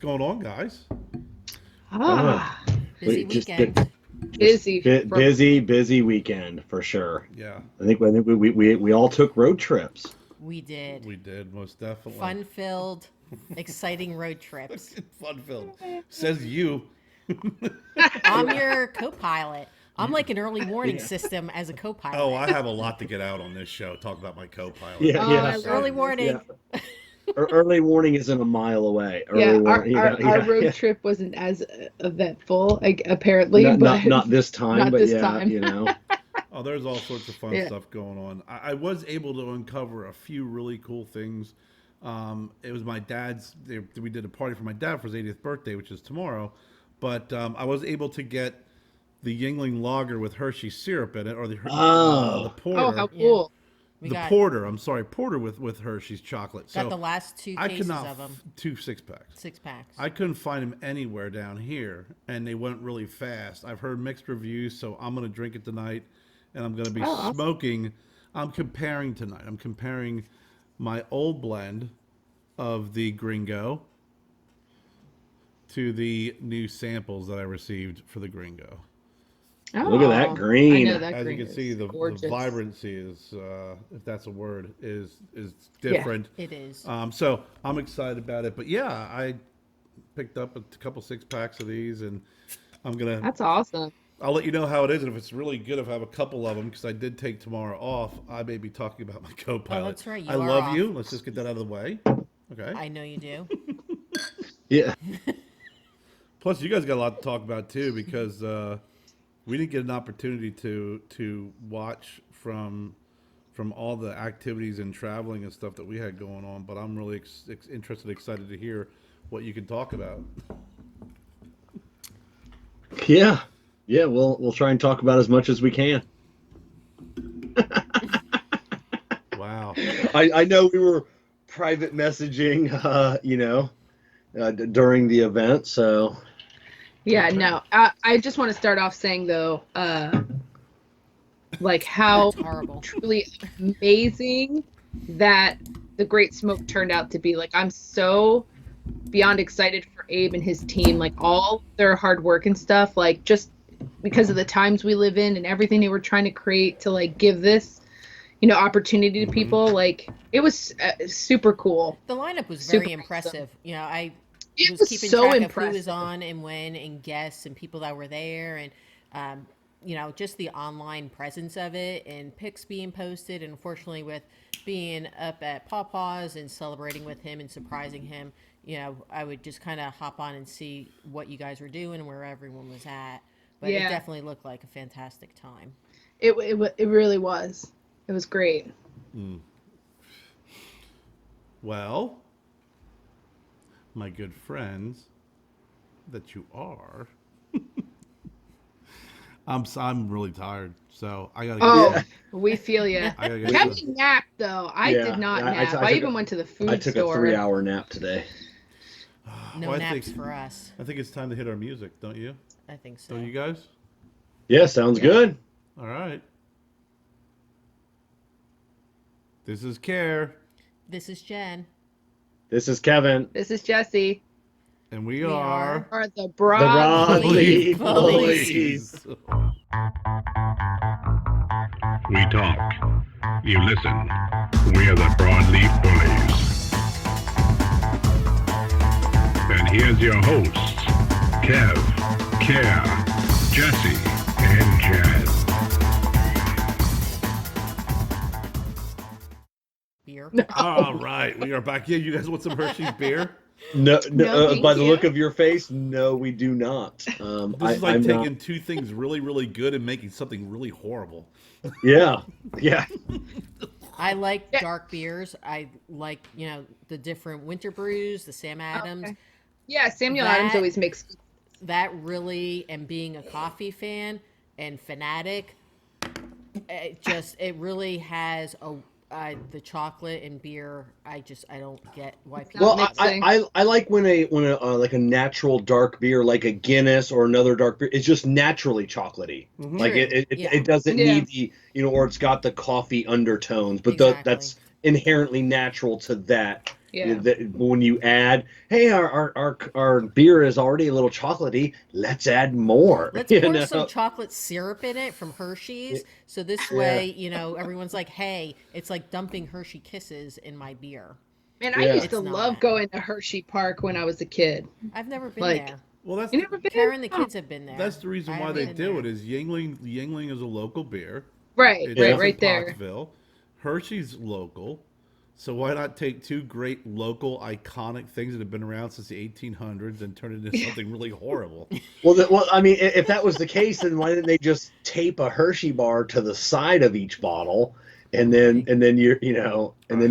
Going on, guys? Ah, Busy just weekend. busy weekend for sure. Yeah, I think we all took road trips. We did. we did most definitely. Fun-filled, exciting road trips. Fun filled. Says you. I'm your co-pilot. I'm like an early warning Yeah, system as a Oh, co-pilot. I have a lot to get out on this show. Talk about my co-pilot. yeah, Oh, yeah, I early yeah. warning. Early warning isn't a mile away. Early yeah, our, warning, our, yeah, our yeah, road yeah. trip wasn't as eventful, like, apparently, Not but not not this time, not but this yeah, time. Oh, there's all sorts of fun Yeah. stuff going on. I was able to uncover a few really cool things. It was my dad's. We did a party for my dad for his 80th birthday, which is tomorrow. But I was able to get the Yingling Lager with Hershey syrup in it, or the Oh, Oh, how porter, Yeah, cool. we the got porter. I'm sorry, porter with Hershey's chocolate. got the So last two I could cases not of them, 2 6 packs. 6 packs. I couldn't find them anywhere down here, and they went really fast. I've heard mixed reviews, so I'm gonna drink it tonight, and I'm gonna be Oh, awesome. smoking. I'm comparing tonight. I'm comparing my old blend of the Gringo to the new samples that I received for the Gringo. look at that Oh, I know green. that As you green can see, is the gorgeous. vibrancy is, if that's a word, is Yeah. different. It is. So I'm excited about it. But yeah, I picked up a couple 6 packs of these, and I'm gonna. That's awesome. I'll let you know how it is, and if it's really good, if I have a couple of them, because I did take tomorrow off, I may be talking about my co-pilot. Oh, that's right, you I are love off. you. Let's just get that out of the way. Okay. I know you do. Yeah, Plus, you guys got a lot to talk about too, because we didn't get an opportunity to watch from all the activities and traveling and stuff that we had going on. But I'm really interested, excited to hear what you can talk about. yeah, yeah. We'll try and talk about as much as we can. Wow. I know we were private messaging, during the event, so Yeah, Okay. no. I just want to start off saying though, like how That's horrible. truly amazing that the Great Smoke turned out to be. Like, I'm so beyond excited for Abe and his team, like all their hard work and stuff, like just because of the times we live in and everything they were trying to create to like give this, opportunity to Hmm. people. Like, it was super cool. The lineup was Super very awesome. impressive. I It was was keeping so track of who impressive. was on and when and guests and people that were there and just the online presence of it and pics being posted and unfortunately with being up at Pawpaw's and celebrating with him and surprising him, I would just kind of hop on and see what you guys were doing and where everyone was at. But it Yeah, definitely looked like a fantastic time. it really was. It was great. Well, my good friends, that you are. I'm really tired, so I gotta get Oh, some. we feel you. I gotta get some. Kevin napped though. I yeah. did not I, I, nap. t- I I took even a, went to the I food took a store. 3-hour nap today. No Well, naps for us. I think it's time to hit our music, don't you? I think so. Don't you guys? Yeah, sounds Yeah. good. All right. This is Kerr, This is Jen. This is Kevin, This is Jessie. and we We are Are the the Broadleaf Broadleaf Bullies. Bullies. We talk. You listen. We are the Broadleaf Bullies. And here's your hosts, Kev, Kerr, Jessie, and Jen. Beer. all right. We are back. Yeah, you guys want some Hershey's beer? No, No, thank by the look you. of your face, no, we do not. This is like I'm taking not. two things really, really good and making something really horrible. Yeah, yeah, I like Yeah. dark beers. I like, the different winter brews, the Sam Adams. Okay. Yeah, Samuel Adams That always makes. that really, and being a coffee fan and fanatic, it really has the chocolate and beer. I don't get why people Not Well, mixing. I like when a like a natural dark beer, like a Guinness or another dark beer, it's just naturally chocolatey. Like True. it Yeah. doesn't Yeah. need the or it's got the coffee undertones. But Exactly. that's inherently natural to that. Yeah. That when you add, hey, our beer is already a little chocolatey. Let's add more. Let's you pour know? some chocolate syrup in it from Hershey's. So this Yeah. way, everyone's like, hey, it's like dumping Hershey Kisses in my beer. Man, I Yeah. used to It's love not. going to Hershey Park when I was a kid. I've never been Like- there. Well, that's You never been? Karen, the Oh, kids have been there. that's the reason I why haven't they been do there. it. Is Yingling is a local beer. right, It's Yeah. in right there. Pottsville. Hershey's local. So why not take two great local iconic things that have been around since the 1800s and turn it into something really horrible? Well, I mean, if that was the case, then why didn't they just tape a Hershey bar to the side of each bottle, and then and then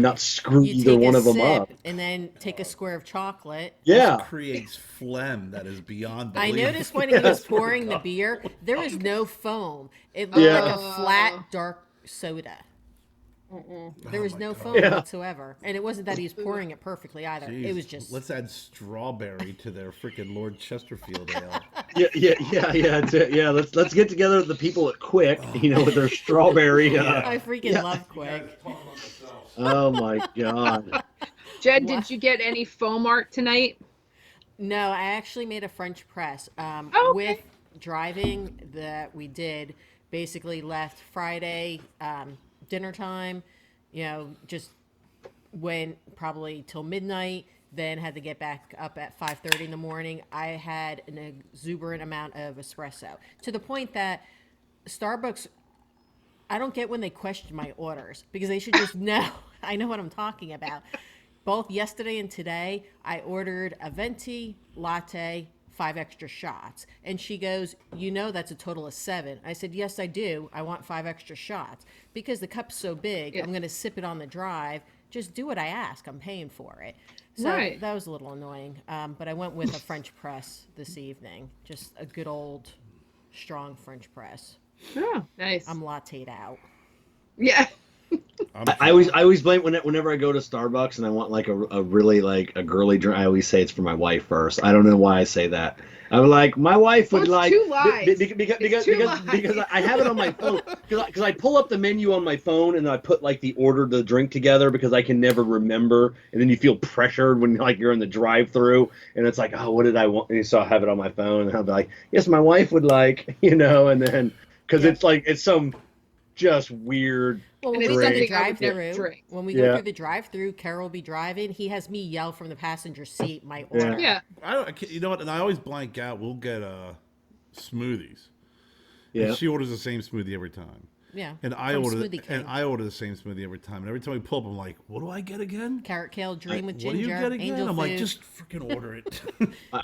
not screw You either take one a of them sip up? and then take a square of chocolate. Yeah. This creates phlegm that is beyond I belief. noticed when he was pouring the beer, there was no foam. It looked Yeah. like a flat, dark soda. There was my no God. foam Yeah. whatsoever. And it wasn't that he was pouring it perfectly either. Jeez, It was just... let's add strawberry to their freaking Lord Chesterfield ale. Yeah. Let's get together with the people at Quick, with their strawberry. I freaking Yeah. love Quick. Oh my God. Jed, did you get any foam art tonight? No, I actually made a French press. Okay. With driving that we did, basically left Friday dinner time, just went probably till midnight, then had to get back up at 5:30 in the morning. I had an exuberant amount of espresso to the point that Starbucks, I don't get when they question my orders because they should just know. I know what I'm talking about. Both yesterday and today, I ordered a venti, latte, 5 extra shots. And she goes, that's a total of 7. I said, yes, I do. I want 5 extra shots. Because the cup's so big, Yeah. I'm going to sip it on the drive. Just do what I ask. I'm paying for it. So Right. that was a little annoying. But I went with a French press this evening. Just a good old, strong French press. Oh, nice. I'm latte'd out. Yeah. I always blame whenever I go to Starbucks and I want like a really like a girly drink. I always say it's for my wife first. I don't know why I say that. I'm like, my wife would Well, like it's two lies. because I have it on my phone because I pull up the menu on my phone and I put like the drink together because I can never remember, and then you feel pressured when like you're in the drive-through and it's like, oh, what did I want? And so I have it on my phone and I'll be like, yes, my wife would like, and then because Yeah. it's like it's some just weird. Well, when And we it's go through the something I would never drive-through, drink. when we Yeah. go through the drive-through, Kerr will be driving. He has me yell from the passenger seat my order. Yeah. You know what? And I always blank out. We'll get smoothies. Yeah. And she orders the same smoothie every time. Yeah. And I From order Smoothie King. the same smoothie every time. And every time we pull up, I'm like, what do I get again? Carrot Kale Dream with What do you ginger, get again? angel I'm food. like, just freaking order it.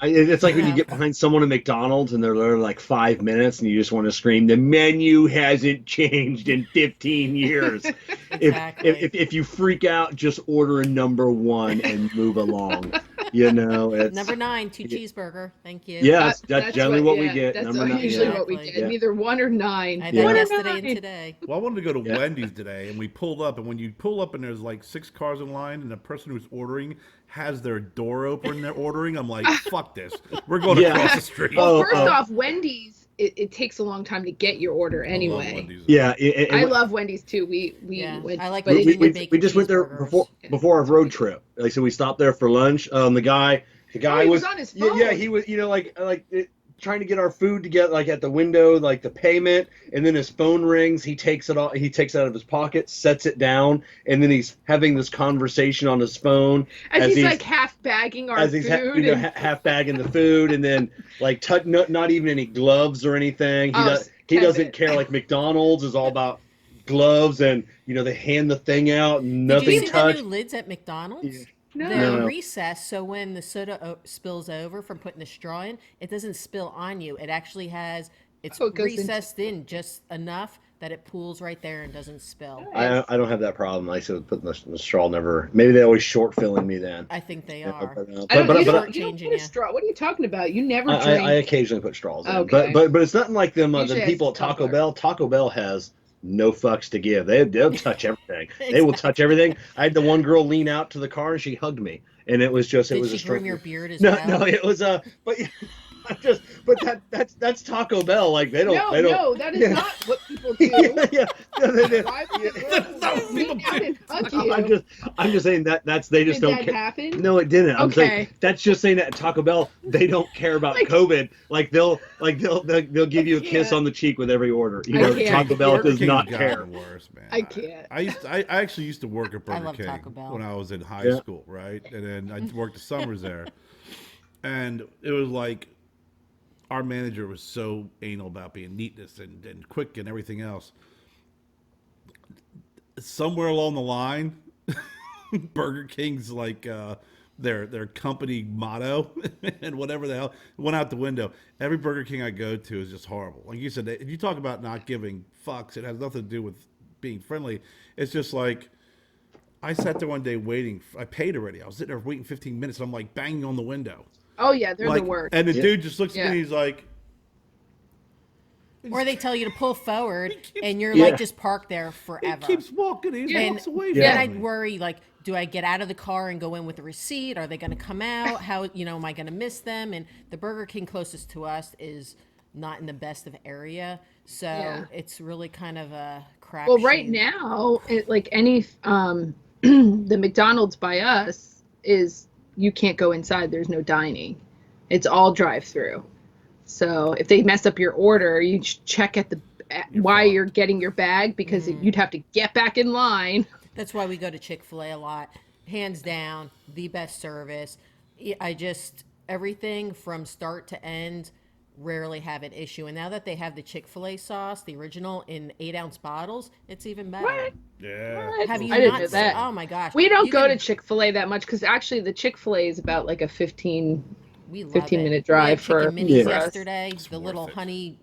It's like when you Yeah. get behind someone at McDonald's and they're there like 5 minutes and you just want to scream, the menu hasn't changed in 15 years. Exactly. if you freak out, just order a number 1 and move along. It's Number 9, 2 cheeseburger. Thank you. yeah, that's generally what we get. That's Number 9. usually Yeah. what we Exactly. get. Yeah. Either 1 or 9. I Yeah. did One or yesterday and 9. today. Well, I wanted to go to Yeah. Wendy's today, and we pulled up, and when you pull up and there's like 6 cars in line, and the person who's ordering has their door open and they're ordering, I'm like, fuck this. We're going Yeah. across the street. Oh, First off, Wendy's, it takes a long time to get your order I love anyway. Wendy's. Yeah, I love Wendy's too. We Yeah, went, I like but Wendy's it- with bacon we just went there cheeseburgers. before our road trip. Like, so we stopped there for lunch. The guy he was on his phone. Yeah, he was. Trying to get our food to get like at the window, like the payment, and then his phone rings. He takes it off. He takes it out of his pocket, sets it down, and then he's having this conversation on his phone as he's like half bagging our as food. he's and- half bagging the food, and then like not even any gloves or anything. Oh, He doesn't Kevin. care. Like McDonald's is all about gloves, and they hand the thing out, and Did you nothing see touched. the new lids at McDonald's? Yeah. No. They're No. recessed, so when the soda spills over from putting the straw in, it doesn't spill on you. It actually has, it's Oh, it goes recessed in just enough that it pools right there and doesn't spill. I don't have that problem. I said putting the straw never. Maybe they always short filling me then. I think they Yeah, are. but, I don't, but- you, but- don't, but- you don't Changing put a you. straw. What are you talking about? You never I drink. occasionally put straws in, Okay. but it's nothing like them. Usually The it's people at Taco tumbler. Bell. Taco Bell has no fucks to give. They'll touch everything. They will touch everything. I had the one girl lean out to the car and she hugged me, and it was just Did it was she a straight. groom your beard as No, well? no, it was but but that's Taco Bell. Like they don't. No, that is not what people do. Yeah. Why would the girl reach out and hug you? I'm just saying that's they just Did don't that care. happen? No, it didn't. I'm saying Okay. that's just saying that at Taco Bell they don't care about Like- COVID. Like they'll give you a kiss can't. on the cheek with every order. You I know, can't. Taco Bell Burger does King's not gotten care. Worse, man. I can't. I actually used to work at Burger love King Taco Bell. when I was in high Yeah. school, right? And then I worked the summers there, and it was like our manager was so anal about being neatness and quick and everything else. Somewhere along the line, Burger King's like their company motto and whatever the hell went out the window. Every Burger King I go to is just horrible. Like you said, if you talk about not giving fucks, it has nothing to do with being friendly. It's just like I sat there one day waiting. I paid already. I was sitting there waiting 15 minutes. And I'm like banging on the window. Oh yeah, they're Like, the worst. and the dude just looks at Yeah. me. He's like, Or they tell you to pull forward, and you're Yeah. like just parked there he forever. keeps walking. He And walks away. then from I'd me. worry, like, do I get out of the car and go in with a receipt? Are they going to come out? How, am I going to miss them? And the Burger King closest to us is not in the best of area. So Yeah. it's really kind of a crap. Well, right now, like any the McDonald's by us is you can't go inside. There's no dining. It's all drive-through. So if they mess up your order, you check at why fucked. you're getting your bag because you'd have to get back in line. That's why we go to Chick-fil-A a lot. Hands down, the best service. Everything from start to end, rarely have an issue. And now that they have the Chick-fil-A sauce, the original in 8-ounce bottles, it's even better. What? Yeah. Have you I didn't not know seen- that. Oh my gosh. We don't You go can- to Chick-fil-A that much because actually the Chick-fil-A is about like a 15. We love 15-minute it. drive We had for- chicken minis for us. yesterday. The worth little it. honey,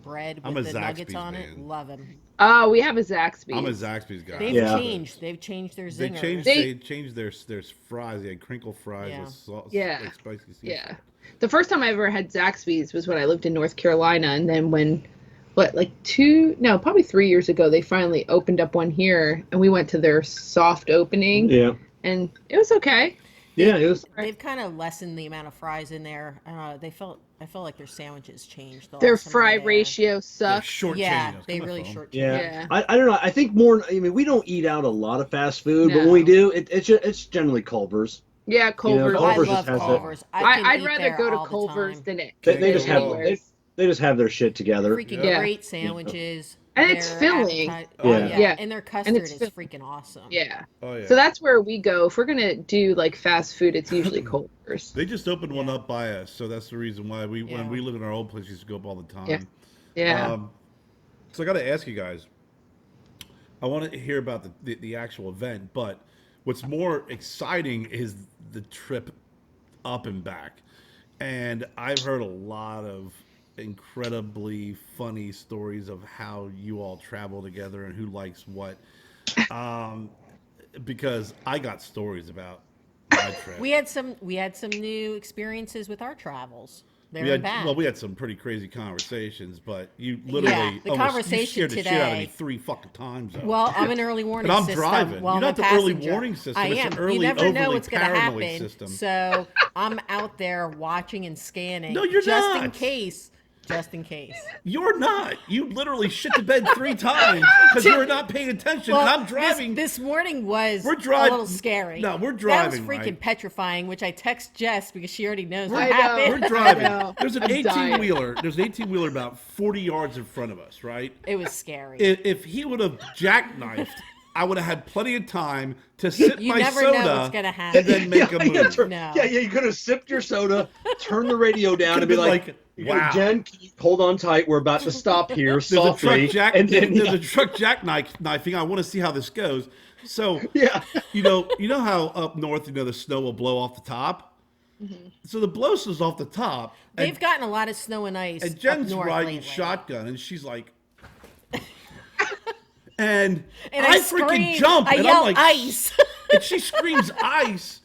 bread I'm with a the nuggets Zaxby's on it. man. Love them. Oh, we have a Zaxby's. I'm a Zaxby's guy. They've Yeah. changed. They've changed their They zingers. changed their fries. They had crinkle fries Yeah. with sauce, Yeah. like spicy seafood. Yeah. The first time I ever had Zaxby's was when I lived in North Carolina, and then probably 3 years ago, they finally opened up one here, and we went to their soft opening, Yeah. and it was okay. Yeah. It was. They've kind of lessened the amount of fries in there. I felt like their sandwiches changed. Their last time I fry was there. ratio They're sucks. short Yeah, change. they Come on, really phone. short. Yeah. Yeah. I don't know. I think more. I mean, we don't eat out a lot of fast food, but when we No. do, it's generally Culver's. Yeah, Culver's. I Culver's love just has that. Culver's. I can I'd eat rather there go to all the Culver's time. than it. They just have anywhere. they just have their shit together. Freaking Yeah. great sandwiches. And it's Their filling. Oh, Yeah. yeah. Yeah. And their custard it's is fill- freaking awesome. Yeah. Oh yeah. So that's where we go. If we're gonna do like fast food, it's usually Culver's. They just opened one Yeah. up by us, so that's the reason why when Yeah. we lived in our old place, we used to go up all the time. Yeah. Yeah. So I got to ask you guys. I want to hear about the actual event, but what's more exciting is the trip up and back. And I've heard a lot of incredibly funny stories of how you all travel together and who likes what. Because I got stories about my trip. We had some new experiences with our travels. There and back. we had some pretty crazy conversations, but you literally the almost, conversation you scared the shit out of me today- 3 fucking times. Though. Well, I'm an early warning And I'm system. driving. Well, You're I'm not a the early passenger. warning system. I It's am. an early, you never know overly what's going to paranoid happen. system. So I'm out there watching and scanning. No, you're just in not. case. Just in case. You're not. You literally shit the bed 3 times because you were not paying attention. Well, and I'm driving. This morning was We're a driving- little scary. No, we're That driving, was freaking right? petrifying, which I text Jess because she already knows I what know. happened. We're driving. I know. There's an I'm dying. 18-wheeler. There's an 18-wheeler about 40 yards in front of us, right? It was scary. If he would have jackknifed, I would have had plenty of time to sip You my never know soda what's gonna happen. and then make a move. No. Yeah, you could have sipped your soda, turned the radio down, and be Could've been like, wow. Jen, can you hold on tight. We're about to stop here There's a softly. truck and then, there's a truck jackknifing. I want to see how this goes. So yeah. you know how up north, the snow will blow off the top. Mm-hmm. So the blows off the top, They've gotten a lot of snow and ice. and Jen's up north riding lately. shotgun, and she's like, and And I freaking scream, jump, I and yell I'm like, ice. and she screams ice.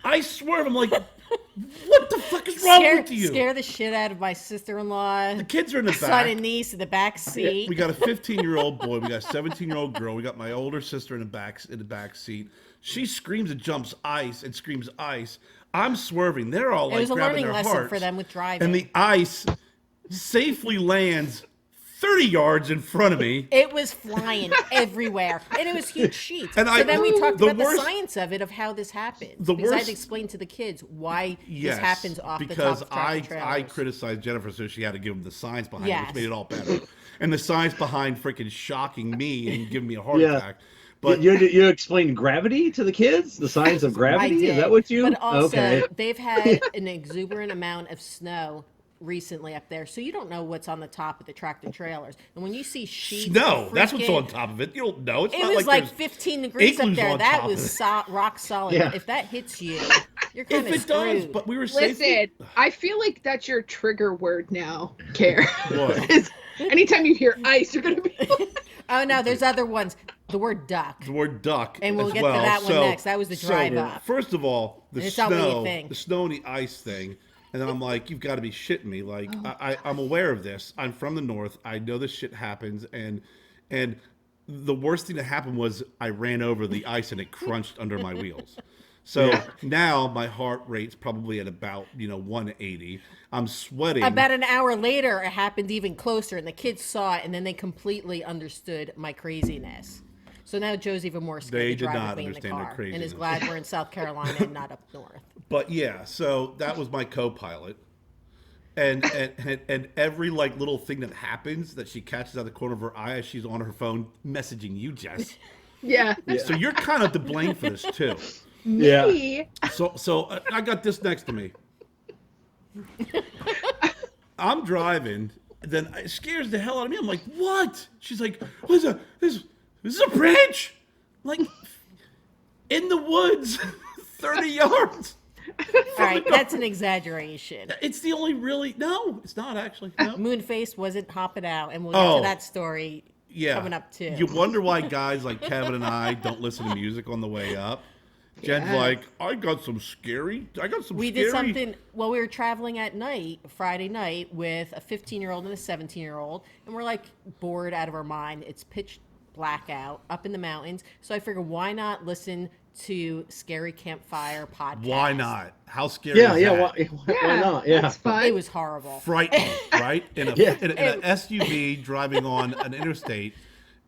I swear, I'm like, what the fuck is wrong with you? Scare the shit out of my sister-in-law, The kids are in the son back. and niece in the back seat. We got a 15-year-old boy. We got a 17-year-old girl. We got my older sister in the back seat. She screams and jumps ice and screams ice. I'm swerving. They're all It like was a grabbing learning their lesson hearts. for them with driving. And the ice safely lands 30 yards in front of me. It was flying everywhere, and it was huge sheets. And so then we talked the about the worst- science of it, of how this happens. The because I had worst- to explain to the kids why Yes, this happens off the top because of tractor I trailers. criticized Jennifer, so she had to give them the science behind it, Yes. which made it all better. And the science behind freaking shocking me and giving me a heart Yeah. attack. But You explained gravity to the kids, the science of I gravity. did. Is that what you? But also, okay. they've had an exuberant amount of snow recently up there, so you don't know what's on the top of the tractor trailers. And when you see sheets, no, of that's what's freaking- on top of it. You don't know. It's It not was like like there's 15 degrees up igloos there. on That top was of rock solid. Yeah. If that hits you, you're If kind of it does, screwed. but we were Listen, safe. I feel like that's your trigger word now, Kerr. What? Is anytime you hear ice, you're gonna be. Oh no, there's other ones. The word duck. The word duck. And we'll as get to well. that one next. That was the drive up. First of all, the And it's not what you snow, think. the snow and the ice thing. And then I'm like, you've got to be shitting me. Like, Oh. I'm aware of this. I'm from the north. I know this shit happens. And the worst thing that happened was I ran over the ice and it crunched under my wheels. So now my heart rate's probably at about 180. I'm sweating. About an hour later, it happened even closer, and the kids saw it, and then they completely understood my craziness. So now Joe's even more scared They to did drive not with me in the understand their car, and is craziness. glad we're in South Carolina and not up north. But yeah, so that was my co-pilot, and every like little thing that happens that she catches out of the corner of her eye as she's on her phone messaging you, Jess. Yeah. So you're kind of to blame for this too. Yeah. Me. So I got this next to me. I'm driving, then it scares the hell out of me. I'm like, what? She's like, what is that? This is a branch, like in the woods, 30 yards. All right, that's an exaggeration. It's the only no, it's not actually. No. Moonface wasn't hopping out, and we'll get Oh. to that story Yeah. coming up too. You wonder why guys like Kevin and I don't listen to music on the way up. Jen's Yeah. like, I got some scary. We did something while we were traveling at night, Friday night, with a 15-year-old and a 17-year-old, and we're like bored out of our mind. It's pitch black out up in the mountains, so I figured, why not listen to Scary Campfire podcast? Why not? How scary Yeah, is yeah. that? Why not? Yeah. That's fun. It was horrible. Frightening, right? In a, Yeah. in an SUV driving on an interstate,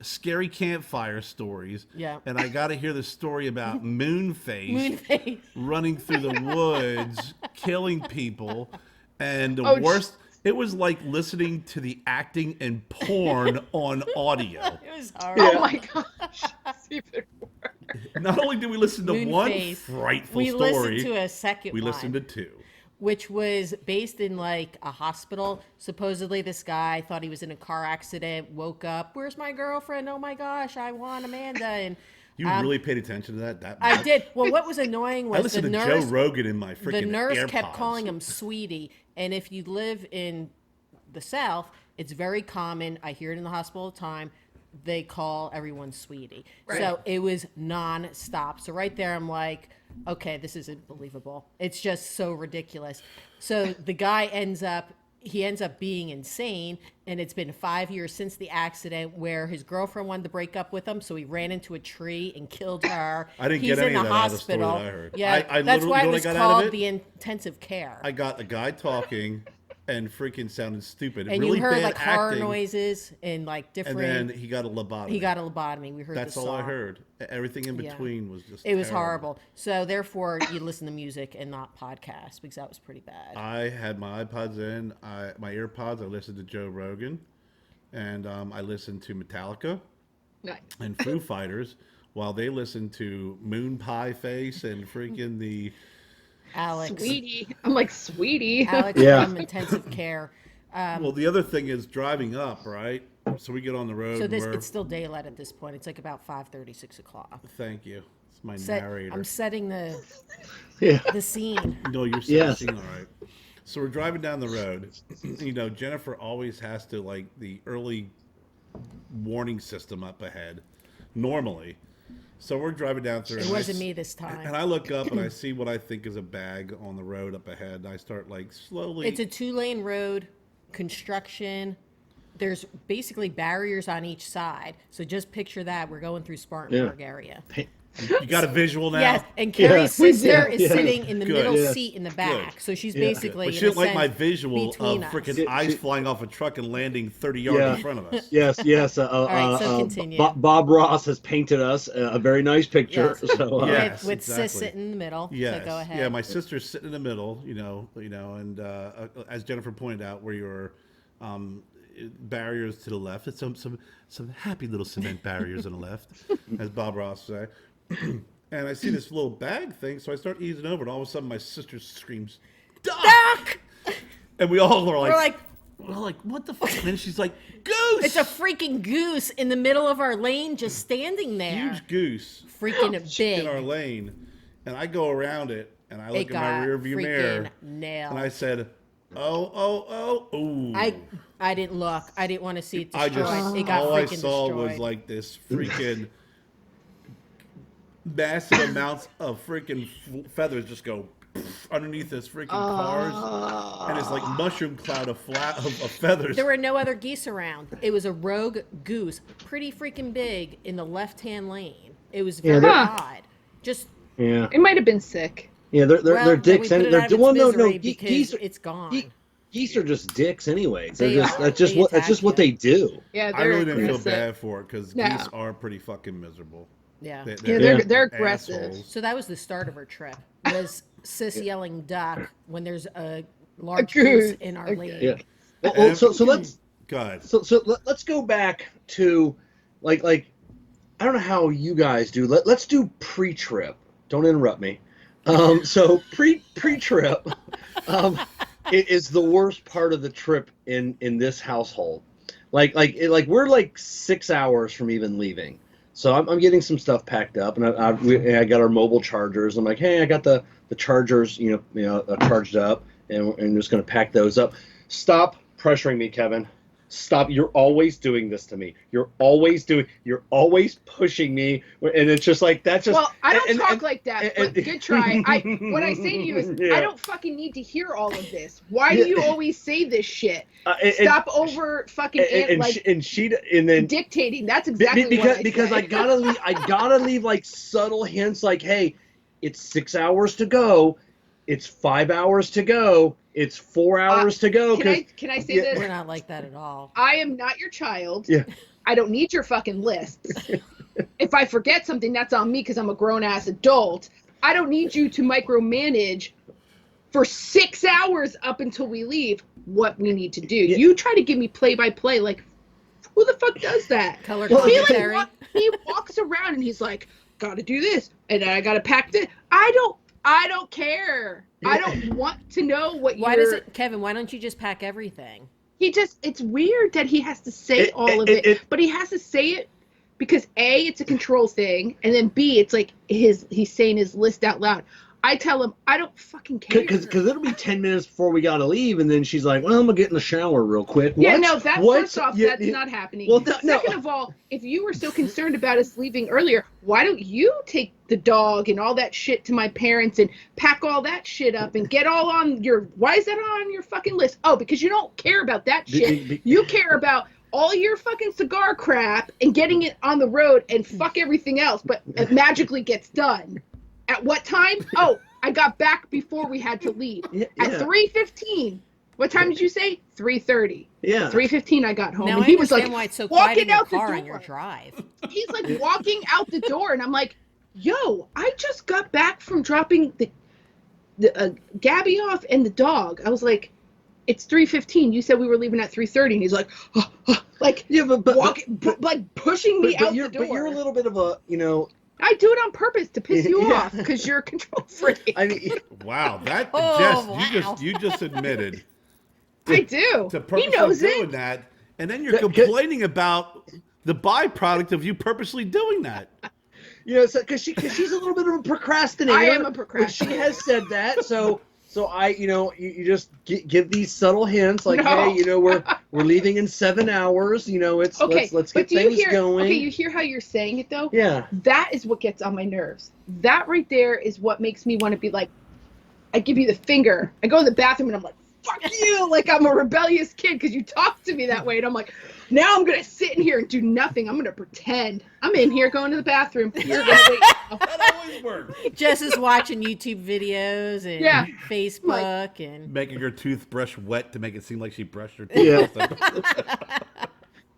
scary campfire stories. Yeah. And I got to hear the story about Moonface Moonface. running through the woods, killing people. And the Oh, worst, it was like listening to the acting in porn on audio. It was horrible. Oh my gosh. It's even worse. Not only did we listen to one Moonface. frightful We story, listened to a second we one. listened to two. Which was based in like a hospital. Supposedly this guy thought he was in a car accident, woke up, where's my girlfriend? Oh my gosh, I want Amanda. And You really paid attention to that I much? did. Well, what was annoying I was the listened to nurse, Joe Rogan in my freaking the nurse AirPods. kept calling him sweetie. And if you live in the South, it's very common. I hear it in the hospital all the time. They call everyone sweetie. Right. So it was non-stop. So right there, I'm like, okay, this isn't believable. It's just so ridiculous. So the guy ends up being insane, and it's been 5 years since the accident where his girlfriend wanted to break up with him, so he ran into a tree and killed her. I didn't He's get any in of the that out of the story hospital. that I heard. Yeah, I that's literally- why you know it what was I got out of called it? the intensive care. I got the guy talking and freaking sounded stupid. And really you heard bad like horror acting, noises and like and different. then he got a lobotomy. He got a lobotomy. We heard That's the all I song. heard. Everything in Yeah. between was just. It was terrible. horrible. So therefore, you listen to music and not podcasts because that was pretty bad. I had my iPods in, my earpods. I listened to Joe Rogan, and I listened to Metallica Nice. and Foo Fighters while they listened to Moon Pie Face and freaking the. Alex, Sweetie. I'm like, sweetie. Alex Yeah. from intensive care. Well, the other thing is driving up, right? So we get on the road. So and this we're- it's still daylight at this point. It's like about 5:30, 6 o'clock. Thank you. It's my Set- narrator. I'm setting Yeah. the scene. No, you're Yes. singing all right. So we're driving down the road. Jennifer always has to like the early warning system up ahead, normally. So we're driving down through. It and wasn't me this time. And I look up and I see what I think is a bag on the road up ahead. And I start like slowly. It's a 2-lane road, construction. There's basically barriers on each side. So just picture that we're going through Spartanburg area. You got a visual now? Yes, and Carrie's We sister did. is sitting in the Good. middle Yes. seat in the back, so she's Yeah. basically. But she in a didn't like my sense, visual of between us. freaking eyes flying off a truck and landing 30 yards Yeah. in front of us. Yes. right, so continue. Bob Ross has painted us a very nice picture. Yes. So Yes, with Sis exactly. sitting in the middle. Yes. So go ahead. Yeah, my sister's sitting in the middle, and as Jennifer pointed out, where your barriers to the left, it's some happy little cement barriers on the left, as Bob Ross say. And I see this little bag thing, so I start easing over, and all of a sudden my sister screams, "Duck!" And we all are like, we're like, what the fuck? And then she's like, "Goose!" It's a freaking goose in the middle of our lane, just standing there. huge goose Freaking in our big. lane, and I go around it, and I It look in my got rear view mirror, freaking nailed. and I said, "Oh, ooh!" I didn't look. I didn't want to see it I destroyed. just It got all freaking I saw destroyed. was like this freaking massive amounts of freaking feathers just go underneath this freaking cars, and it's like mushroom cloud of feathers. There were no other geese around. It was a rogue goose, pretty freaking big in the left-hand lane. It was very Huh. odd. Just yeah, It might have been sick. they're well, dicks. then we put And it they're out of its well, no, misery geese because are, it's gone. geese are just dicks anyway. They are. That's just They what attack what you. they do. Yeah, I they're really didn't feel aggressive. bad for it because No. geese are pretty fucking miserable. Yeah. They're aggressive. assholes. So that was the start of our trip. Was Sis yelling duck when there's a large goose. goose in our Okay. lane. Yeah. Well, so let's God. let's go back to like I don't know how you guys do. Let's do pre-trip. Don't interrupt me. So pre-trip it is the worst part of the trip in this household. Like we're like 6 hours from even leaving. So I'm getting some stuff packed up, and I got our mobile chargers. I'm like, hey, I got the chargers, charged up, and I'm just gonna pack those up. Stop pressuring me, Kevin. Stop! You're always doing this to me. You're always pushing me, and it's just like that's just. Well, I don't and- talk and- like that, and- but good try. What I say to you is, Yeah. I don't fucking need to hear all of this. Why do you always say this shit? Stop over fucking and then dictating. That's exactly what I because say. I gotta leave like subtle hints like, hey, it's 6 hours to go, it's 5 hours to go, it's 4 hours to go. Can I say this? We're not like that at all. I am not your child. Yeah. I don't need your fucking lists. If I forget something, that's on me because I'm a grown ass adult. I don't need you to micromanage for 6 hours up until we leave what we need to do. Yeah. You try to give me play by play, like who the fuck does that? Color He commentary. he walks around and he's like, gotta do this, and I gotta pack this. I don't care. I don't want to know what Why does it, Kevin? Why don't you just pack everything? it's weird that he has to say all of it, but he has to say it because A, it's a control thing, and then B, it's like he's saying his list out loud. I tell him I don't fucking care. Because it'll be 10 minutes before we gotta leave, and then she's like, well, I'm gonna get in the shower real quick. Yeah, What? no, that's What? first off, Yeah, that's yeah. not happening. Well, no. Second of all, if you were so concerned about us leaving earlier, why don't you take the dog and all that shit to my parents and pack all that shit up and get all on your, why is that on your fucking list? Oh, because you don't care about that shit. You care about all your fucking cigar crap and getting it on the road and fuck everything else, but it magically gets done. At what time? Oh, I got back before we had to leave. Yeah. At 3:15. What time did you say? 3:30. Yeah. 3:15 I got home. Now and I he was understand like why it's so quiet walking in your out the car door. on your drive. He's like walking out the door, and I'm like, yo, I just got back from dropping the Gabby off and the dog. I was like, it's 3:15. You said we were leaving at 3:30, and he's like, like, Yeah, but like pushing me out the door. But you're a little bit of a, I do it on purpose to piss you Yeah. off because you're a control freak. I mean, Wow, that Oh, Jess, wow. you just admitted I do. to He purposely knows doing it. that, and then you're complaining about the byproduct of you purposely doing that. because she's a little bit of a procrastinator. I am a but procrastinator. She has said that, so I, you just give these subtle hints, like, No. hey, we're leaving in 7 hours. It's Okay, let's but get do you things hear? going. Okay, you hear how you're saying it though? Yeah. That is what gets on my nerves. That right there is what makes me want to be like, I give you the finger. I go in the bathroom and I'm like, fuck you, like I'm a rebellious kid because you talk to me that way, and I'm like, now I'm gonna sit in here and do nothing. I'm gonna pretend I'm in here going to the bathroom. You're gonna wait That always works. Jess is watching YouTube videos and Yeah. Facebook and Making her toothbrush wet to make it seem like she brushed her teeth. Yeah.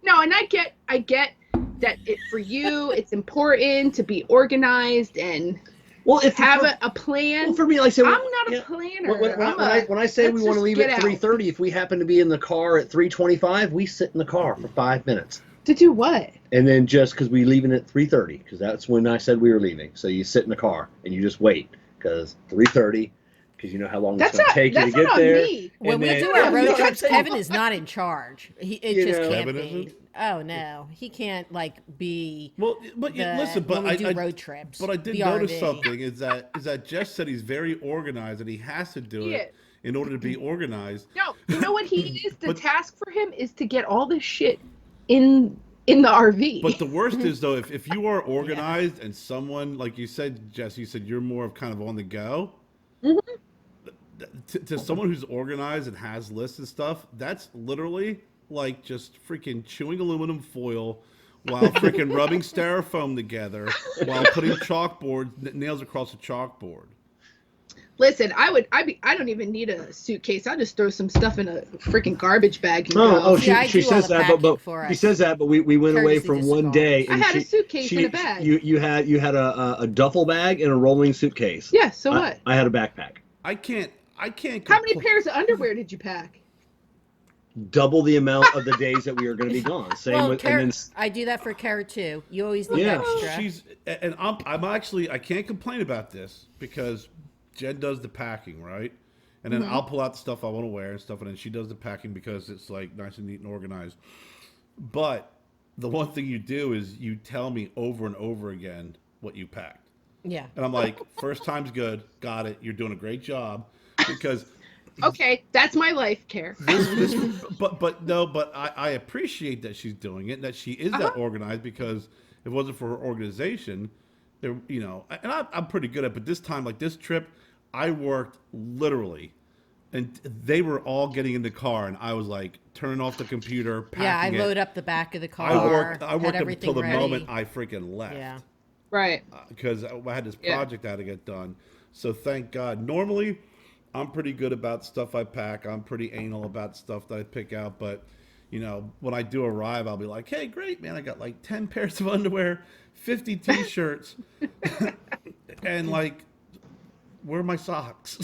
No, and I get that for you it's important to be organized and Well, if have a plan. well, for me, like I said, I'm not a planner. When I say we let's want to just leave get at out. 3:30, if we happen to be in the car at 3:25, we sit in the car for 5 minutes. To do what? And then just because we leaving at 3:30, because that's when I said we were leaving. So you sit in the car and you just wait because 3:30, because you know how long That's it's going not to take you to that's get not on there. me. when And we then- do Yeah, our road no, I'm trips, saying- Kevin is not in charge. It You just know. can't Kevin be. isn't? Oh no, he can't like be. Well, but listen, but when we do I road trips. But I did the notice RV. something is that Jess said he's very organized and he has to do it in order to be organized. No, you know what he is? The But- task for him is to get all this shit in the RV. But the worst is though, if you are organized and someone like you said, Jess, you said you're more of kind of on the go. To someone who's organized and has lists and stuff, that's literally like just freaking chewing aluminum foil while freaking rubbing styrofoam together while putting nails across a chalkboard. Listen, I don't even need a suitcase. I'll just throw some stuff in a freaking garbage bag and Oh, go. oh, See, I she do all says the that, packing but for she us. says that, but we went away Courtesy from to one day. cigars. And I had a suitcase and a bag. You had a duffel bag and a rolling suitcase. Yeah, so what? I had a backpack. I can't. How many pairs of underwear did you pack? Double the amount of the days that we are going to be gone. Same Well, with Kerr, and then I do that for Kerr too. You always need Yeah. extra. I'm actually I can't complain about this because Jen does the packing, right? And then I'll pull out the stuff I want to wear and stuff, and then she does the packing because it's like nice and neat and organized. But the one thing you do is you tell me over and over again what you packed. Yeah. And I'm like, first time's good, got it, you're doing a great job. Because Okay, that's my life, Care. but I appreciate that she's doing it, that she is that organized, because if it wasn't for her organization, there, you know, and I'm pretty good at it, but this time, like this trip, I worked literally, and they were all getting in the car, and I was like turning off the computer, packing Yeah, I it. load up the back of the car. I worked had up everything until the ready. moment I freaking left. Yeah. Right. Because I had this Yeah. project I had to get done. So thank God. Normally, I'm pretty good about stuff I pack. I'm pretty anal about stuff that I pick out. But, you know, when I do arrive, I'll be like, hey, great, man. I got like 10 pairs of underwear, 50 T-shirts, and like, where are my socks?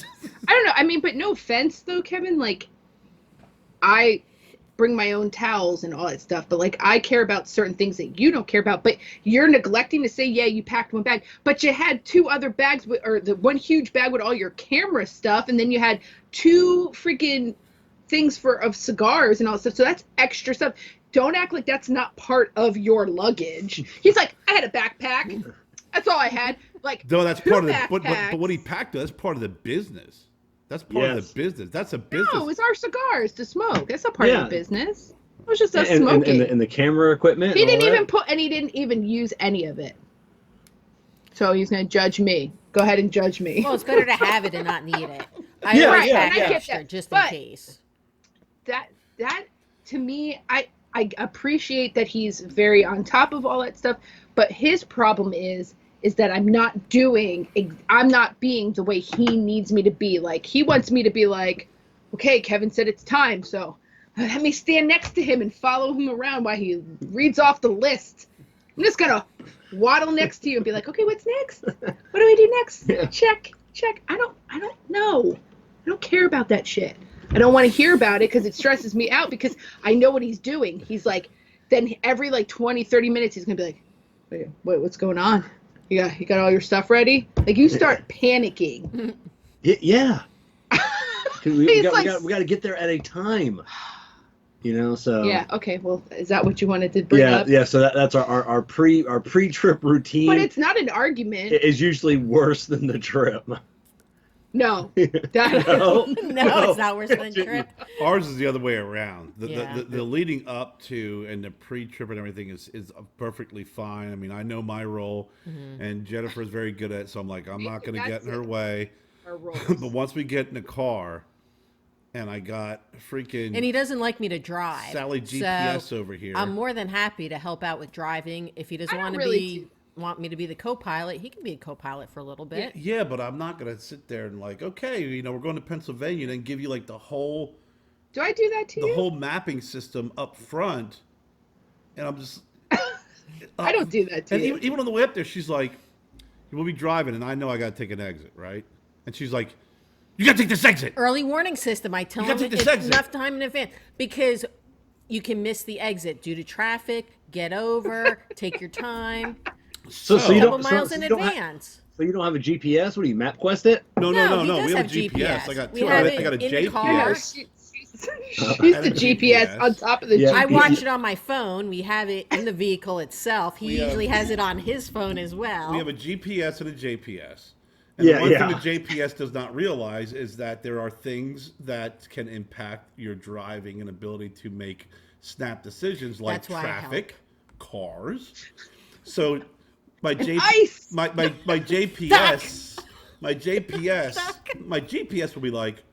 I don't know. I mean, but no offense though, Kevin. Like, I bring my own towels and all that stuff, but like I care about certain things that you don't care about. But you're neglecting to say, yeah, you packed one bag, but you had two other bags with, or the one huge bag with all your camera stuff, and then you had two freaking things of cigars and all that stuff. So that's extra stuff. Don't act like that's not part of your luggage. He's like, I had a backpack. That's all I had. Like, No, that's two part of the. But backpacks. what he packed, that's part of the business. That's part of Yes. the business. That's a business. No, it's our cigars to smoke. That's not part Yeah. of the business. It was just us and smoking. the, and the camera equipment. He and all didn't that. even put, and he didn't even use any of it. So he's gonna judge me. Go ahead and judge me. Well, it's better to have it and not need it. I Yeah, always yeah, pack yeah. extra that, just but- in case. that to me, I appreciate that he's very on top of all that stuff, but his problem is that I'm not being the way he needs me to be. Like, he wants me to be like, okay, Kevin said it's time, so let me stand next to him and follow him around while he reads off the list. I'm just gonna waddle next to you and be like, okay, what's next? What do we do next? Yeah. Check. I don't know. I don't care about that shit. I don't want to hear about it because it stresses me out, because I know what he's doing. He's like, then every like 20, 30 minutes, he's going to be like, wait, what's going on? You got all your stuff ready? Like, you start panicking. Yeah. 'Cause we He's got like- to get there at a time. You know, so Yeah. Okay. Well, is that what you wanted to bring yeah, up? yeah. So that's our pre-trip routine. But it's not an argument. Is usually worse than the trip. No. no, No, it's not worse than a trip. Ours is the other way around. Yeah. The leading up to and the pre-trip and everything is perfectly fine. I mean, I know my role, and Jennifer's very good at it, so I'm like, I'm not going to get in her way. Our roles. But once we get in the car, and I got freaking And he doesn't like me to drive. Sally so GPS over here. I'm more than happy to help out with driving if he doesn't I don't want to really be. do- want me to be the co-pilot, he can be a co-pilot for a little bit. Yeah, but I'm not gonna sit there and like, okay, we're going to Pennsylvania, and then give you like the whole Do I do that to you? whole mapping system up front, and I'm just. I don't do that to And you. even on the way up there, she's like, "We'll be driving, and I know I got to take an exit, right?" And she's like, "You got to take this exit." Early warning system. I tell You gotta them take this it's exit. enough time in advance because you can miss the exit due to traffic. Get over. Take your time. So you Couple don't miles so in you don't advance. so you don't have a GPS? What do you MapQuest it? No. he We does have have a GPS. I got We two. have I it got a in the car. JPS. She's the GPS on top of the Yeah. I GPS. watch it on my phone. We have it in the vehicle itself. He We have- usually has it on his phone as well. We have a GPS and a JPS. And Yeah, the one yeah. thing the JPS does not realize is that there are things that can impact your driving and ability to make snap decisions, like That's why I traffic, cars. So my ice. my GPS, my GPS will be like,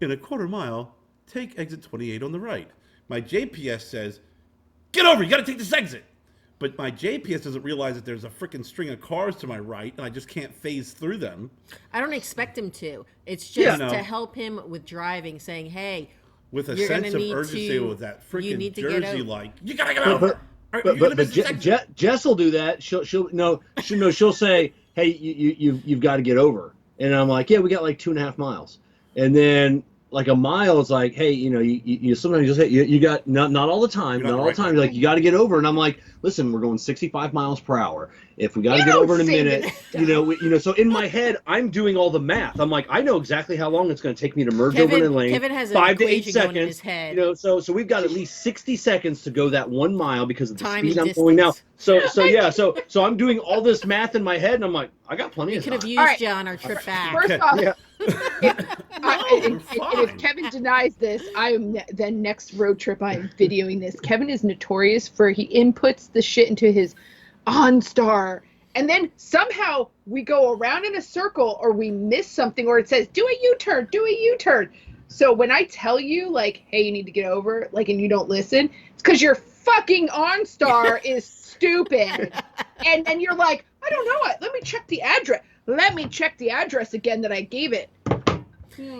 in a quarter mile, take exit 28 on the right. My JPS says, get over, you got to take this exit. But my JPS doesn't realize that there's a freaking string of cars to my right, and I just can't phase through them. I don't expect him to. It's Yeah. just No. to help him with driving, saying, "Hey, With a You're sense gonna of need urgency to- with that you freaking need to get jersey, over. like, you got to get over. Are you But gonna miss this exit? Jess will do that. She'll say, "Hey, you've got to get over," and I'm like, "Yeah, we got like 2.5 miles," and then like a mile is like, "Hey, you sometimes you'll say you got not all the time, You're not not all right. the time. You're like, you got to get over," and I'm like, "Listen, we're going 65 miles per hour. If we got to You get don't over in a say minute, this So in my head, I'm doing all the math. I'm like, I know exactly how long it's going to take me to merge over in a lane. Kevin has an 5 to 8 equation going in seconds. his head. So we've got at least 60 seconds to go that 1 mile because of the Time speed and I'm going now. distance. So I'm doing all this math in my head, and I'm like, I got plenty We of could have time. used All right. you on our trip back. First Okay. off, Yeah. and we're if fine. Kevin denies this, I am then next road trip I am videoing this. Kevin is notorious for he inputs the shit into his OnStar, and then somehow we go around in a circle or we miss something or it says do a U-turn, do a U-turn. So when I tell you like, hey, you need to get over, like, and you don't listen, it's because your fucking OnStar is stupid. And then you're like, I don't know it. Let me check the address. Let me check the address again that I gave it.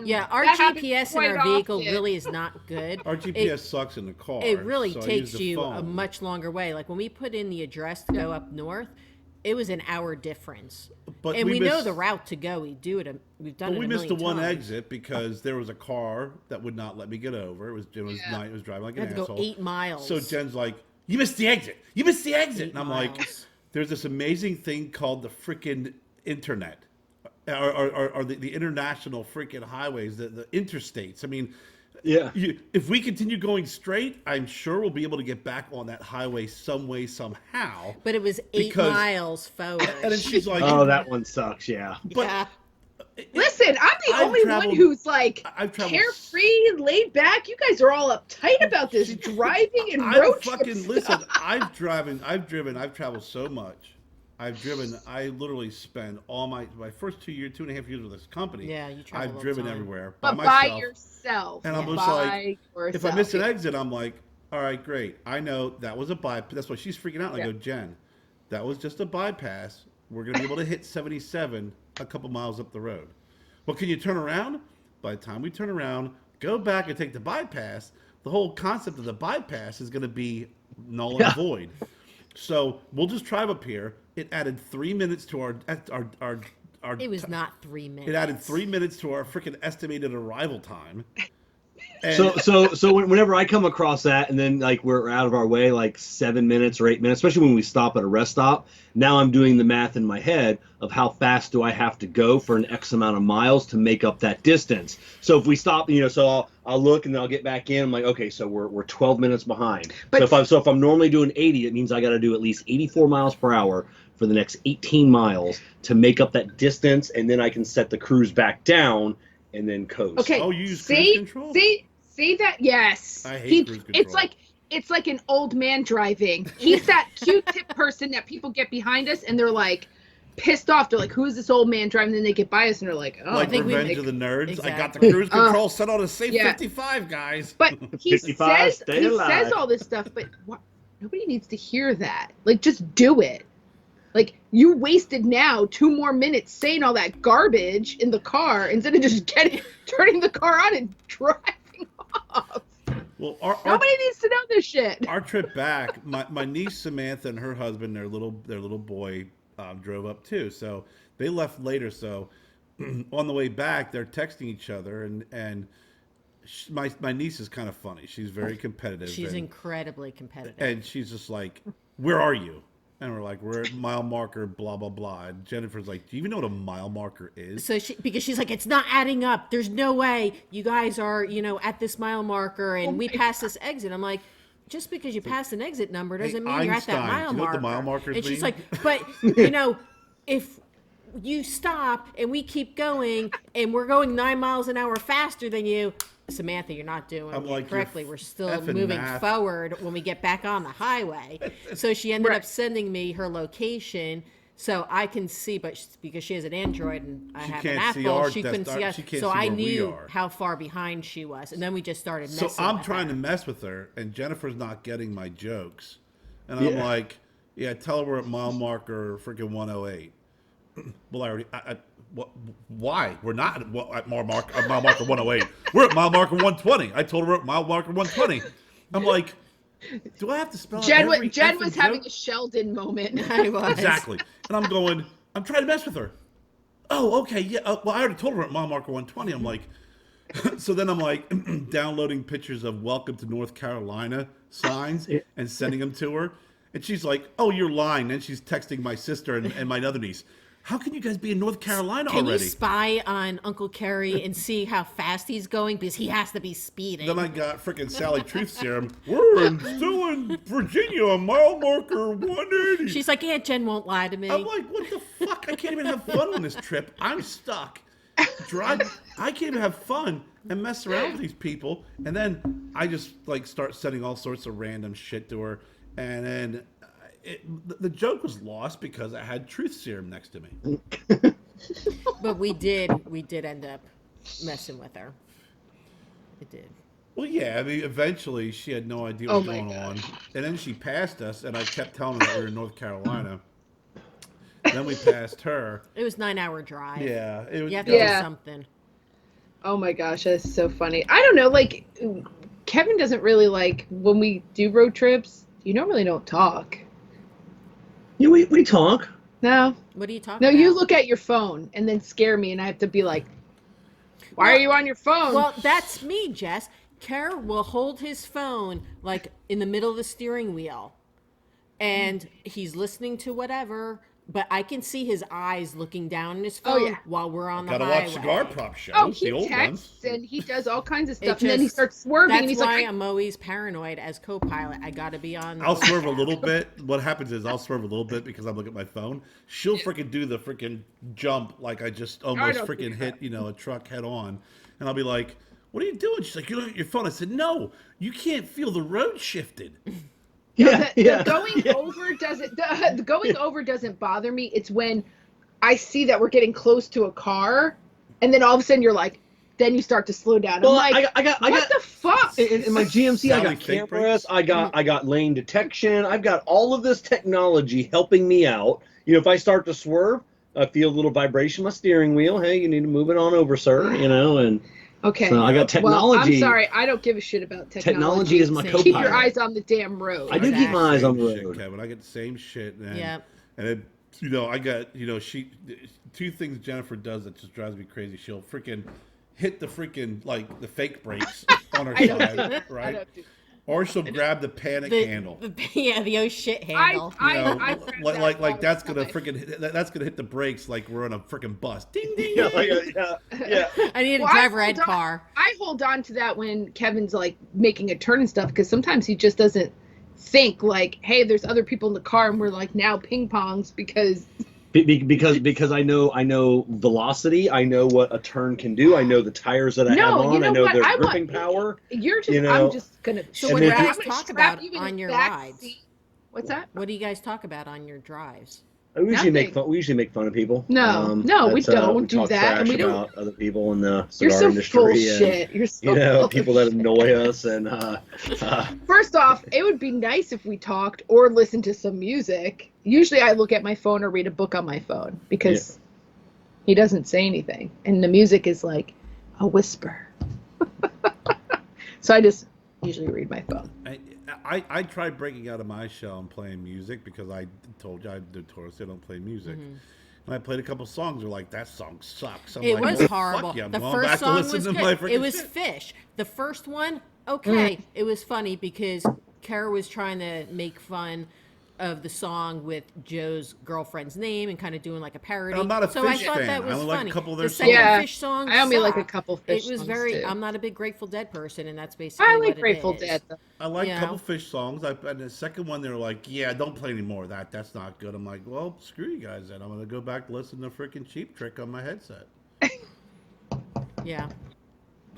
Yeah, our That happens GPS in quite our vehicle often. really is not good. Our GPS sucks in the car. It really so I takes use the you a phone. much longer way. Like when we put in the address to go up north, it was an hour difference. But And we we know missed- the route to go. We do it. We've done But it. we a missed the million one times. exit because there was a car that would not let me get over. It was Yeah. night. It was driving like You an had to asshole. go 8 miles. So Jen's like, "You missed the exit. You missed the exit." 8 And I'm like, miles. "There's this amazing thing called the freaking internet, or the international freaking highways, the interstates. I mean, Yeah. if we continue going straight, I'm sure we'll be able to get back on that highway some way somehow." But it was 8 Because- miles forward. And then she's like, Oh, that one sucks. Yeah. But yeah. Listen, I'm the I've only traveled- one who's like I've traveled- carefree, laid back. You guys are all uptight about this driving and road I've fucking trips. listen. I've traveled so much. I literally spent all my first 2.5 years with this company. Yeah, you travel I've all the driven time. everywhere But by by myself. yourself. And I'm just by like, yourself. if I miss an exit, I'm like, all right, great. I know that was a bypass. That's why she's freaking out. And I Yeah. go, Jen, that was just a bypass. We're going to be able to hit 77 a couple miles up the road. Well, can you turn around? By the time we turn around, go back and take the bypass, the whole concept of the bypass is going to be null and void. So we'll just drive up here. It added 3 minutes to our It was not 3 minutes. it added 3 minutes to our freaking estimated arrival time. And So whenever I come across that, and then like we're out of our way, like 7 minutes or 8 minutes, especially when we stop at a rest stop. Now I'm doing the math in my head of how fast do I have to go for an X amount of miles to make up that distance. So if we stop, so I'll look and then I'll get back in. I'm like, okay, so we're 12 minutes behind. But- So if I'm normally doing 80, it means I got to do at least 84 miles per hour for the next 18 miles to make up that distance, and then I can set the cruise back down and then coast. Okay. Oh, you use see, cruise control? See that? Yes. I hate cruise control. It's like an old man driving. He's that Q-tip person that people get behind us and they're like pissed off. They're like, "Who is this old man driving?" Then they get by us and they're like, "Oh, like think we Revenge make- of the Nerds. I got the Exactly. cruise control set on a safe yeah. 55, guys. But he 55, stay says alive. all this stuff, but nobody needs to hear that. Like, just do it. Like, you wasted now 2 more minutes saying all that garbage in the car instead of just turning the car on and driving off. Well, Nobody needs to know this shit. our trip back, my niece Samantha and her husband, their little boy, drove up too. So they left later. So on the way back, they're texting each other, and my niece is kind of funny. She's very competitive. She's incredibly competitive. and she's just like, "Where are you?" And we're like, "We're at mile marker, blah blah blah." And Jennifer's like, "Do you even know what a mile marker is?" So because she's like, it's not adding up. There's no way you guys are, at this mile marker and we passed this exit. I'm like, just because you passed an exit number doesn't mean you're at that Einstein, mile do you know what marker. the mile markers and she's mean? like, but if you stop and we keep going and we're going 9 miles an hour faster than you, Samantha, you're not doing I'm it like, correctly. you're We're still effing moving math. forward when we get back on the highway. So she ended Right. up sending me her location so I can see, but because she has an Android and I She have an can't see Apple, our she couldn't desktop. see us. She can't So see I where we knew are. how far behind she was, and then we just started So messing. I'm with trying her. to mess with her, and Jennifer's not getting my jokes, and I'm Yeah. like, "Yeah, tell her we're at mile marker freaking 108." Well, I already. Why? We're not at mile marker 108. We're at mile marker 120. I told her we're at mile marker 120. I'm like, do I have to spell out Jen every was effing having joke? a Sheldon moment. I was. Exactly. And I'm going, I'm trying to mess with her. Oh, okay, yeah. Well, I already told her at mile marker 120. I'm like, so then I'm like downloading pictures of "Welcome to North Carolina" signs and sending them to her. And she's like, "Oh, you're lying." Then she's texting my sister and my other niece. How can you guys be in North Carolina Can already? you spy on Uncle Kerry and see how fast he's going because he has to be speeding? Then I got freaking Sally Truth Serum. We're still in Virginia on mile marker 180. She's like, Aunt Jen won't lie to me. I'm like, what the fuck? I can't even have fun on this trip. I'm stuck. I can't even have fun and mess around with these people. And then I just like start sending all sorts of random shit to her. And then the joke was lost because I had Truth Serum next to me. But we did end up messing with her. It did. Well, yeah, I mean, eventually she had no idea what was going on. And then she passed us, and I kept telling her that we were in North Carolina. Then we passed her. It was 9-hour drive. Yeah. It was, You have to do something. Oh my gosh, that's so funny. I don't know, like, Kevin doesn't really like, when we do road trips, you normally don't talk. Yeah, we talk. No. What are you talking No, about? you look at your phone and then scare me, and I have to be like, why are you on your phone? Well, that's me, Jess. Kerr will hold his phone like in the middle of the steering wheel, and he's listening to whatever. But I can see his eyes looking down at his phone while we're on the Gotta highway. watch Cigar Prop shows, oh, he the old texts ones. and he does all kinds of stuff, and then he starts swerving, That's and he's why like, I'm always paranoid as co-pilot. I gotta be on. I'll swerve a little bit. What happens is I'll swerve a little bit because I'm looking at my phone. She'll freaking do the freaking jump like I just almost don't freaking do hit, a truck head on. And I'll be like, what are you doing? She's like, you look at your phone. I said, no, you can't feel the road shifted. the going over doesn't the going over doesn't bother me. It's when I see that we're getting close to a car, and then all of a sudden you're like, then you start to slow down. Well, I'm like, I got what the fuck? in my GMC. I Sally got fake cameras. brakes? I got lane detection. I've got all of this technology helping me out. If I start to swerve, I feel a little vibration in my steering wheel. Hey, you need to move it on over, sir. And Okay. so I got technology. Well, I'm sorry, I don't give a shit about technology. Technology is my Same. co-pilot. Keep your eyes on the damn road. I do keep my eyes on the Same shit, road. Kevin. I get the same shit. And, Yep. and then, I got, she, two things Jennifer does that just drives me crazy. She'll freaking hit the freaking, like, the fake brakes on her side, right? Or she'll grab the panic handle. The oh shit handle. Like that's gonna that's gonna hit the brakes like we're on a freaking bus. Ding ding. Yeah. I need a Well, driver ed car. I hold on to that when Kevin's like making a turn and stuff, because sometimes he just doesn't think like, hey, there's other people in the car, and we're like now ping pongs because I know velocity. I know what a turn can do. I know the tires that I have on. I know what? their gripping power. You're just. I'm just gonna. So And what do you then- guys talk about on your rides? What's that? What do you guys talk about on your drives? We usually make fun of people. No, we that's, don't we do talk that, trash and we don't. about other people in the You're cigar so industry. full and, shit. You're so full people that shit. annoy us and. First off, it would be nice if we talked or listened to some music. usually I look at my phone or read a book on my phone because he doesn't say anything. And the music is like a whisper. So I just usually read my phone. I tried breaking out of my shell and playing music because I told you I notoriously don't play music. And I played a couple songs. They're like, that song sucks. I'm It like, was horrible. You. I'm The going first back to song listen was to good. my freaking It was shit. Fish. The first one, okay, it was funny because Kerr was trying to make fun of the song with Joe's girlfriend's name and kind of doing like a parody. I'm not a so I Fish thought fan. that I was only like a funny. couple of The their second songs. Fish song, I only like a sucked. couple Fish It was songs, very. too. I'm not a big Grateful Dead person, and that's basically I what like it Grateful is. Dead, though. I like You a couple know? Fish songs. And the second one, they were like, yeah, don't play any more of that. That's not good. I'm like, well, screw you guys then. I'm going to go back and listen to freaking Cheap Trick on my headset. Yeah.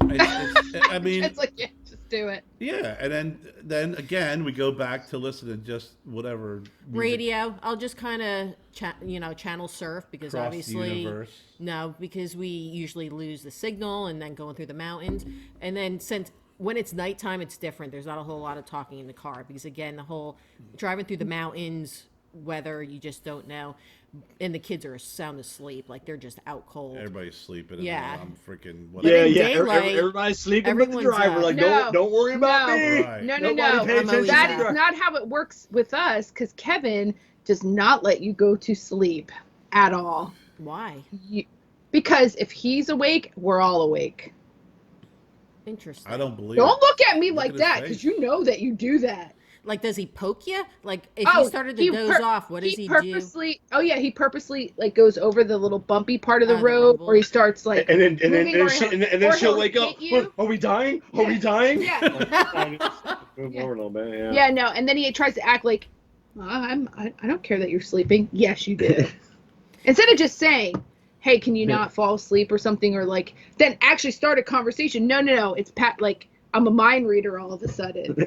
I mean, It's like, yeah, just do it. yeah. And then again, we go back to listen to just whatever music Radio. I'll just kind of channel surf because across obviously the universe. no, because we usually lose the signal and then going through the mountains, and then since when it's nighttime, it's different. There's not a whole lot of talking in the car because again, the whole driving through the mountains, weather you just don't know, and the kids are sound asleep, like they're just out cold. Everybody's sleeping. Yeah. And I'm freaking But whatever. in Yeah. daylight, Everybody's sleeping but the everyone's driver. up. Like, No, don't worry about no. me. Right. No. Nobody pays I'm always attention That to up. the is not how it works with us because Kevin does not let you go to sleep at all. Why? Because if he's awake, we're all awake. Interesting. I don't believe Don't it. look at me Look like at his that face. because you know that you do that. Like, does he poke you? Like, if he started to doze off, what does he do? He purposely like goes over the little bumpy part of the The road, rumble. or he starts like And then moving around, and then or she'll he'll wake up. hit you. Are we dying? Are Yeah. we dying? Yeah. Move over a little bit. Yeah. Yeah, no, and then he tries to act like I don't care that you're sleeping. Yes, you do. Instead of just saying, "Hey, can you not fall asleep?" or something, or like then actually start a conversation. No, it's like I'm a mind reader all of a sudden.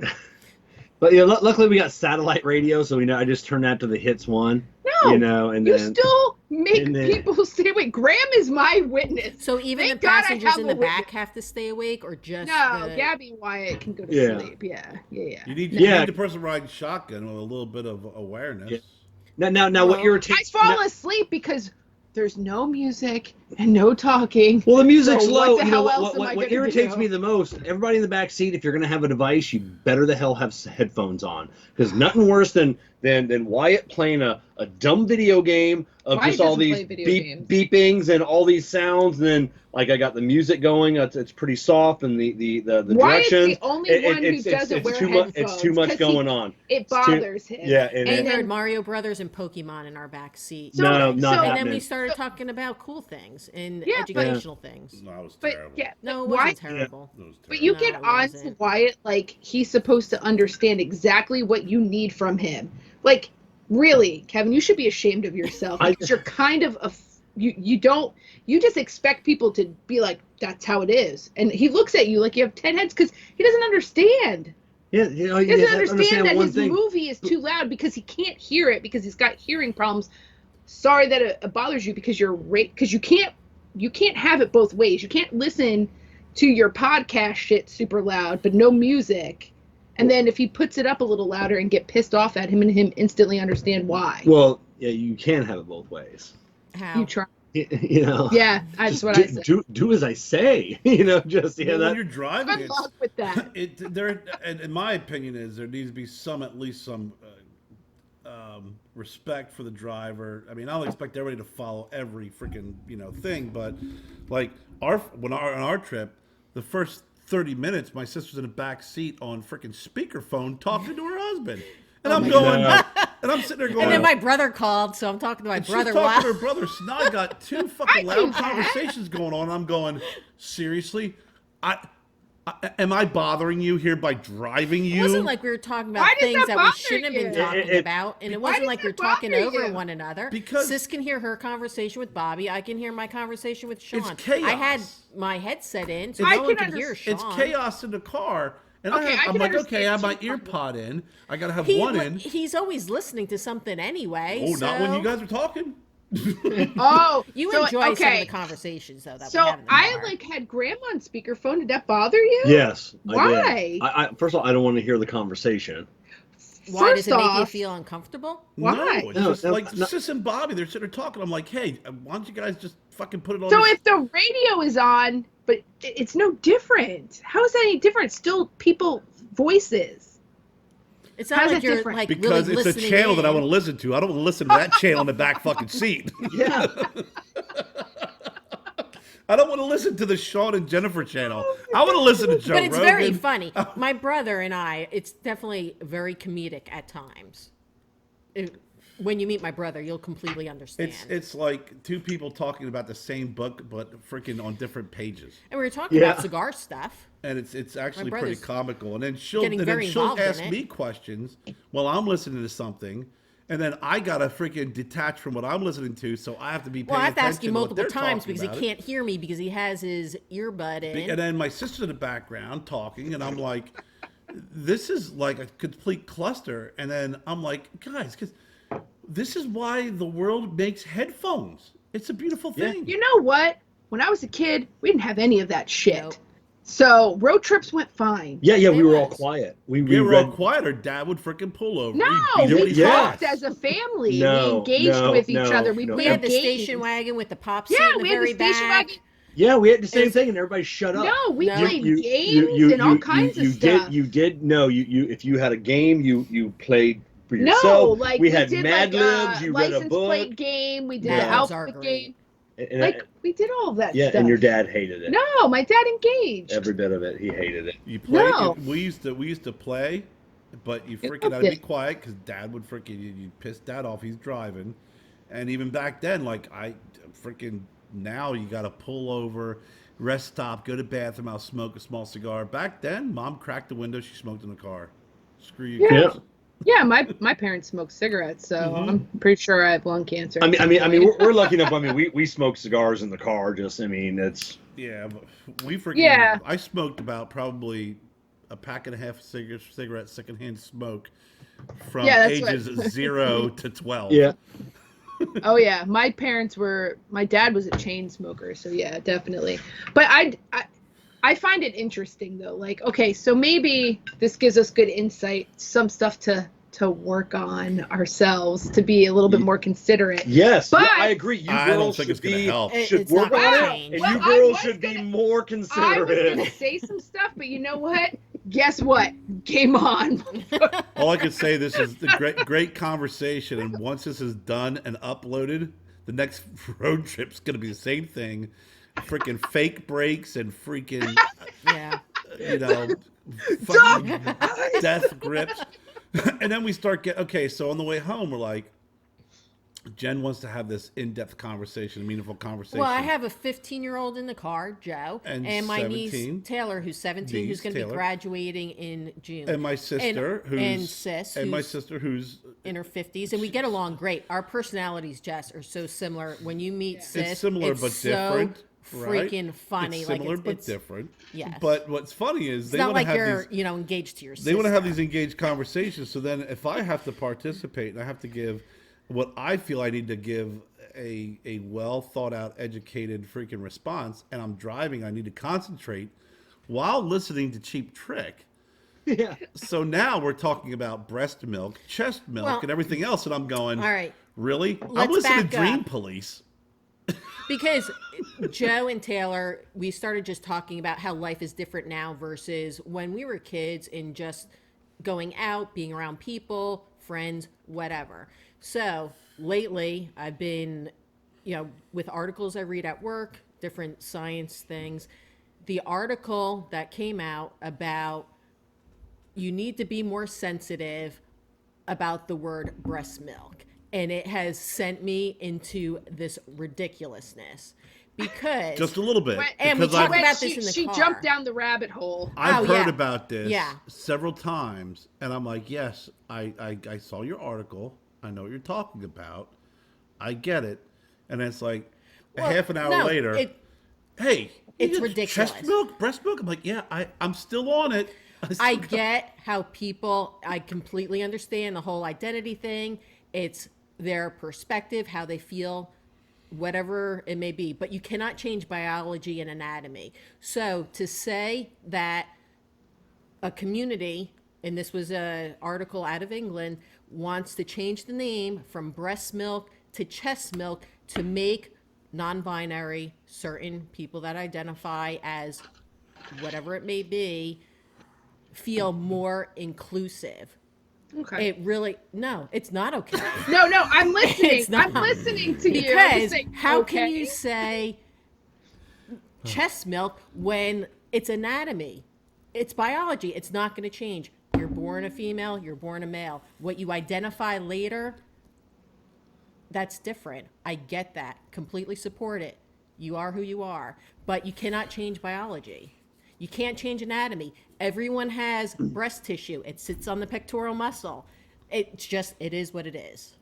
But yeah, luckily we got satellite radio, so we know. I just turned that to the hits one. No, You know, and you then still make and then- people stay awake. Graham is my witness. So even Thank the God I passengers have in a the back witness. have to stay awake, or just No, the... Gabby and Wyatt can go to Yeah. sleep. Yeah. You need the person riding shotgun with a little bit of awareness. Yeah. Now what Guys irritates? fall asleep because there's no music and no talking. Well, the music's So low. what the You know hell else am I what gonna irritates do? me the most? Everybody in the back seat. If you're gonna have a device, you better the hell have headphones on, because nothing worse than Wyatt playing a dumb video game of Wyatt just all doesn't these play video games. beepings and all these sounds. And then like I got the music going. It's pretty soft, and the Wyatt's directions. the only one who doesn't wear too headphones. It's too much 'cause going on. It bothers him. Yeah, We and heard Mario Brothers and Pokemon in our back seat. So- no, so- not And happening. then we started talking about cool things and Yeah, but- educational things. No, it was But terrible. yeah, No, it but wasn't Wyatt, terrible. It was but you No, get it on to wasn't. Wyatt like he's supposed to understand exactly what you need from him. Like, really, Kevin, you should be ashamed of yourself because you're kind of you just expect people to be like, that's how it is. And he looks at you like you have 10 heads because he doesn't understand. Yeah, He doesn't understand that one his thing. movie is too loud because he can't hear it because he's got hearing problems. Sorry that it bothers you because you can't have it both ways. You can't listen to your podcast shit super loud but no music. And then if he puts it up a little louder and get pissed off at him and him instantly understand why. Well, yeah, you can have it both ways. How? You try. You know. Yeah, that's what I said. Do as I say. You know, just Well, that. when you're driving, Good luck with that. and in my opinion, there needs to be at least some respect for the driver. I mean, I don't expect everybody to follow every freaking thing, but like on our trip, the first 30 minutes, my sister's in the back seat on freaking speakerphone talking to her husband, and I'm going, and I'm sitting there going. And then my brother called, so I'm talking to my And brother. she's talking Wow. to her brother. So now I got two fucking I do loud that. conversations going on. I'm going, seriously? Am I bothering you here by driving you? It wasn't like we were talking about Why does things that that we bother shouldn't have been you? talking about, and it Why wasn't does like we're that talking bother over you? one another. Because- Sis can hear her conversation with Bobby. I can hear my conversation with Sean. It's chaos. I had my headset in, so I no one can could hear Sean. It's chaos in the car. And Okay, I I'm can like, okay, I have my understand ear too. pod in. I got to have He- one in. He's always listening to something anyway. Oh, not when so- you guys are talking. Oh, You so, enjoy some of okay. the conversations, though, that So we have in the I car. had Graham on speakerphone. Did that bother you? Yes. Why? I did. First of all, I don't want to hear the conversation. Why does First it make you off, feel uncomfortable? why? No, it's No, just no, like no. Sis and Bobby. They're sitting there talking. I'm like, hey, why don't you guys just fucking put it on? So this- if the radio is on, but it's no different. How is that any different? Still people voices. It's How not is like it you're different? like because really it's a listening channel that I in. want to listen to. I don't want to listen to that channel in the back fucking seat. Yeah. I don't want to listen to the Sean and Jennifer channel. I want to listen to Joe But it's Rogan. very funny. My brother and I, it's definitely very comedic at times. When you meet my brother, you'll completely understand. It's like two people talking about the same book, but freaking on different pages. And we were talking Yeah. about cigar stuff. And it's actually My pretty brother's comical. And then getting very involved in ask it. me questions while I'm listening to something, and then I gotta freaking detach from what I'm listening to, so I have to be paying Well, I have to ask attention you to what multiple they're times talking because he about. can't hear me because he has his earbud in. And then my sister's in the background talking, and I'm like, this is like a complete cluster. And then I'm like, guys, because this is why the world makes headphones. It's a beautiful Yeah. thing. You know what? When I was a kid, we didn't have any of that shit. Nope. So road trips went fine. Yeah, we It were all was. quiet. We We were all read. quiet, or Dad would freaking pull over. No, He'd beat we everybody's Yeah. talked ass. as a family. No, we engaged no, with each no, other. We no. We played had the games. station wagon with the pop seat Yeah, in the we had the very station back. wagon. Yeah, we had the same It's- thing, and everybody shut up. No, we No. played games and all kinds of stuff. You did no. You if you had a game, you played for No, yourself. like we had did Mad like Libs. You read a license book. plate game. We did Mad an Libs are alphabet great. game. And Like we did all of that yeah, stuff. and your dad hated it. No, my dad engaged. Every bit of it, he hated it. You play. No. We used to play, but you You freaking loved had to be it. quiet because Dad would freaking you piss Dad off. He's driving, and even back then, like I freaking now you got to pull over, rest stop, go to bathroom. I'll smoke a small cigar. Back then, Mom cracked the window. She smoked in the car. Screw you. Yeah. kids. Yeah, my parents smoked cigarettes, so Mhm. I'm pretty sure I have lung cancer. I at mean, some we're, point. we're lucky enough. I mean, we smoke cigars in the car. Just, I mean, it's Yeah, but we freaking. Yeah. I smoked about probably a pack and a half of cigarettes secondhand smoke from Yeah, that's ages 0 to 12. yeah. Oh yeah, my dad was a chain smoker, so yeah, definitely. But I find it interesting though. Like, okay, so maybe this gives us good insight, some stuff to work on ourselves to be a little bit more considerate. Yes, But- yeah, I agree. You I don't girls think should it's gonna be help. should It's work not on gonna it, change. and Well, you I girls was should be gonna- more I was considerate. gonna say some stuff, but you know what? Guess what? Game on. All I can say, this is the great conversation, and once this is done and uploaded, the next road trip's gonna be the same thing. Freaking fake brakes and freaking, Yeah. you know, fucking death grips. And then we start okay, so on the way home, we're like, Jen wants to have this in-depth conversation, a meaningful conversation. Well, I have a 15-year-old in the car, Joe, And my 17. niece Taylor, who's 17, who's Niece, going to be Taylor. graduating in June. And my sister, and who's sis, and my who's sister, who's in her 50s, and we get along great. Our personalities, Jess, are so similar. When you meet sis, it's similar it's but so different. Right? freaking funny. It's Like, similar but it's different. Yes. But what's funny is It's they not want to like have you're, these. engaged to your sister. They want to have these engaged conversations. So then, if I have to participate and I have to give what I feel I need to give a well thought out, educated freaking response, and I'm driving, I need to concentrate while listening to Cheap Trick. Yeah. So now we're talking about breast milk, chest milk, Well, and everything else, and I'm going, all right. really? I'm Let's listening to back Dream up. Police. Because Joe and Taylor, we started just talking about how life is different now versus when we were kids and just going out, being around people, friends, whatever. So lately, I've been, with articles I read at work, different science things. The article that came out about you need to be more sensitive about the word breast milk. And it has sent me into this ridiculousness because Just a little bit. And we because talked I've, about this in the she car. jumped down the rabbit hole. I've Oh, heard yeah. about this Yeah. several times, and I'm like, yes, I saw your article. I know what you're talking about. I get it. And it's like Well, a half an hour no, later, hey, it's you get ridiculous. Chest milk, breast milk? I'm like, yeah, I'm still on it. I get how people, I completely understand the whole identity thing. It's their perspective, how they feel, whatever it may be. But you cannot change biology and anatomy. So to say that a community and this was an article out of England, wants to change the name from breast milk to chest milk to make non-binary, certain people that identify as whatever it may be, feel more inclusive. Okay. It really, no, it's not okay. No, I'm listening. It's not. I'm listening to you. I'm Because just saying, how okay. can you say chest milk when it's anatomy? It's biology. It's not going to change. You're born a female, you're born a male. What you identify later, that's different. I get that. Completely support it. You are who you are. But you cannot change biology. You can't change anatomy. Everyone has breast tissue. It sits on the pectoral muscle. It's just, it is what it is.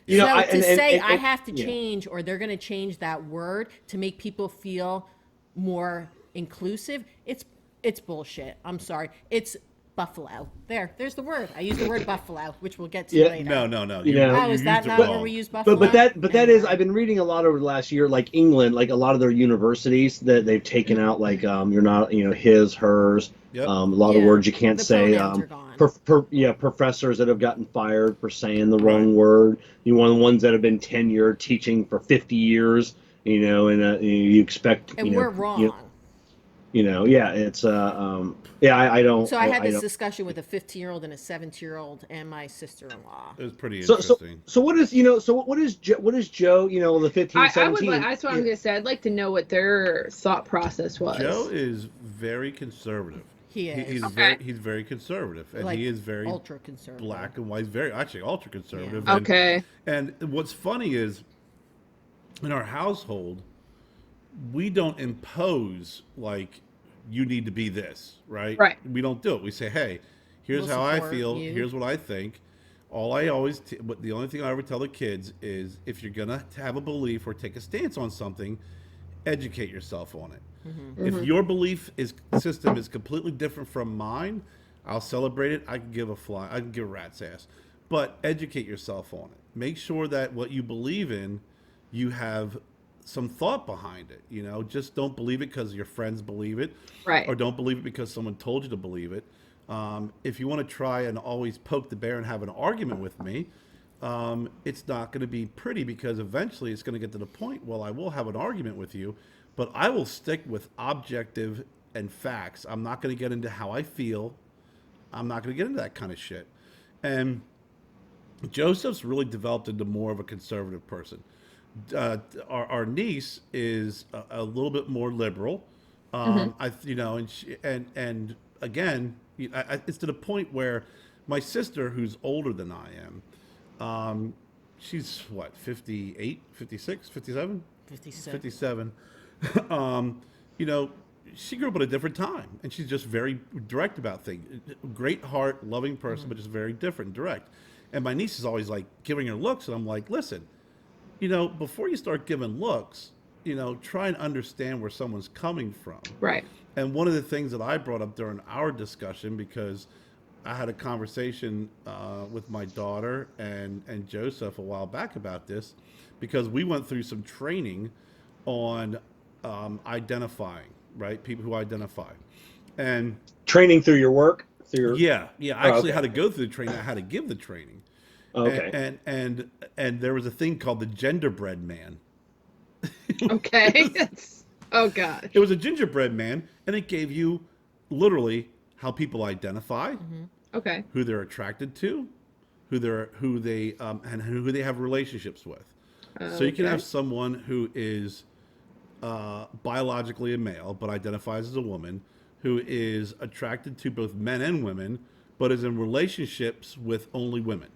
You know, So I- to and- say and- I and- have to yeah. change, or they're going to change that word to make people feel more inclusive, it's bullshit. I'm sorry. It's buffalo. There's the word. I use the word buffalo, which we'll get to Yeah, later. No. Yeah. Oh, is that used it not where wrong. we use buffalo? But that is, Anyway. I've been reading a lot over the last year, like England, like a lot of their universities that they've taken out, like you're not, his, hers, Yep. a lot of Yeah, words you can't the say. pronouns are gone. Professors that have gotten fired for saying the Right. wrong word. One of the ones that have been tenured teaching for 50 years. And you expect, And we're wrong. It's I don't. So I had this don't. discussion with a 15-year-old and a 17-year-old and my sister-in-law. It was pretty So interesting. what is what is Joe, the 15, I 17? would like. That's what I'm gonna say. I'd like to know what their thought process was. Joe is very conservative. He is. He's Okay. very conservative, and Like he is very ultra conservative. black and white. He's very actually ultra conservative. Yeah. And, Okay. And what's funny is, in our household, we don't impose like you need to be this, right? Right. We don't do it. We say, hey, here's We'll how I support feel. you. Here's what I think. But the only thing I ever tell the kids is, if you're gonna have a belief or take a stance on something, educate yourself on it. If your belief system is completely different from mine, I'll celebrate it. I can give a rat's ass. But educate yourself on it. Make sure that what you believe in, you have some thought behind it. Just don't believe it because your friends believe it, Right. or don't believe it because someone told you to believe it. If you want to try and always poke the bear and have an argument with me, it's not going to be pretty, because eventually it's going to get to the point, well, I will have an argument with you, but I will stick with objective and facts. I'm not going to get into how I feel. I'm not going to get into that kind of shit. And Joseph's really developed into more of a conservative person. Our niece is a little bit more liberal. And again, it's to the point where my sister, who's older than I am, she's what, 58, 56, 57? 57. 57. She grew up at a different time, and she's just very direct about things. Great heart, loving person, but just very different, direct. And my niece is always like giving her looks, and I'm like, listen, before you start giving looks, try and understand where someone's coming from. Right. And one of the things that I brought up during our discussion, because I had a conversation with my daughter and Joseph a while back about this, because we went through some training on identifying, right? People who identify. And Training through your work? Through your... yeah. I actually okay. had to go through the training. I had to give the training. Okay. And there was a thing called the genderbread man. Okay. Oh gosh. It was a gingerbread man, and it gave you literally how people identify, Okay. who they're attracted to, who they have relationships with. So you can Okay. have someone who is biologically a male but identifies as a woman, who is attracted to both men and women, but is in relationships with only women.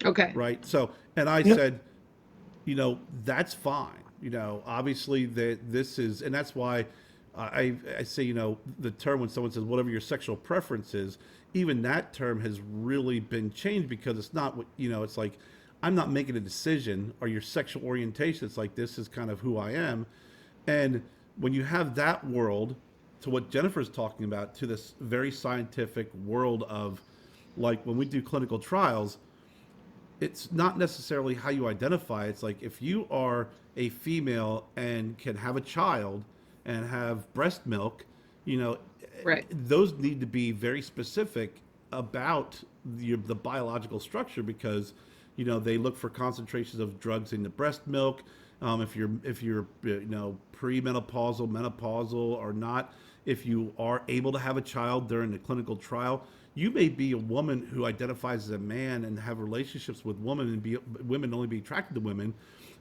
Okay. Right. So, and I Yep. said, that's fine. Obviously this is, and that's why I say, the term, when someone says whatever your sexual preference is, even that term has really been changed, because it's not what, it's like, I'm not making a decision, or your sexual orientation. It's like, this is kind of who I am. And when you have that world, to what Jennifer's talking about, to this very scientific world of, like, when we do clinical trials, it's not necessarily how you identify. It's like, if you are a female and can have a child and have breast milk, you know, Right. those need to be very specific about the biological structure because, you know, they look for concentrations of drugs in the breast milk. If you're you know, premenopausal, menopausal or not, if you are able to have a child during the clinical trial, you may be a woman who identifies as a man and have relationships with women and be women only be attracted to women,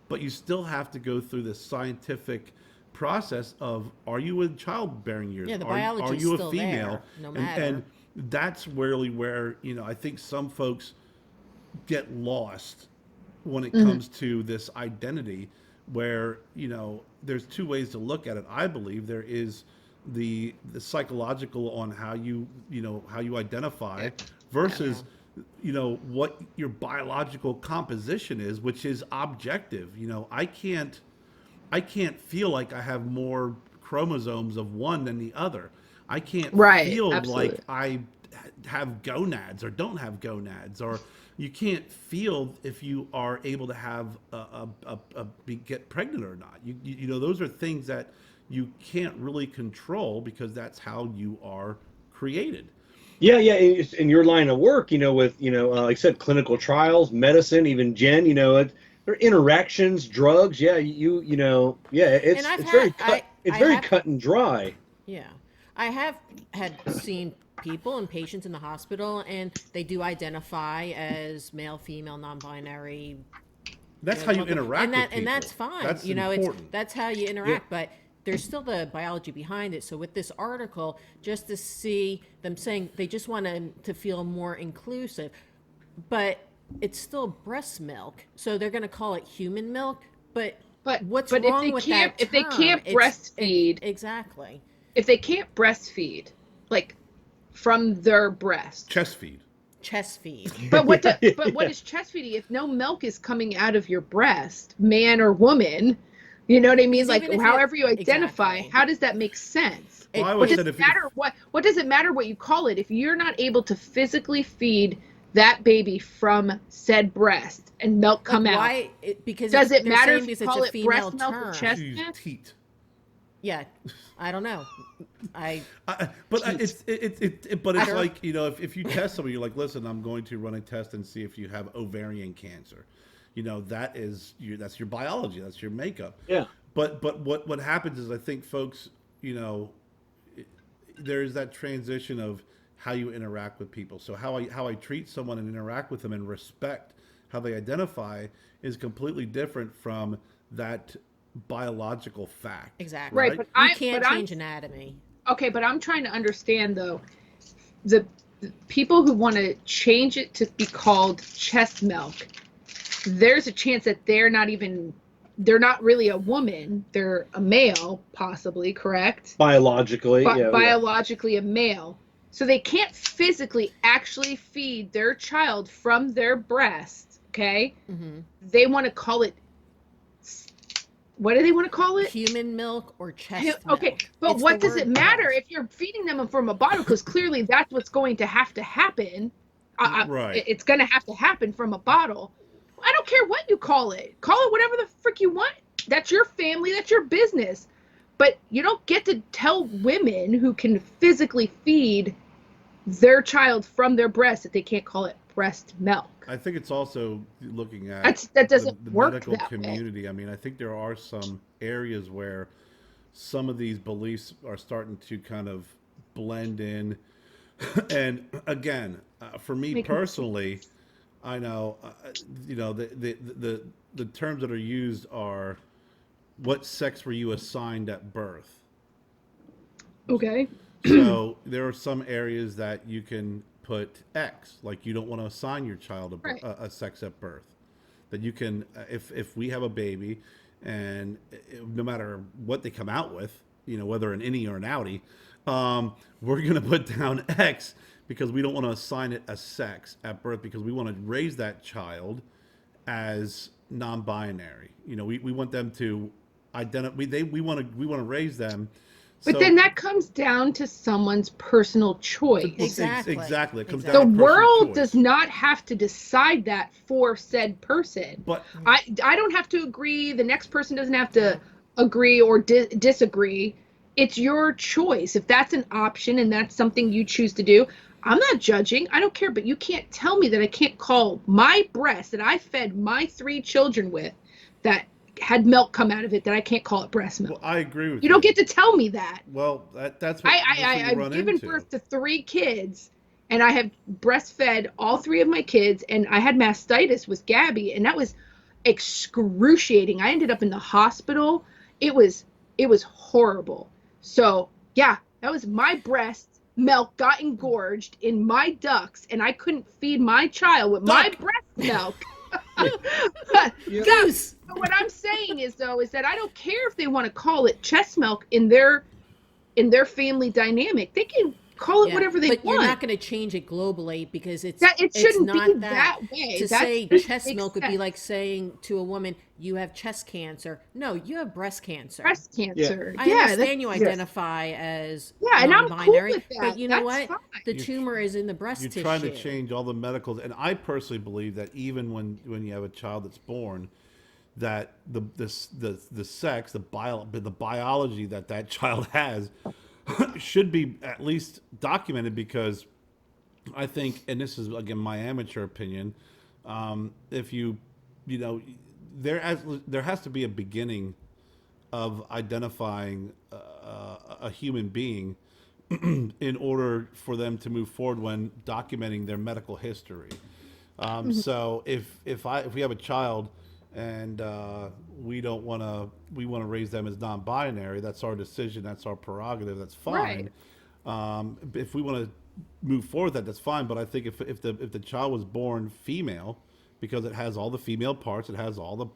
but you still have to go through this scientific process of, are you in childbearing years? Yeah, the Are biology's you a still female? there, no And matter. that's really where, you know, I think some folks get lost when it comes to this identity where, you know, there's two ways to look at it. I believe there is the psychological on how you know, how you identify versus, you know, what your biological composition is, which is objective. You know, I can't feel like I have more chromosomes of one than the other. I can't Right, feel absolutely. like I have gonads or don't have gonads, or you can't feel if you are able to have get pregnant or not. You know, those are things that you can't really control because that's how you are created. Yeah, yeah. In your line of work, you know, with like I said, clinical trials, medicine, even Jen, there are interactions, drugs. Yeah, yeah. And It's I've very had cut. It's I very have cut and dry. Yeah. I have had seen people and patients in the hospital, and they do identify as male, female, non-binary. That's how you interact and with people. and that's fine. That's you know, important. that's how you interact, but there's still the biology behind it. So with this article, just to see them saying they just want to feel more inclusive, but it's still breast milk, so they're going to call it human milk. But what's but wrong with that if they term? can't breastfeed, exactly. if they can't breastfeed, like from their breast, Chest feed. Chest feed. but what Yeah, but what is chest feeding if no milk is coming out of your breast, man or woman? You know what I mean? Because Like even if however you identify, exactly. how does that make sense? Well, I It- always What said does if it matter what does it matter what you call it if you're not able to physically feed that baby from said breast and milk come out? why? Because Does it they're matter saying if you because call it's a it breast female milk or term. chest use milk? teat. Yeah, I don't know. But it's Sure. like, you know, if you test somebody, you're like, listen, I'm going to run a test and see if you have ovarian cancer. You know, that's your biology, that's your makeup. yeah. But what happens is I think folks, you know, there's that transition of how you interact with people. So how I treat someone and interact with them and respect how they identify is completely different from that biological fact. Exactly. Right, but You I- can't but I'm- change anatomy. Okay, but I'm trying to understand though, the people who want to change it to be called chest milk, there's a chance that they're not really a woman, they're a male, possibly, correct? Biologically, But yeah. biologically a male. So they can't physically actually feed their child from their breast, okay? Hmm. They want to call it, what do they want to call it? Human milk or chest milk. Okay, but It's what the does it word matter breast. if you're feeding them from a bottle? Because clearly that's what's going to have to happen. Right. It's going to have to happen from a bottle. I don't care what you call it. Call it whatever the frick you want. That's your family. That's your business. But you don't get to tell women who can physically feed their child from their breast that they can't call it breast milk. I think it's also looking at That doesn't the work medical that way. community. I mean, I think there are some areas where some of these beliefs are starting to kind of blend in. And again, for me Make- personally, I know, you know, the terms that are used are, what sex were you assigned at birth? Okay. So there are some areas that you can put X, like you don't want to assign your child Right. a sex at birth. That you can, if we have a baby, and no matter what they come out with, you know, whether an innie or an outie, we're going to put down X because we don't want to assign it a sex at birth because we want to raise that child as non-binary. You know, we want them to identify. We want to raise them. But then that comes down to someone's personal choice. Exactly. Exactly. It comes Exactly. down The to personal world choice. does not have to decide that for said person. But I don't have to agree. The next person doesn't have to agree or disagree. it's your choice. If that's an option and that's something you choose to do, I'm not judging. I don't care, but you can't tell me that I can't call my breast that I fed my 3 children with that had milk come out of it, that I can't call it breast milk. Well, I agree with You you. don't get to tell me that. Well, that's what you I've run given into. birth to 3 kids, and I have breastfed all 3 of my kids, and I had mastitis with Gabby, and that was excruciating. I ended up in the hospital. It was horrible. So yeah, that was my breast milk got engorged in my ducts, and I couldn't feed my child with my breast milk. Goose. But what I'm saying is though, is that I don't care if they want to call it chest milk in their family dynamic. They can call it Yeah, whatever they but want. you're not going to change it globally because it shouldn't not be that. that way. To That say doesn't chest make milk would be sense. like saying to a woman, "You have chest cancer." No, you have breast cancer. Breast cancer. I Yeah, understand you yes. identify as and I'm cool non-binary, with that. but you know That's what? fine. The tumor is in the breast You're tissue. trying to change all the medicals, and I personally believe that even when you have a child that's born, that the sex, the biology that child has should be at least documented, because I think, and this is again my amateur opinion, if you know, there has to be a beginning of identifying a human being in order for them to move forward when documenting their medical history. So if we have a child and we want to raise them as non-binary, that's our decision, that's our prerogative, that's fine. If we want to move forward with that's fine. But I think if the child was born female, because it has all the female parts, it has all the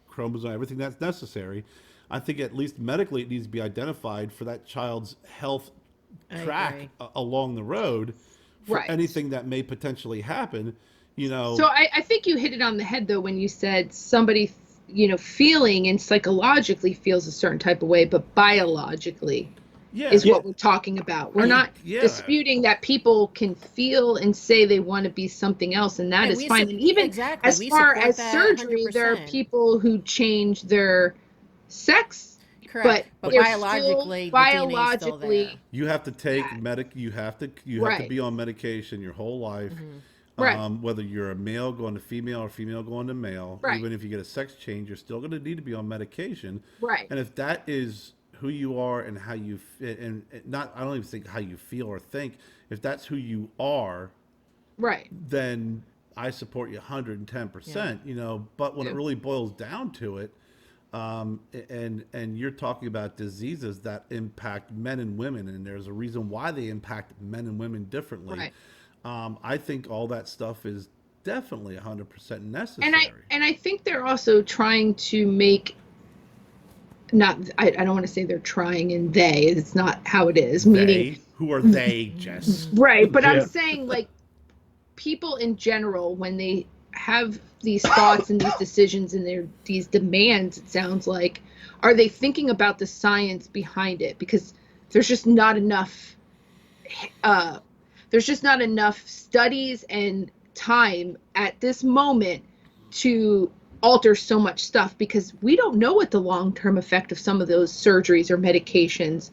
chromosomes, everything that's necessary, I think at least medically it needs to be identified for that child's health I track agree. along the road for Right. anything that may potentially happen. So I think you hit it on the head though when you said somebody, feeling and psychologically feels a certain type of way, but biologically yeah, is what we're talking about. We're not yeah. disputing that people can feel and say they want to be something else, and that And is we fine. And even exactly, as we far support as that surgery, there are 100%. people who change their sex, Correct. But they're biologically, still the DNA is still there. You have to take Yeah. you have to Right. be on medication your whole life. Right. Whether you're a male going to female or female going to male, Right. even if you get a sex change, you're still going to need to be on medication. Right. And if that is who you are and how you and not, I don't even think how you feel or think. If that's who you are, right. then I support you 110%. But when it Yeah. really boils down to it, and you're talking about diseases that impact men and women, and there's a reason why they impact men and women differently. Right. I think all that stuff is definitely 100% necessary. And I think they're also trying to make, not, I don't want to say they're trying and it's not how it is, meaning Who are they, Jess? right, but Yeah. I'm saying like people in general, when they have these thoughts and these decisions and these demands, it sounds like, are they thinking about the science behind it? Because there's just not enough studies and time at this moment to alter so much stuff, because we don't know what the long-term effect of some of those surgeries or medications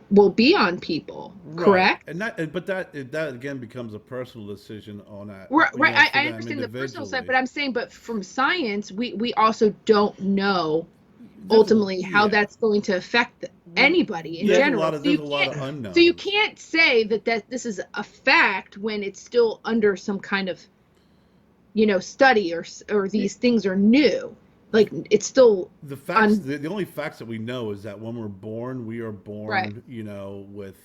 will be on people. Correct? Right. But that again becomes a personal decision on that. Right. For I them understand the personal side, individually. but I'm saying, but from science, we also don't know ultimately how that's going to affect anybody in general. There's a lot of unknowns. So you can't say that this is a fact when it's still under some kind of, study or these things are new. Like it's still The facts. The only facts that we know is that when we're born, we are born, Right. with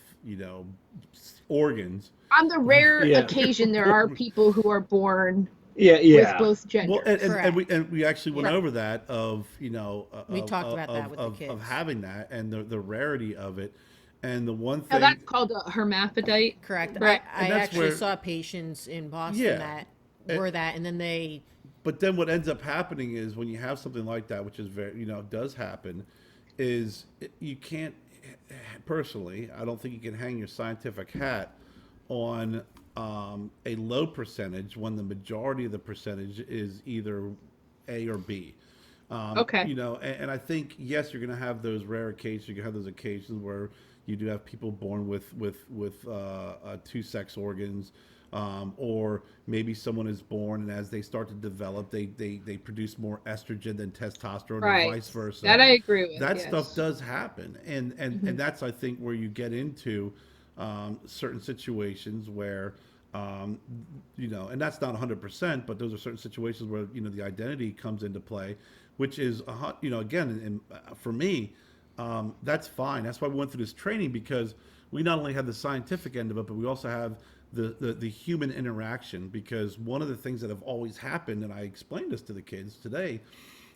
organs. on the rare Yeah. occasion there are people who are born Yeah. with both genders. Well, and Correct. we actually went Right. over that of We talked about that with the kids. of having that and the rarity of it, and the one Now thing. that's called a hermaphrodite. Correct. Right. I And that's actually where- saw patients in Boston Yeah. that were that, and then they But then what ends up happening is when you have something like that, which is very, does happen, is you can't, personally, I don't think you can hang your scientific hat on a low percentage when the majority of the percentage is either A or B. Okay. You know, and I think yes, you're going to have those rare occasions. You can have those occasions where you do have people born with two sex organs, or maybe someone is born and as they start to develop, they produce more estrogen than testosterone, or Right. vice versa. That I agree with. That stuff Yes. does happen, and that's I think where you get into certain situations where um, you know, and that's not 100%, but those are certain situations where you know the identity comes into play, which is you know, again, for me, that's fine. That's why we went through this training, because we not only have the scientific end of it, but we also have the human interaction. Because one of the things that have always happened, and I explained this to the kids today,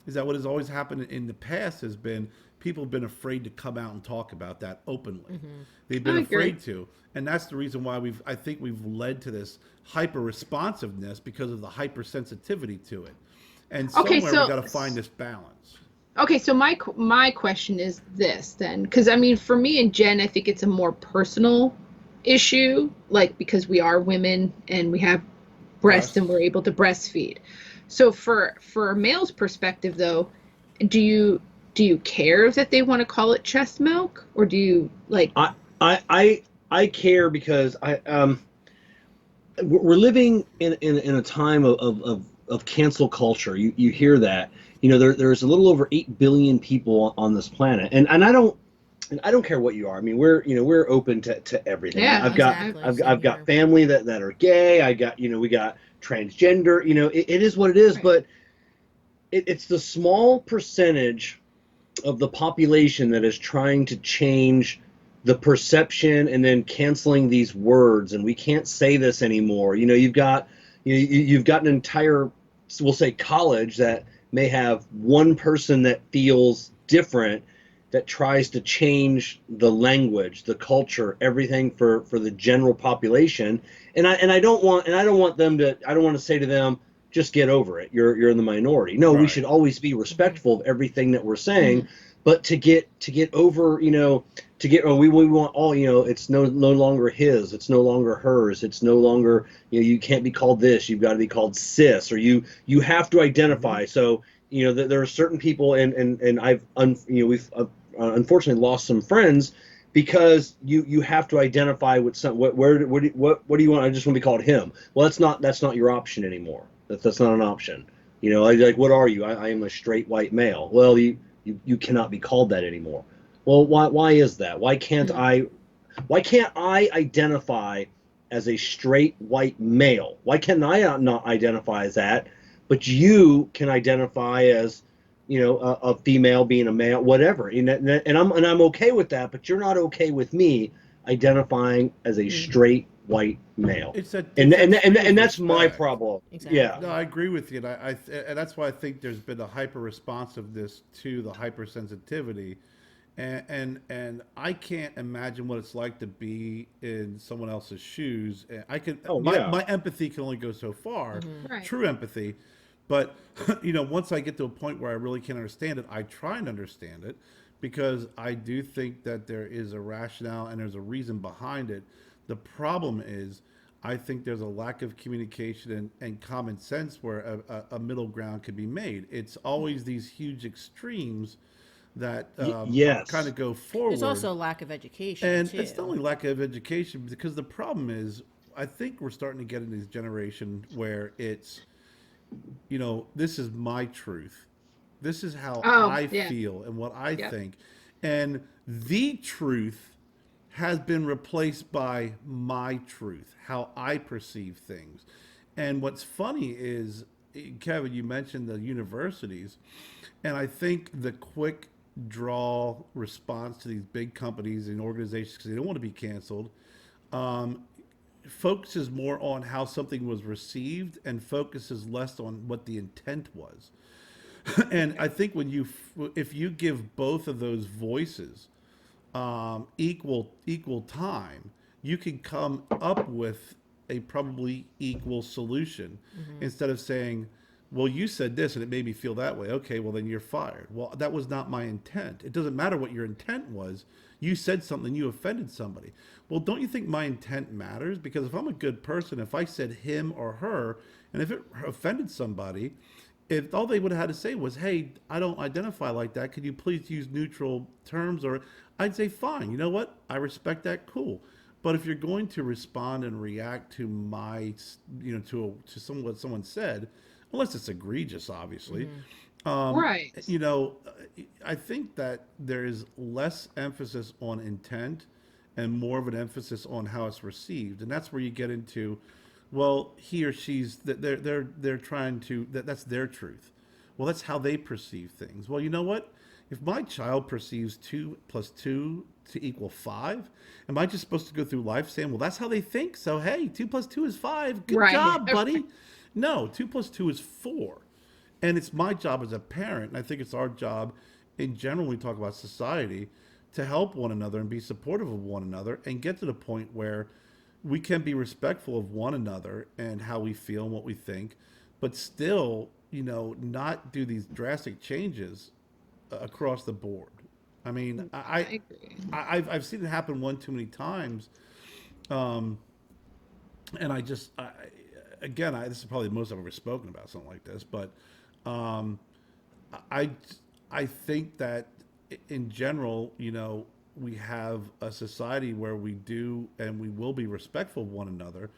is that what has always happened in the past has been people have been afraid to come out and talk about that openly. They've been I agree. afraid to, and that's the reason why I think we've led to this hyper responsiveness, because of the hypersensitivity to it. And Okay, somewhere so we got to find this balance. okay, so my question is this then, because I mean, for me and Jen, I think it's a more personal issue, like because we are women and we have breasts and Breasts. we're able to breastfeed. So for a male's perspective, though, do you care that they want to call it chest milk, or do you like? I care because we're living in a time of cancel culture. You hear that. You know, there's a little over 8 billion people on this planet, and I don't care what you are. I mean, we're open to everything. Yeah, Exactly. Same I've got here. family that are gay. I got, you know, we got transgender. You know, it is what it is. Right. But it's the small percentage of the population that is trying to change the perception and then canceling these words, and we can't say this anymore. You know, you've got an entire, we'll say, college that may have one person that feels different, that tries to change the language, the culture, everything for the general population. And I don't want them to, I don't want to say to them, just get over it. You're in the minority. No, we Right. should always be respectful of everything that we're saying, Mhm. but to get over, you know, to get, oh, we want all, you know, it's no longer his, it's no longer hers, it's no longer, you know, you can't be called this, you've got to be called cis, or you have to identify. So, you know, there are certain people, and I've you know, we've unfortunately lost some friends because you have to identify with some, what do you want? I just want to be called him. Well, that's not your option anymore. That's not an option. You know, like, what are you? I am a straight white male. Well, you cannot be called that anymore. Well, why is that? Why can't I identify as a straight white male? Why can I not identify as that, but you can identify as, you know, a female being a male, whatever. And I'm okay with that, but you're not okay with me identifying as a straight white male. It's that freedom And of that's my respect. problem. Yeah. No, Exactly. I agree with you, and and that's why I think there's been a hyper responsiveness to the hypersensitivity, and I can't imagine what it's like to be in someone else's shoes. And I can Oh yeah. my empathy can only go so far, Right. true empathy, but you know, once I get to a point where I really can't understand it, I try and understand it, because I do think that there is a rationale and there's a reason behind it. The problem is, I think there's a lack of communication and common sense where a middle ground can be made. It's always these huge extremes that kind Yes. of go There's forward. also a lack of education And too. it's not only lack of education, because the problem is, I think we're starting to get in this generation where it's, you know, this is my truth. This is how Oh, I yeah. feel and what I Yep. think. And the truth has been replaced by my truth, how I perceive things. And what's funny is, Kevin, you mentioned the universities, and I think the quick draw response to these big companies and organizations, because they don't want to be canceled, um, focuses more on how something was received and focuses less on what the intent was. And I think if you give both of those voices equal time, you can come up with a probably equal solution, instead of saying, well, you said this and it made me feel that way. Okay, well, then you're fired. Well, that was not my intent. It doesn't matter what your intent was. You said something, you offended somebody. Well, don't you think my intent matters? Because if I'm a good person, if I said him or her, and if it offended somebody, if all they would have had to say was, "Hey, I don't identify like that. Could you please use neutral terms?" Or I'd say, "Fine. You know what? I respect that. Cool." But if you're going to respond and react to to what someone said, unless it's egregious, obviously, Right. you know, I think that there is less emphasis on intent and more of an emphasis on how it's received, and that's where you get into, well, he or she's they're trying to that's their truth. Well, that's how they perceive things. Well, you know what? If my child perceives 2 plus 2 to equal 5, am I just supposed to go through life saying, well, that's how they think? So hey, 2 plus 2 is 5. Good Right. job, buddy. No, 2 plus 2 is 4. And it's my job as a parent, and I think it's our job in general when we talk about society, to help one another and be supportive of one another and get to the point where we can be respectful of one another and how we feel and what we think, but still, not do these drastic changes across the board. I mean, I agree. I've seen it happen one too many times, and again, this is probably the most I've ever spoken about something like this, but um, I I think that in general, we have a society where we do and we will be respectful of one another.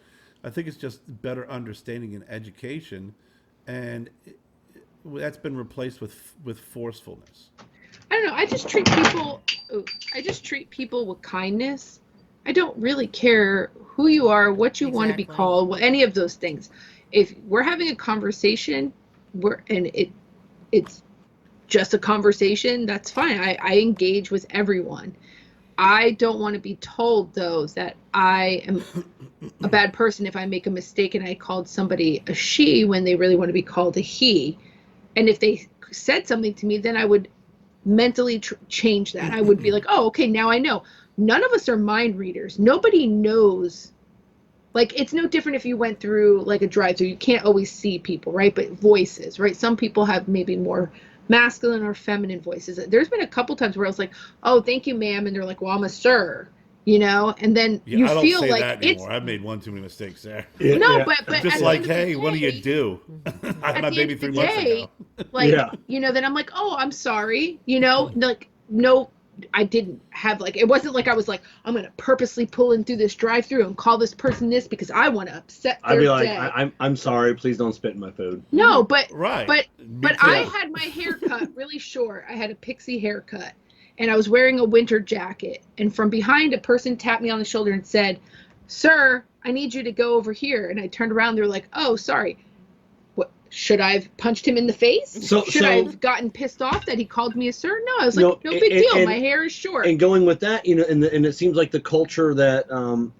I think it's just better understanding and education, and that's been replaced with forcefulness. I don't know. I just treat people. I just treat people with kindness. I don't really care who you are, what you want to be Exactly. called, any of those things. If we're having a conversation, it's just a conversation. That's fine. I engage with everyone. I don't want to be told though that I am a bad person if I make a mistake and I called somebody a she when they really want to be called a he. And if they said something to me, then I would mentally change that. I would be like, oh, okay, now I know. None of us are mind readers. Nobody knows. Like, it's no different if you went through like a drive-through. You can't always see people, right? But voices, right? Some people have maybe more masculine or feminine voices. There's been a couple times where I was like, oh, thank you, ma'am. And they're like, well, I'm a sir, and then Yeah, you I don't feel say like that it's anymore. I've made one too many mistakes there. Yeah, no, yeah. but Just at the like, end of the hey, what do you day, do? I had at my the end baby of the 3 months day, ago. like, Yeah. then I'm like, oh, I'm sorry, like, no, I didn't have like, it wasn't like I was like, I'm going to purposely pull in through this drive through and call this person this because I want to upset I'd their be like, day. I'm sorry, please don't spit in my food. No, but, Right. but, Me but too. I had my hair cut really short. I had a pixie haircut and I was wearing a winter jacket. And from behind, a person tapped me on the shoulder and said, sir, I need you to go over here. And I turned around. They're like, oh, sorry. What, should I have punched him in the face? Should I have gotten pissed off that he called me a sir? No, I was like, no big deal. My hair is short. And going with that, and it seems like the culture that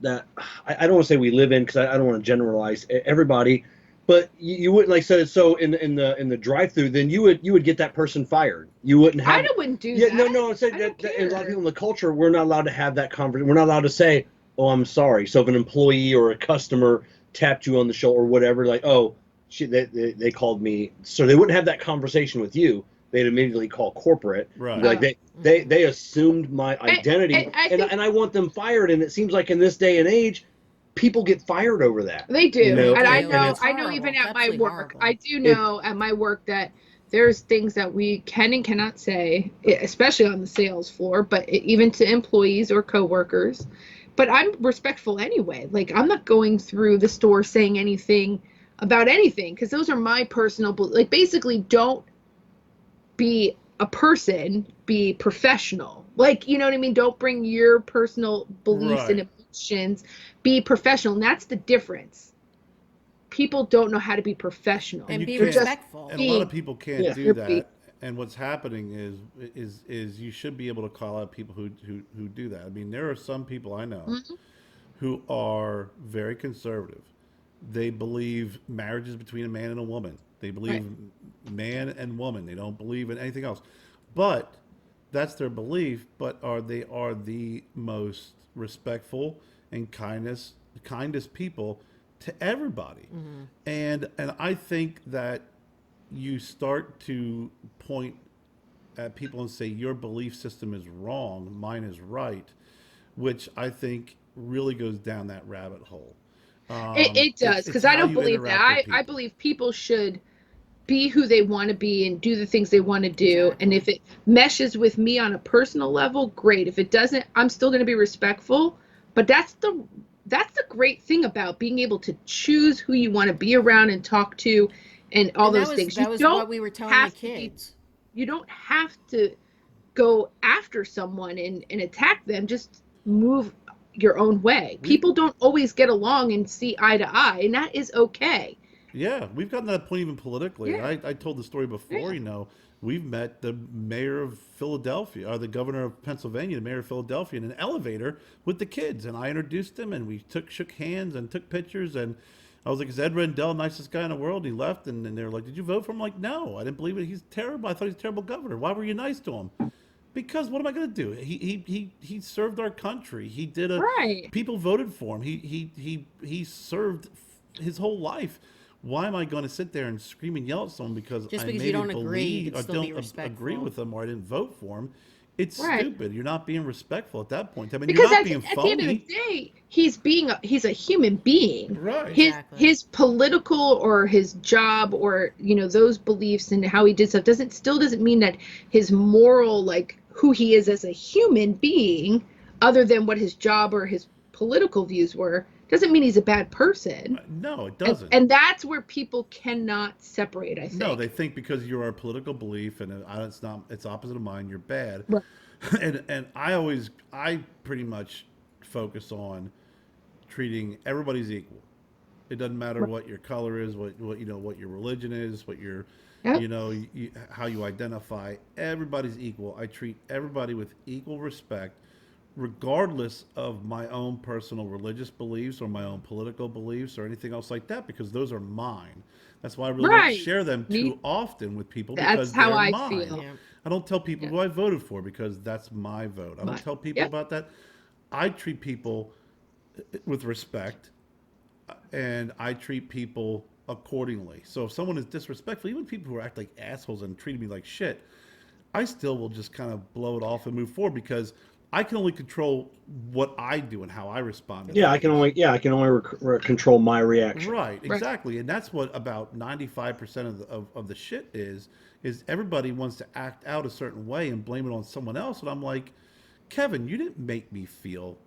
that I don't want to say we live in because I don't want to generalize everybody, but you wouldn't like said so in the drive-through, then you would get that person fired. You wouldn't have. I wouldn't do Yeah, that. no. It's like I that, don't and a lot of care. people in the culture, we're not allowed to have that conversation. We're not allowed to say, "Oh, I'm sorry." So if an employee or a customer tapped you on the shoulder or whatever, like, "Oh, they called me," so they wouldn't have that conversation with you. They'd immediately call corporate. Right. Like they assumed my identity, I think and I want them fired. And it seems like in this day and age, people get fired over that. they do. You know, And I and know, it's I know horrible. even It's at my absolutely work, horrible. I do know at my work that there's things that we can and cannot say, especially on the sales floor, but even to employees or coworkers. But I'm respectful anyway. Like, I'm not going through the store saying anything about anything because those are my personal, like, basically, don't be a person, be professional. Like, you know what I mean? Don't bring your personal beliefs and Right. emotions. Be professional. And that's the difference. People don't know how to be professional. And You be can't, respectful. and a lot of people can't Yeah. do You're that. And what's happening is you should be able to call out people who do that. I mean, there are some people I know Mhm. who are very conservative. They believe marriage is between a man and a woman. They believe man and woman. They don't believe in anything else. But that's their belief. But they are the most respectful and kindest people to everybody. And I think that you start to point at people and say your belief system is wrong, mine is right, which I think really goes down that rabbit hole. It does, It's because I how don't you believe that. interact with I people. believe people should be who they want to be and do the things they want to do. Exactly. And if it meshes with me on a personal level, great. If it doesn't, I'm still going to be respectful. But that's the great thing about being able to choose who you want to be around and talk to and all And those things. That was what we were telling the kids. You don't have to go after someone and attack them. Just move your own way. People don't always get along and see eye to eye, and that is okay. Yeah, we've gotten to that point even politically. Yeah. I told the story before, we've met the mayor of Philadelphia, or the governor of Pennsylvania, the mayor of Philadelphia, in an elevator with the kids. And I introduced him, and we shook hands and took pictures. And I was like, is Ed Rendell nicest guy in the world? And he left, and they were like, did you vote for him? I'm like, no, I didn't believe it. He's terrible. I thought he's a terrible governor. Why were you nice to him? Because what am I going to do? He served our country. He did Right. People voted for him. He served his whole life. Why am I going to sit there and scream and yell at someone because Just I because maybe you don't agree, believe you can or still be don't agree respectful. with them or I didn't vote for him? It's Right. stupid. You're not being respectful at that point. I mean, Because you're not at being the end of the phony. day, he's a human being. Right. Exactly. His political or his job or those beliefs and how he did stuff doesn't mean that his moral, like who he is as a human being, other than what his job or his political views were, doesn't mean he's a bad person. No, it doesn't. And that's where people cannot separate, I think. No, they think because you're a political belief and it's opposite of mine, you're bad. Right. And I pretty much focus on treating everybody's equal. It doesn't matter Right. what your color is, what your religion is, what your Yep. how you identify. Everybody's equal. I treat everybody with equal respect, regardless of my own personal religious beliefs or my own political beliefs or anything else like that, because those are mine. That's why I really Right. don't share them Me- too often with people That's because how they're I mine. feel. Yeah. I don't tell people who I voted for because that's my vote. I don't Right. tell people Yep. about that. I treat people with respect and I treat people accordingly. So if someone is disrespectful, even people who act like assholes and treat me like shit, I still will just kind of blow it off and move forward because I can only control what I do and how I respond to Yeah, I things. can only control my reaction. Right, exactly. And that's what about 95% of the shit is everybody wants to act out a certain way and blame it on someone else. And I'm like, Kevin, you didn't make me feel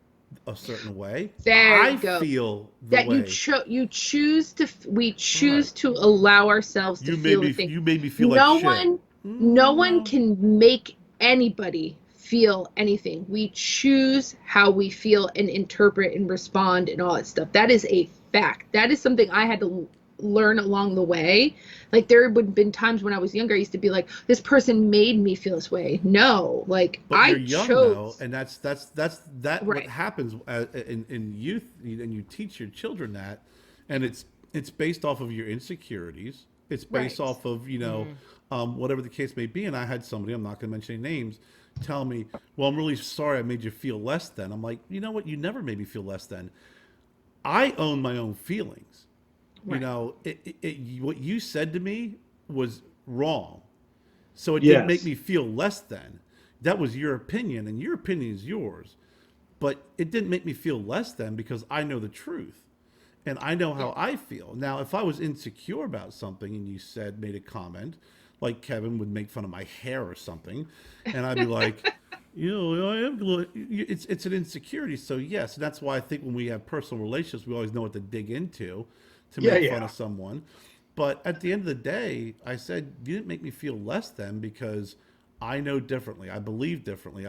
a certain way. There I you go. feel the That way. we choose to allow ourselves to feel the thing. You made me feel no like shit. no one can make anybody feel anything. We choose how we feel and interpret and respond and all that stuff. That is a fact. That is something I had to learn along the way. Like there would have been times when I was younger, I used to be like, this person made me feel this way. No, like But I you're young chose. though, and that's what Right. happens in youth, and you teach your children that, and it's based off of your insecurities. It's based Right. off of whatever the case may be. And I had somebody, I'm not going to mention any names, tell me, "Well, I'm really sorry I made you feel less than." I'm like, you know what? You never made me feel less than. I own my own feelings. Right. What you said to me was wrong. So it Yes. didn't make me feel less than. That was your opinion, and your opinion is yours. But it didn't make me feel less than because I know the truth. And I know how I feel. Now, if I was insecure about something and you made a comment, like Kevin would make fun of my hair or something, and I'd be like, I am. It's an insecurity. So yes, and that's why I think when we have personal relationships, we always know what to dig into to make fun of someone. But at the end of the day, I said you didn't make me feel less than because I know differently. I believe differently.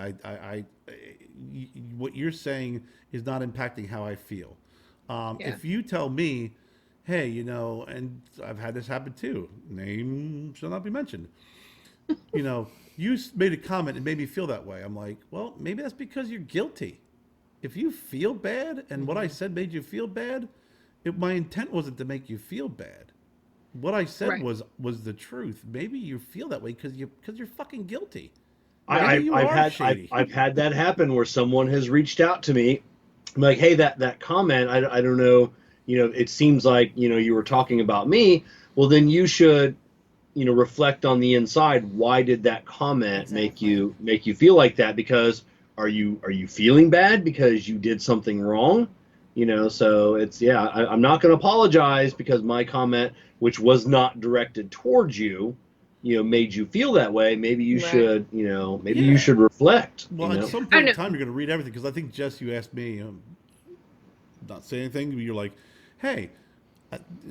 What you're saying is not impacting how I feel. If you tell me, hey, and I've had this happen too. Name shall not be mentioned. You made a comment and made me feel that way. I'm like, well, maybe that's because you're guilty. If you feel bad and what I said made you feel bad, my intent wasn't to make you feel bad. What I said Right. was the truth. Maybe you feel that way because you're fucking guilty. I've had that happen where someone has reached out to me, I'm like, hey, that comment, I don't know, it seems like you were talking about me. Well, then you should reflect on the inside. Why did that comment make you feel like that? Because are you feeling bad because you did something wrong? So it's, I'm not going to apologize because my comment, which was not directed towards you, made you feel that way. Maybe you should, maybe you should reflect. Well, at some point in time, you're going to read everything, because I think, Jess, you asked me, not say anything, but you're like, hey,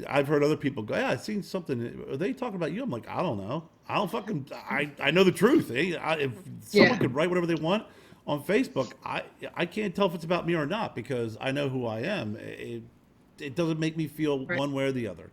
I've heard other people go, yeah, I've seen something. Are they talking about you? I'm like, I don't know. I know the truth. If someone could write whatever they want on Facebook, I can't tell if it's about me or not, because I know who I am. It doesn't make me feel one way or the other.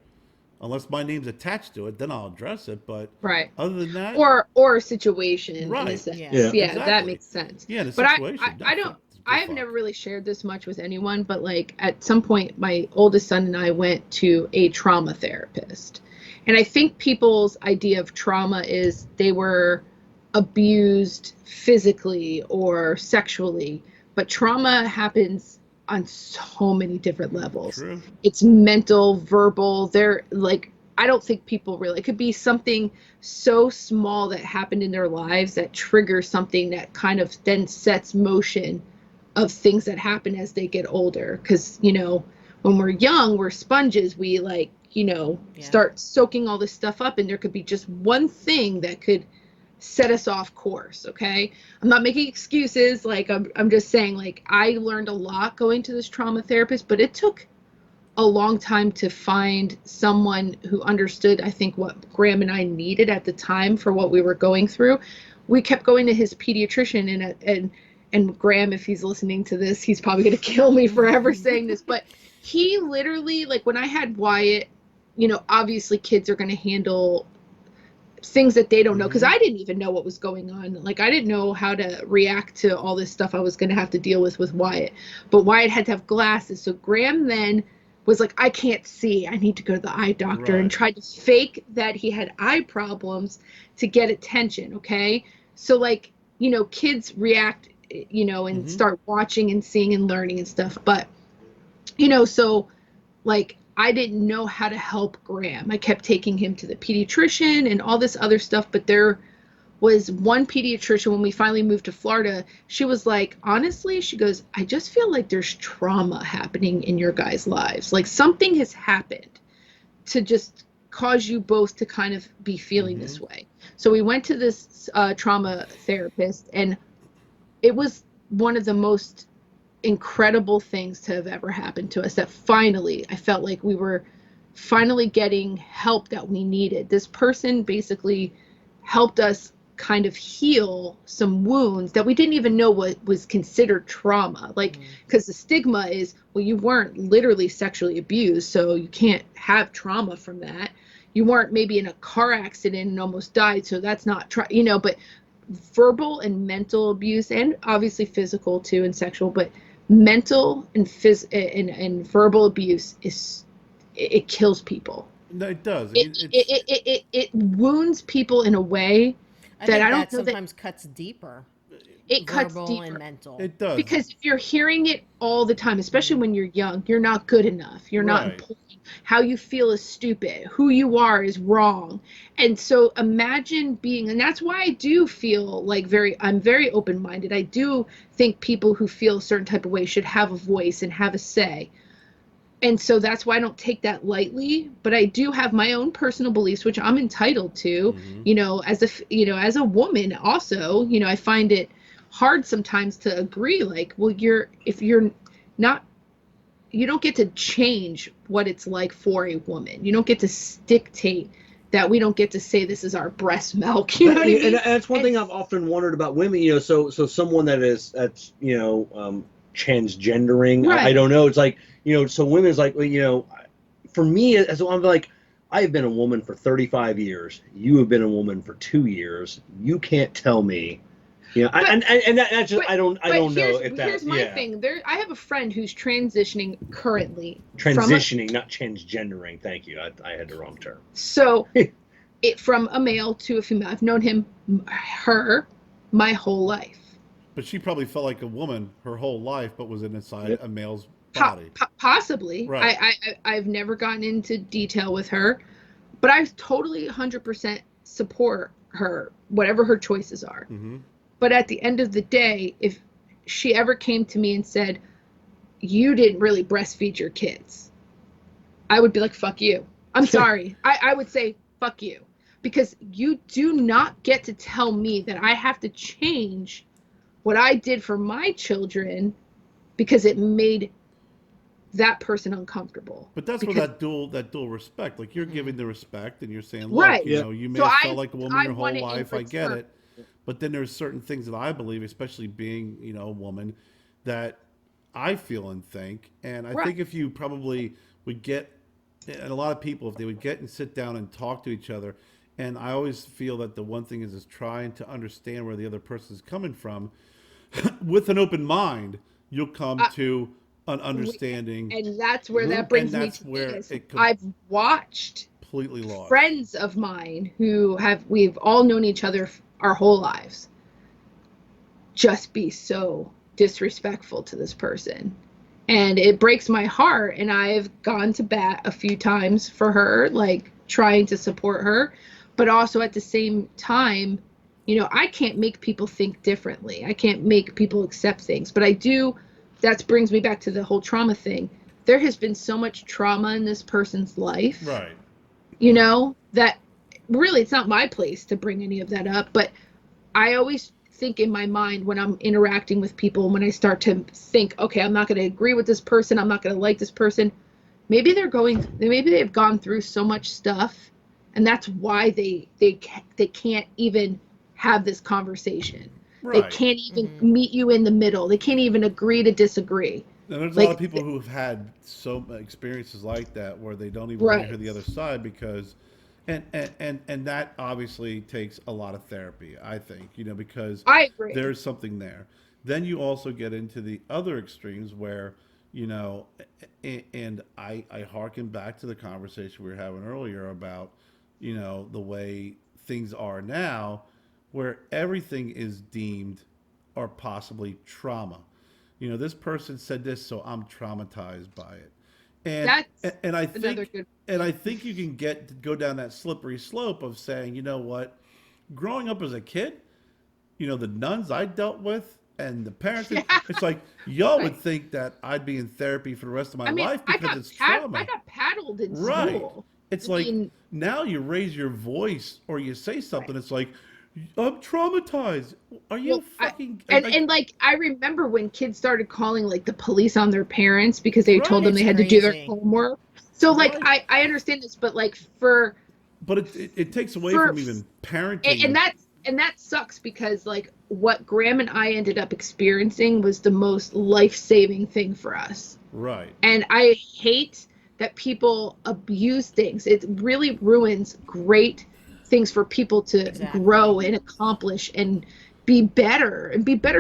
Unless my name's attached to it, then I'll address it. But other than that, or a situation, right? In a sense. Yeah, exactly. That makes sense. Yeah, in a but situation. I don't. I have never really shared this much with anyone, but like at some point, my oldest son and I went to a trauma therapist, and I think people's idea of trauma is they were abused physically or sexually, but trauma happens on so many different levels. True. It's mental, verbal. I don't think people really, it could be something so small that happened in their lives that triggers something that kind of then sets motion of things that happen as they get older. Because, when we're young, we're sponges. We start soaking all this stuff up, and there could be just one thing that could set us off course. Okay. I'm not making excuses. I'm just saying, I learned a lot going to this trauma therapist, but it took a long time to find someone who understood, I think, what Graham and I needed at the time for what we were going through. We kept going to his pediatrician, and Graham, if he's listening to this, he's probably going to kill me forever saying this, but he literally, when I had Wyatt, obviously kids are going to handle things that they don't know, because I didn't even know what was going on. I didn't know how to react to all this stuff I was going to have to deal with Wyatt. But Wyatt had to have glasses. So Graham then was like, I can't see. I need to go to the eye doctor, and tried to fake that he had eye problems to get attention. Okay. So kids react, and start watching and seeing and learning and stuff. But, so I didn't know how to help Graham. I kept taking him to the pediatrician and all this other stuff. But there was one pediatrician, when we finally moved to Florida, she was like, honestly, she goes, I just feel like there's trauma happening in your guys' lives. Something has happened to just cause you both to kind of be feeling this way. So we went to this trauma therapist, and it was one of the most incredible things to have ever happened to us, that finally I felt like we were finally getting help that we needed. This person basically helped us kind of heal some wounds that we didn't even know what was considered trauma. Because the stigma is, well, you weren't literally sexually abused, so you can't have trauma from that. You weren't maybe in a car accident and almost died, so that's not but verbal and mental abuse, and obviously physical too, and sexual, but mental and verbal abuse it kills people. No, it does. It wounds people in a way that I don't know sometimes cuts deeper. It cuts verbal deeper. And mental. It does. Because if you're hearing it all the time, especially when you're young, you're not good enough. You're not important. How you feel is stupid. Who you are is wrong. And so imagine and that's why I do feel I'm very open-minded. I do think people who feel a certain type of way should have a voice and have a say. And so that's why I don't take that lightly, but I do have my own personal beliefs, which I'm entitled to, as a woman also, I find it hard sometimes to agree, if you're not, you don't get to change what it's like for a woman. You don't get to dictate that. We don't get to say this is our breast milk. You know what I mean? And that's one thing I've often wondered about women, so someone that's transgendering, Right. I don't know. It's so women's for me, as I'm I have been a woman for 35 years. You have been a woman for 2 years. You can't tell me. That's just, I don't know if that's. Here's my thing. I have a friend who's transitioning currently. Transitioning, not transgendering. Thank you. I had the wrong term. So, from a male to a female. I've known her, my whole life. But she probably felt like a woman her whole life, but was inside a male's body. Possibly. Right. I've never gotten into detail with her, but I totally 100% support her, whatever her choices are. But at the end of the day, if she ever came to me and said, you didn't really breastfeed your kids, I would be like, fuck you. I'm sorry. I would say, fuck you. Because you do not get to tell me that I have to change what I did for my children because it made that person uncomfortable. But that's where that dual respect, like you're giving the respect and you're saying, look, Right. you Yeah. know, you may So have felt like a woman I your whole want it in life. I get return. it. But then there's certain things that I believe, especially being, you know, a woman, that I feel and think. And I Right. think if you probably would get, and a lot of people, if they would get and sit down and talk to each other, and I always feel that the one thing is trying to understand where the other person is coming from with an open mind, you'll come to an understanding, And that's where that and brings me that's to where this. it I've watched completely lost. friends of mine who we've all known each other our whole lives just be so disrespectful to this person. And it breaks my heart. And I've gone to bat a few times for her, like trying to support her. But also at the same time, you know, I can't make people think differently. I can't make people accept things. But I do, that brings me back to the whole trauma thing. There has been so much trauma in this person's life, Right. you know, that really it's not my place to bring any of that up. But I always think in my mind when I'm interacting with people, when I start to think, okay, I'm not going to agree with this person, I'm not going to like this person, maybe they've gone through so much stuff, and that's why they can't even have this conversation. They Right. can't even meet you in the middle. They can't even agree to disagree. And there's a lot Like, of people who have had so experiences like that where they don't even want to right. hear the other side because, and that obviously takes a lot of therapy, I think, you know, because I agree. there's something there. Then you also get into the other extremes where, you know, and I hearken back to the conversation we were having earlier about, you know, the way things are now, where everything is deemed or possibly trauma. You know, this person said this, so I'm traumatized by it. That's And I another think good and I think you can go down that slippery slope of saying, you know what, growing up as a kid, you know, the nuns I dealt with and the parents, yeah. it's like y'all would Right. think that I'd be in therapy for the rest of my I mean, life because it's I trauma. got paddled in Right. school. It's I like mean, now you raise your voice or you say right. something. It's like I'm traumatized. Are you Well, fucking and like I remember when kids started calling like the police on their parents because they told right? them It's they had to do their crazy. homework. So like Right. I understand this, but like for But it takes away for from even and parenting. that sucks because like what Graham and I ended up experiencing was the most life-saving thing for us. Right. And I hate that people abuse things. It really ruins great things for people to Exactly. grow and accomplish and be better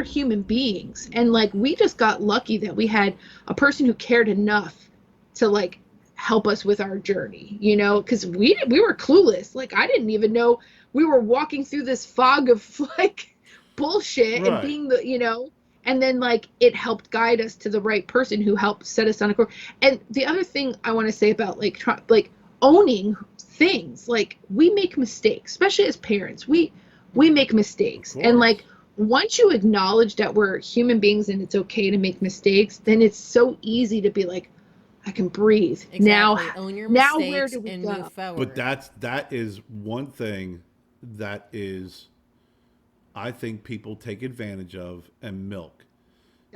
human beings. And like we just got lucky that we had a person who cared enough to like help us with our journey, you know, because we were clueless. Like I didn't even know we were walking through this fog of like bullshit and Right. being the, you know, and then like it helped guide us to the right person who helped set us on a course. And the other thing I want to say about like like owning things, like we make mistakes, especially as parents, we make Of mistakes, and like course. once you acknowledge that we're human beings and it's okay to make mistakes, then it's so easy to be like, I can breathe now. Exactly. Own your Now where mistakes do we and move go? But forward. that is one thing that is I think people take advantage of and milk.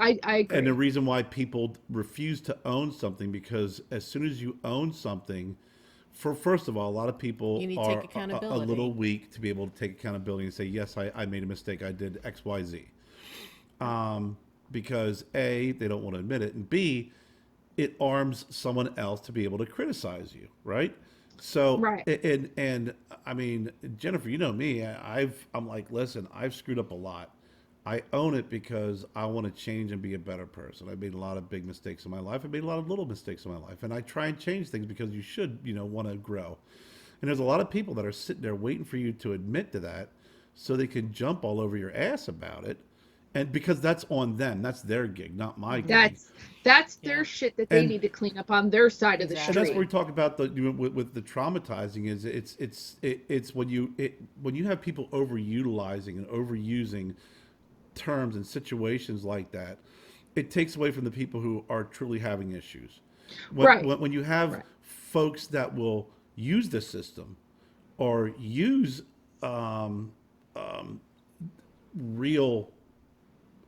I And the agree. reason why people refuse to own something because as soon as you own something, for first of all, a lot of You people need to take are a little accountability. weak to be able to take accountability and say, yes, I made a mistake. I did X, Y, Z. Because A, they don't want to admit it, and B, it arms someone else to be able to criticize you, right? So Right. and I mean, Jennifer, you know me. I'm like, listen, I've screwed up a lot. I own it because I want to change and be a better person. I made a lot of big mistakes in my life. I made a lot of little mistakes in my life, and I try and change things because you should, you know, want to grow. And there's a lot of people that are sitting there waiting for you to admit to that, so they can jump all over your ass about it, and because that's on them, that's their gig, not my gig. That's their Yeah. shit that they And need to clean up on their side of the and that's where Exactly. we street. talk about with the traumatizing is it's when you have people overutilizing and overusing terms and situations like that, it takes away from the people who are truly having issues. When you have folks that will use the system or use real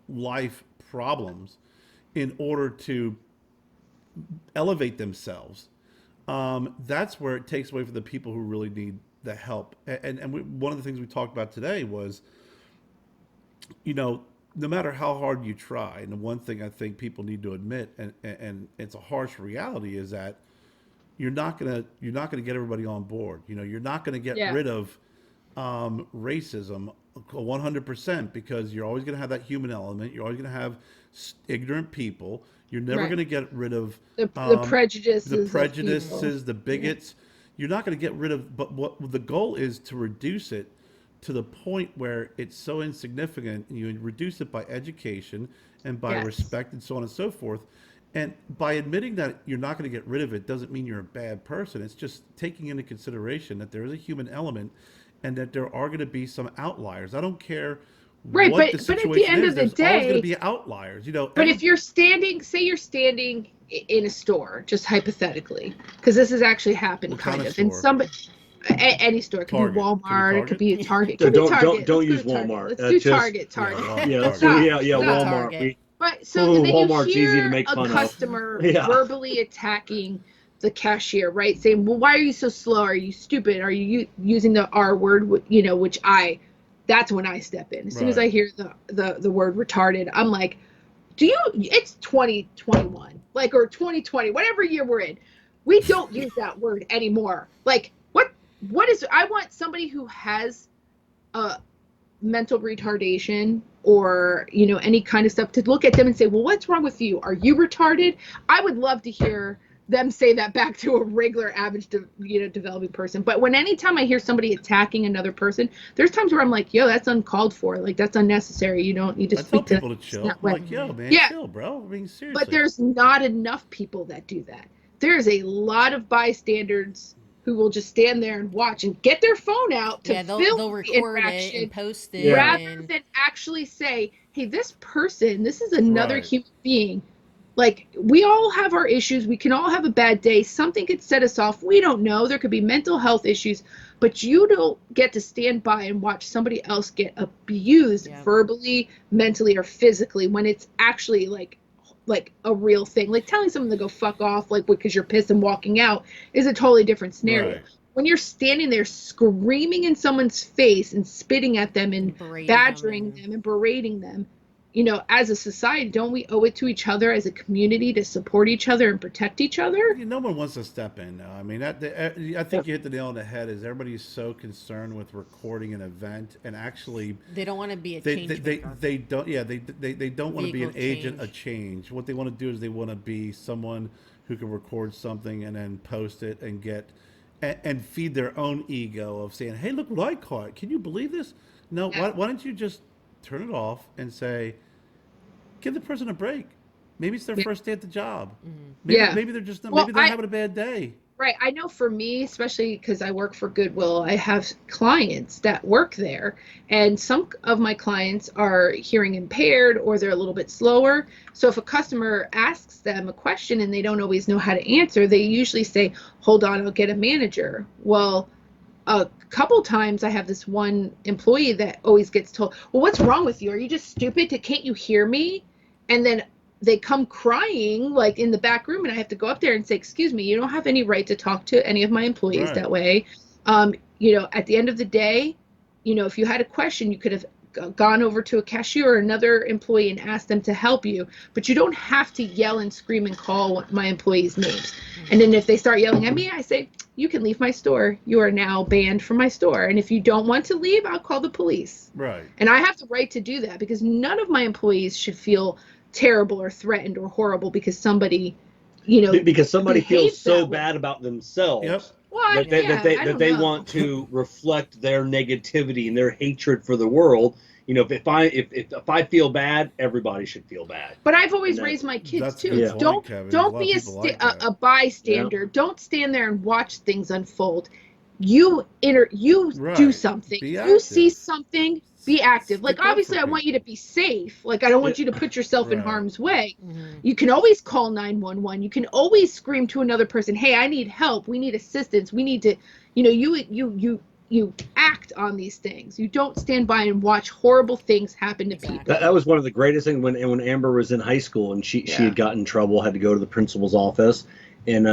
life problems in order to elevate themselves, that's where it takes away from the people who really need the help. One of the things we talked about today was, no matter how hard you try, and the one thing I think people need to admit, and it's a harsh reality, is that you're not gonna get everybody on board. You're not gonna get rid of racism 100%, because you're always gonna have that human element. You're always gonna have ignorant people. You're never going to get rid of the prejudices, the bigots. You're not going to get rid of, but what the goal is to reduce it to the point where it's so insignificant. And you reduce it by education and by respect and so on and so forth. And by admitting that you're not going to get rid of it doesn't mean you're a bad person. It's just taking into consideration that there is a human element and that there are going to be some outliers. I don't care. Right, but at the end of the day, there's always going to be outliers, But if you're standing, say you're standing in a store, just hypothetically, because this has actually happened, kind of, and somebody, any store, it could be Walmart, it could be a Target, it could be Target. Don't use Walmart. Let's do Target. Walmart. But so then Walmart's you hear easy to make fun a customer verbally attacking the cashier, right? Saying, "Well, why are you so slow? Are you stupid? Are you using the R word?" Which that's when I step in. As soon as I hear the word retarded, I'm like, it's 2021, or 2020, whatever year we're in. We don't use that word anymore. I want somebody who has a mental retardation or, any kind of stuff to look at them and say, well, what's wrong with you? Are you retarded? I would love to hear them say that back to a regular average developing person. But anytime I hear somebody attacking another person, there's times where I'm like, yo, that's uncalled for, that's unnecessary. You don't need to speak to people to chill. Yo, man, chill, bro. I mean, seriously. But there's not enough people that do that. There's a lot of bystanders who will just stand there and watch and get their phone out to they'll record it and post it rather than actually say, hey, this is another human being. We all have our issues. We can all have a bad day. Something could set us off. We don't know. There could be mental health issues, but you don't get to stand by and watch somebody else get abused verbally, mentally, or physically when it's actually like a real thing. Telling someone to go fuck off, because you're pissed and walking out is a totally different scenario. Right. When you're standing there screaming in someone's face and spitting at them and badgering them and berating them, as a society, don't we owe it to each other as a community to support each other and protect each other? No one wants to step in now. I mean, I think you hit the nail on the head. Is everybody's so concerned with recording an event and actually they don't want to be a change maker. They don't. Yeah, they don't want to be an agent of change. What they want to do is they want to be someone who can record something and then post it and get and feed their own ego of saying, "Hey, look what I caught! Can you believe this?" No, why don't you just turn it off and say, give the person a break. Maybe it's their first day at the job. Mm-hmm. Maybe they're just maybe they're having a bad day. Right. I know for me, especially because I work for Goodwill, I have clients that work there, and some of my clients are hearing impaired or they're a little bit slower. So if a customer asks them a question and they don't always know how to answer, they usually say, hold on, I'll get a manager. Well, a couple times I have this one employee that always gets told, well, what's wrong with you? Are you just stupid? Can't you hear me? And then they come crying in the back room, and I have to go up there and say, excuse me, you don't have any right to talk to any of my employees that way. At the end of the day, if you had a question, you could have gone over to a cashier or another employee and asked them to help you, but you don't have to yell and scream and call my employees' names. And then if they start yelling at me, I say, you can leave my store. You are now banned from my store. And if you don't want to leave, I'll call the police. Right. And I have the right to do that because none of my employees should feel terrible or threatened or horrible because somebody, because somebody feels so bad about themselves. Yep. Well, that they want to reflect their negativity and their hatred for the world. If I feel bad, everybody should feel bad. But I've always raised my kids too. Don't be a bystander. Yep. Don't stand there and watch things unfold. You do something. You see something. Be active. Like, Stick up obviously, for I want people. you to be safe. Like, I don't want you to put yourself in Right. harm's way. Mhm. You can always call 911. You can always scream to another person, "Hey, I need help. We need assistance. We need to," you act on these things. You don't stand by and watch horrible things happen to Exactly. people. That was one of the greatest things when Amber was in high school and she Yeah. had gotten in trouble, had to go to the principal's office, and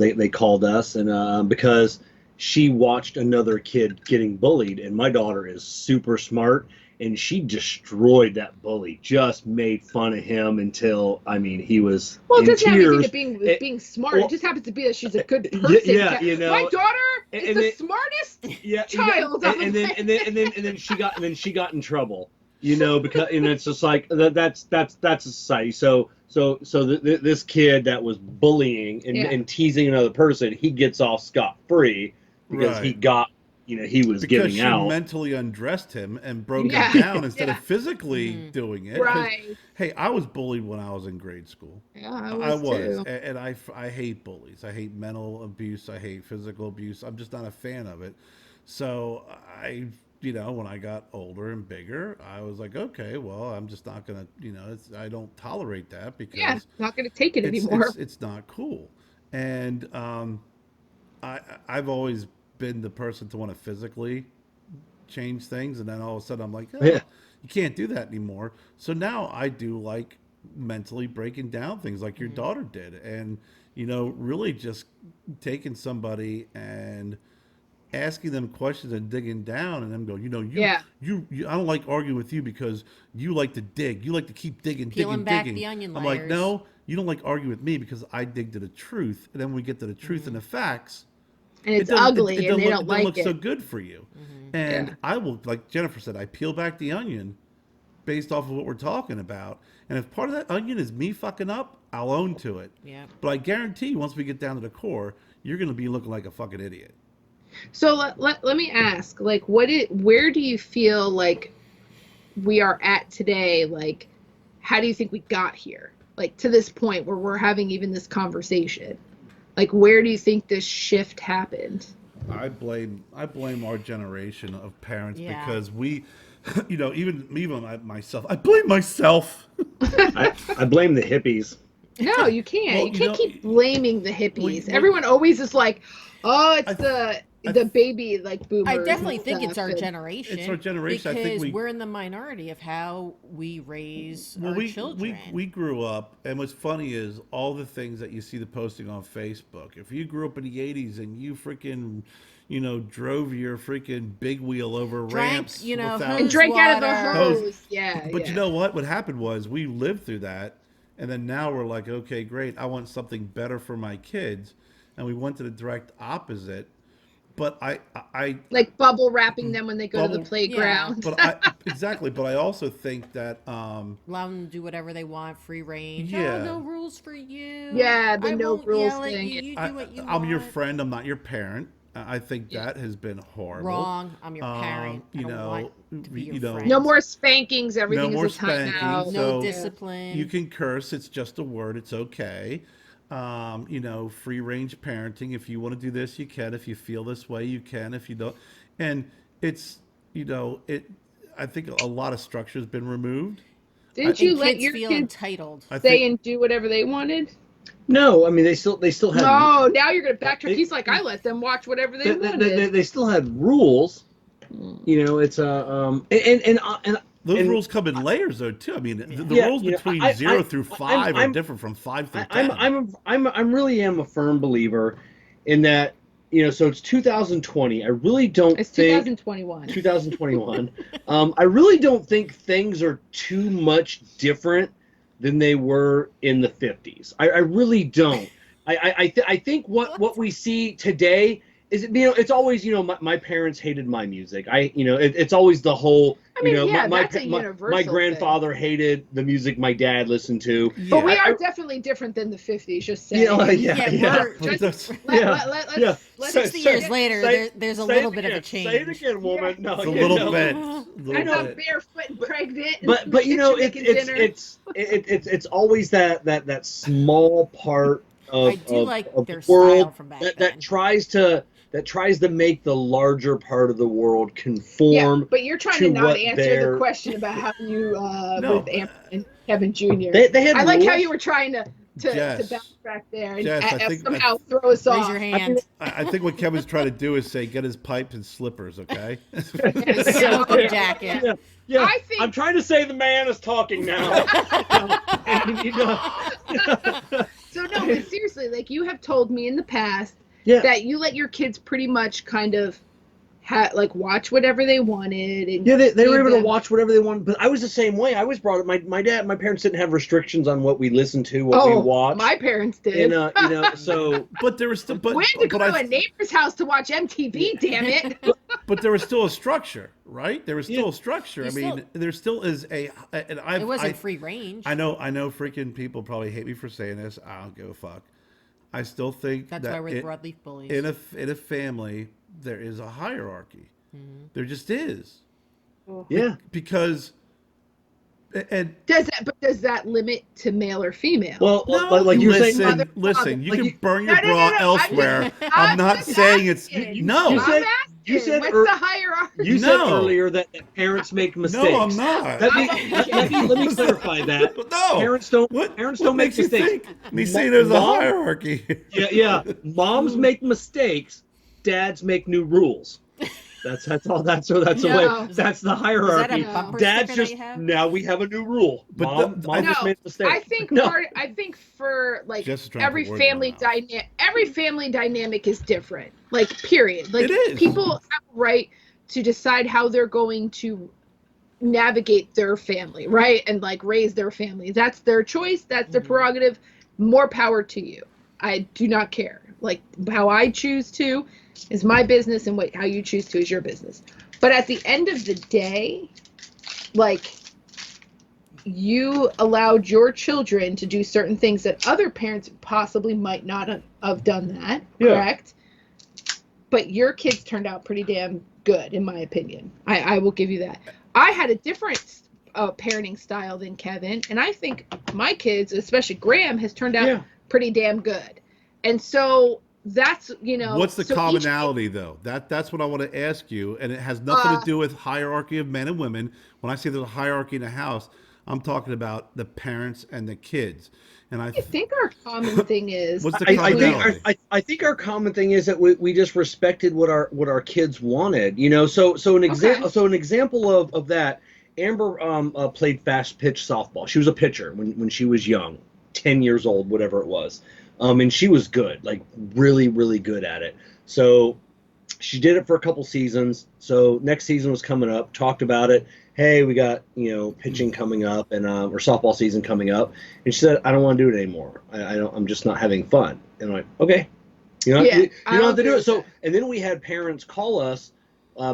they called us and because she watched another kid getting bullied, and my daughter is super smart, and she destroyed that bully, just made fun of him until he was Well, it in doesn't have anything tears. to being smart. well, it just happens to be that she's a good person. yeah, My daughter is and the then- smartest yeah, child on and the then planet. and then she got in trouble, because it's just like that's a society. So this kid that was bullying Yeah. and teasing another person, he gets off scot free because he Right. got he was Because giving she out. mentally undressed him and broke Yeah. him down instead Yeah. of physically Mhm. doing it. 'Cause, Right. hey, I was bullied when I was in grade school. Yeah, I was too. And I hate bullies. I hate mental abuse. I hate physical abuse. I'm just not a fan of it. So when I got older and bigger, I was like, okay, well, I'm just not gonna, I don't tolerate that because Yeah, not going to take it it's, anymore. it's not cool. And I've always been the person to want to physically change things, and then all of a sudden I'm like, oh, Yeah. you can't do that anymore. So now I do like mentally breaking down things like your daughter did, and really just taking somebody and asking them questions and digging down, and them go, Yeah. you I don't like arguing with you because you like to dig, you like to keep digging, Peeling digging, back digging. the onion I'm like, layers. no, you don't like arguing with me because I dig to the truth, and then when we get to the truth and the facts, And it's doesn't- ugly, it and doesn't they look, don't it doesn't like look it. so good for you. And Yeah. I will, like Jennifer said, I peel back the onion based off of what we're talking about. And if part of that onion is me fucking up, I'll own to it. Yeah. But I guarantee you, once we get down to the core, you're going to be looking like a fucking idiot. So let me ask, like, where do you feel like we are at today? Like, how do you think we got here? Like, to this point where we're having even this conversation? Like, where do you think this shift happened? I blame our generation of parents Yeah. because we, even myself, I blame myself. I blame the hippies. No, you can't. Well, you can't keep blaming the hippies. Everyone always is like, oh, it's the baby, like, boomers. I definitely and think it's stuff, our and- generation. It's our generation. I Because think we're in the minority of how we raise Well, our children. we grew up, and what's funny is all the things that you see the posting on Facebook. If you grew up in the '80s and you freaking, drove your freaking big wheel over Drank, ramps, hose And drank out of the water. hose. Yeah. but yeah. you know what happened was we lived through that, and then now we're like, okay, great, I want something better for my kids, and we went to the direct opposite. But I Like bubble wrapping them when they go to the Bubble- playground. exactly. But I also think that Allow them to do whatever they want, free range. Yeah. Oh, no rules for you. Yeah, the I no won't rules yell at thing. You. You do what you I'm your want. friend. I'm not your parent. I think that has been horrible. Wrong. I'm your parent. I don't want to be your friend. No more spankings. Everything No more is a timeout. spankings. No So discipline. You can curse. It's just a word. It's okay. Free range parenting. If you want to do this, you can. If you feel this way, you can. If you don't, and it's I think a lot of structure has been removed. Didn't and you let kids your feel kids entitled. I stay think and do whatever they wanted? No, they still had. No, now you're gonna backtrack. They- He's like, I let them watch whatever they They, wanted. they still had rules. It's and those rules come in layers, though, too. I mean, the Yeah, rules between 0 through 5 are different from 5 through 10. I'm really am a firm believer in that. So it's 2020. I really don't It's think 2021. 2021. I really don't think things are too much different than they were in the 50s. I really don't. I think what we see today is it's always my parents hated my music. It's always the whole that's a my universal grandfather hated the music my dad listened to. But we are I- definitely different than the 50s, just saying. We're But that's- Let's 60 years later, there's a little bit of a Say change. it again, woman. No, it's a you little know. bit. I know, barefoot and pregnant. But it's always that small part of I do like of their the world style from back that then. tries to that tries to make the larger part of the world conform. But you're trying to to not what answer they're- the question about how you No, with Amber and Kevin Jr. They had I like how rules. you were trying to Jess. backtrack there and Jess, I think- somehow throw us Raise off. your hand. I think what Kevin's trying to do is say, get his pipes and slippers, okay? Smoking jacket. Yeah, yeah. I think- I'm trying to say the man is talking now. So no, but seriously, like you have told me in the past Yeah. that you let your kids pretty much kind of watch whatever they wanted. And Yeah, they were feed able to them. watch whatever they wanted, but I was the same way. I was brought up. My parents didn't have restrictions on what we listened to, what we watched. My parents did. And so But there was still, we had to go to a neighbor's house to watch MTV. Damn it! but there was still a structure, right? There was still a structure. You I mean, there still is and It wasn't free range. I know freaking people probably hate me for saying this. I don't give a fuck. I still think That's that why we're the Broadleaf Bullies. in a family there is a hierarchy. There just is. yeah. Because and does that limit to male or female? Well, no, like you were saying, listen, mother, listen. You like can you- burn your No, bra no. elsewhere. I'm I'm not just saying it's asking. no. You said- I'm asking, you said what's ear- the hierarchy? you said No. earlier that parents make mistakes. No, I'm not. Let me clarify that. No. Parents don't. What, Parents what don't make makes you mistakes. think me saying there's a Mom- hierarchy? Yeah. Moms make mistakes. Dads make new rules. That's all. That's the No. way. That's the hierarchy. bumper Dads sticker that just you have? now we have a new rule. But Mom just made a mistake. I think no. I think for like Jess is trying to every put words in family my mouth. every family dynamic is different. Like period. Like It is. people have a right to decide how they're going to navigate their family, right? And like raise their family. That's their choice, that's their prerogative. More power to you. I do not care. Like how I choose to is my business and how you choose to is your business. But at the end of the day, like you allowed your children to do certain things that other parents possibly might not have done that, correct? But your kids turned out pretty damn good, in my opinion. I will give you that. I had a different parenting style than Kevin, and I think my kids, especially Graham, has turned out pretty damn good. And so that's, What's the so commonality though? That's what I want to ask you, and it has nothing to do with hierarchy of men and women. When I say there's a hierarchy in a house, I'm talking about the parents and the kids. And I think our common thing is what's the commonality? I think our common thing is that we just respected what our kids wanted. So an example of that. Amber played fast pitch softball. She was a pitcher when she was young, 10 years old, whatever it was. And she was good, like really, really good at it. So she did it for a couple seasons. So next season was coming up, talked about it. Hey, we got, pitching coming up and or softball season coming up. And she said, I don't want to do it anymore. I'm just not having fun. And I'm like, okay, you don't have to do it. So, and then we had parents call us,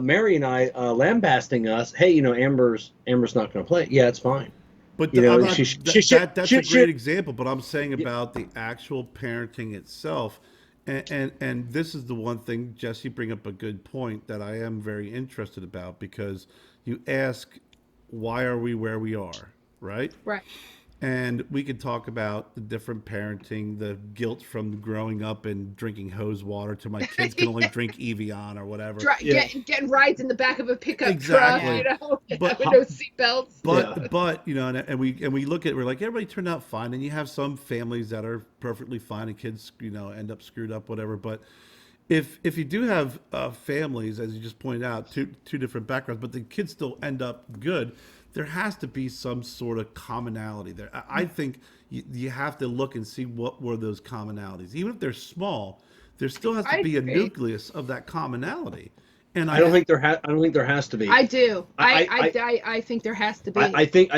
Mary and I, lambasting us. Hey, Amber's not going to play. Yeah, it's fine. But that's a great example. But I'm saying about the actual parenting itself, and this is the one thing, Jessie, bring up a good point that I am very interested about, because you ask, why are we where we are, right? Right. And we could talk about the different parenting, the guilt from growing up and drinking hose water to my kids can only drink Evian or whatever. Getting rides in the back of a pickup Exactly. truck, But with no seatbelts. But and we look at, we're like, everybody turned out fine, and you have some families that are perfectly fine and kids end up screwed up, whatever. But if you do have families, as you just pointed out, two different backgrounds, but the kids still end up good, there has to be some sort of commonality there. I think you have to look and see what were those commonalities. Even if they're small, there still has to be a nucleus of that commonality. And I don't think there has to be. I do. I think there has to be. I think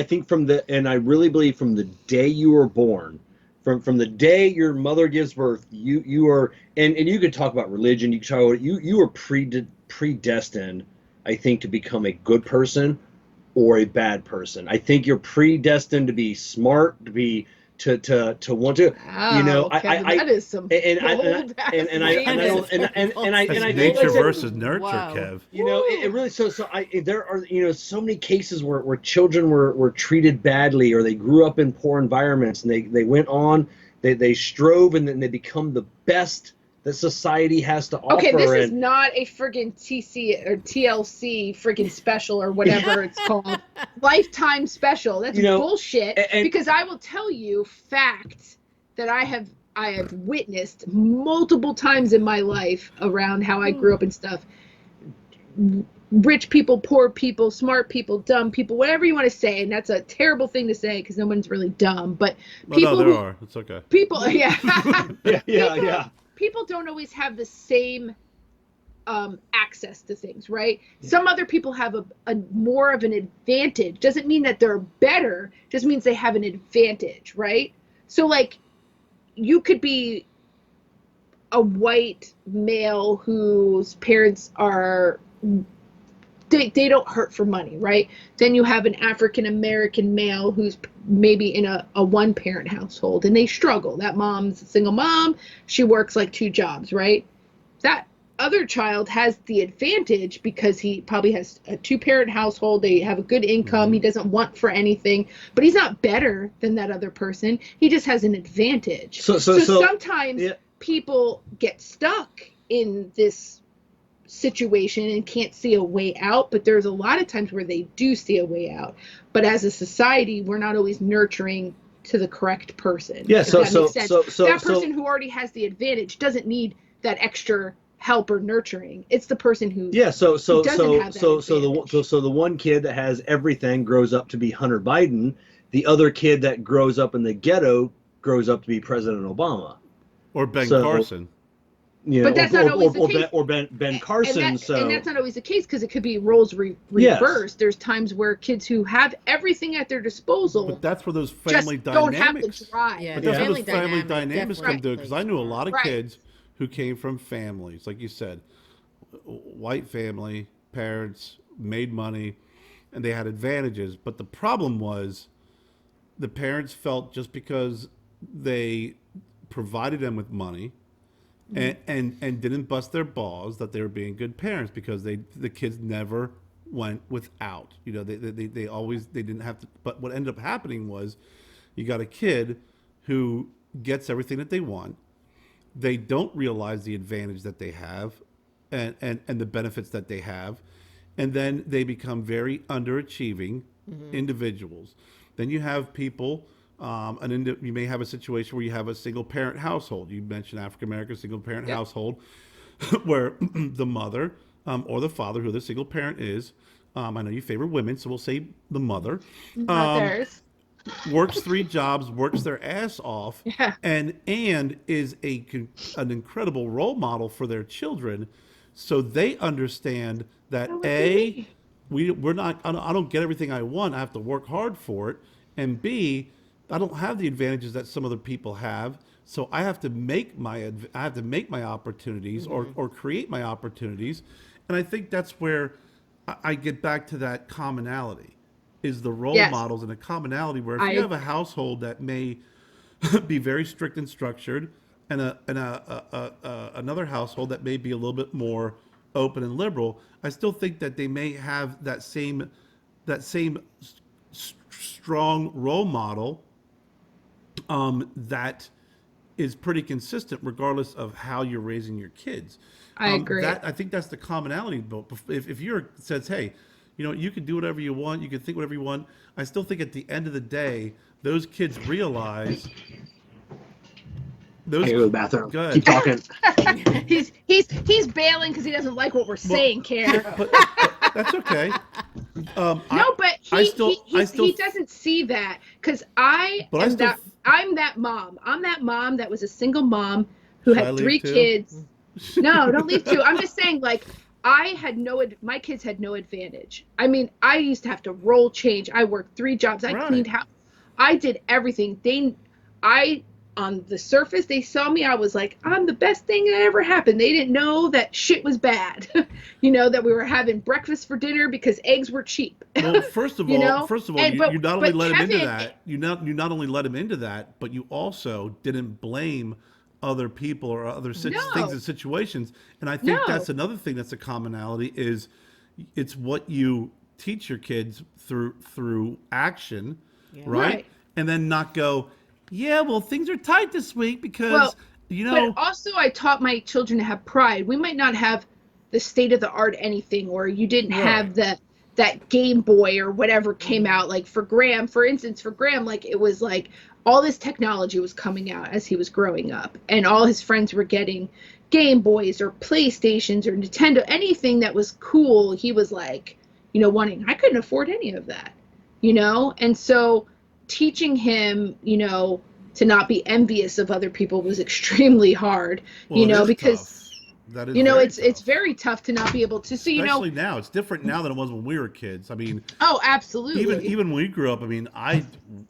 and I really believe from the day you were born, from the day your mother gives birth, you are, and you could talk about religion, you could talk about you are predestined, I think, to become a good person or a bad person. I think you're predestined to be smart, to be to want to, Kevin, that is some and I nature versus nurture, Wow. Kev. It really there are so many cases where children were treated badly, or they grew up in poor environments, and they went on, they strove, and then they become the best that society has to offer. Okay, this is and not a friggin' TC or TLC friggin' special or whatever it's called. Lifetime special. That's bullshit. Because I will tell you facts that I have witnessed multiple times in my life around how I grew up and stuff. Rich people, poor people, smart people, dumb people, whatever you want to say, and that's a terrible thing to say because no one's really dumb. But people are. It's okay. People, yeah, yeah. People don't always have the same access to things, right? Yeah. Some other people have a more of an advantage. Doesn't mean that they're better. Just means they have an advantage, right? So, like, you could be a white male whose parents are. They don't hurt for money, right? Then you have an African American male who's maybe in a one-parent household and they struggle. That mom's a single mom. She works like 2 jobs, right? That other child has the advantage because he probably has a 2-parent household. They have a good income. Mm-hmm. He doesn't want for anything, but he's not better than that other person. He just has an advantage. So sometimes people get stuck in this situation and can't see a way out, but there's a lot of times where they do see a way out. But as a society, we're not always nurturing to the correct person. Yeah, so that person who already has the advantage doesn't need that extra help or nurturing. It's the person who doesn't have that advantage. So the one kid that has everything grows up to be Hunter Biden. The other kid that grows up in the ghetto grows up to be President Obama or Ben Carson. You know, but that's not always the case. Or Ben Carson. And that's not always the case because it could be roles reversed. Yes. There's times where kids who have everything at their disposal, but that's where those family just dynamics don't have the drive. Yeah, but that's where those family dynamics come through. Because I knew a lot of kids who came from families, like you said, white family, parents made money, and they had advantages. But the problem was, the parents felt just because they provided them with money. And didn't bust their balls that they were being good parents because the kids never went without. You know, they always didn't have to. But what ended up happening was, you got a kid who gets everything that they want. They don't realize the advantage that they have, and the benefits that they have, and then they become very underachieving individuals. Then you have people. You may have a situation where you have a single parent household. You mentioned African American single parent household, where the mother or the father, who the single parent is, I know you favor women, so we'll say the mother, works 3 jobs, works their ass off, and is an incredible role model for their children, so they understand that we're not. I don't get everything I want. I have to work hard for it, and B, I don't have the advantages that some other people have, so I have to make my opportunities or create my opportunities, and I think that's where I get back to that commonality, is the role models and the commonality. Where if you have a household that may be very strict and structured, and another household that may be a little bit more open and liberal, I still think that they may have that same strong role model. That is pretty consistent regardless of how you're raising your kids. I agree. I think that's the commonality. But if you're says, hey, you can do whatever you want, you can think whatever you want. I still think at the end of the day, those kids realize. I go to the bathroom. Go ahead. Keep talking. he's bailing because he doesn't like what we're saying, Kerr. But that's okay. But he doesn't see that because I'm that mom. I'm that mom that was a single mom who had 3 kids. No, don't leave too. I'm just saying, like, my kids had no advantage. I mean, I used to have to roll change. I worked 3 jobs. I cleaned house. I did everything. On the surface, they saw me. I was like, I'm the best thing that ever happened. They didn't know that shit was bad. That we were having breakfast for dinner because eggs were cheap. Well, first of all, you not only let him into that. You not only let him into that, but you also didn't blame other people or other things and situations. And I think that's another thing that's a commonality, is it's what you teach your kids through action, right? And then not go, yeah, well, things are tight this week because You But know, also, I taught my children to have pride. We might not have the state of the art anything, or you didn't right. have that Game Boy or whatever came out. Like for Graham, for instance, like it was like all this technology was coming out as he was growing up, and all his friends were getting Game Boys or PlayStations or Nintendo, anything that was cool. He was like, wanting. I couldn't afford any of that, and so teaching him, to not be envious of other people was extremely hard, Well, it is tough. because That is very it's tough. very tough to not be able to see, Especially now, it's different now than it was when we were kids. I mean, oh, absolutely. even when we grew up, I mean,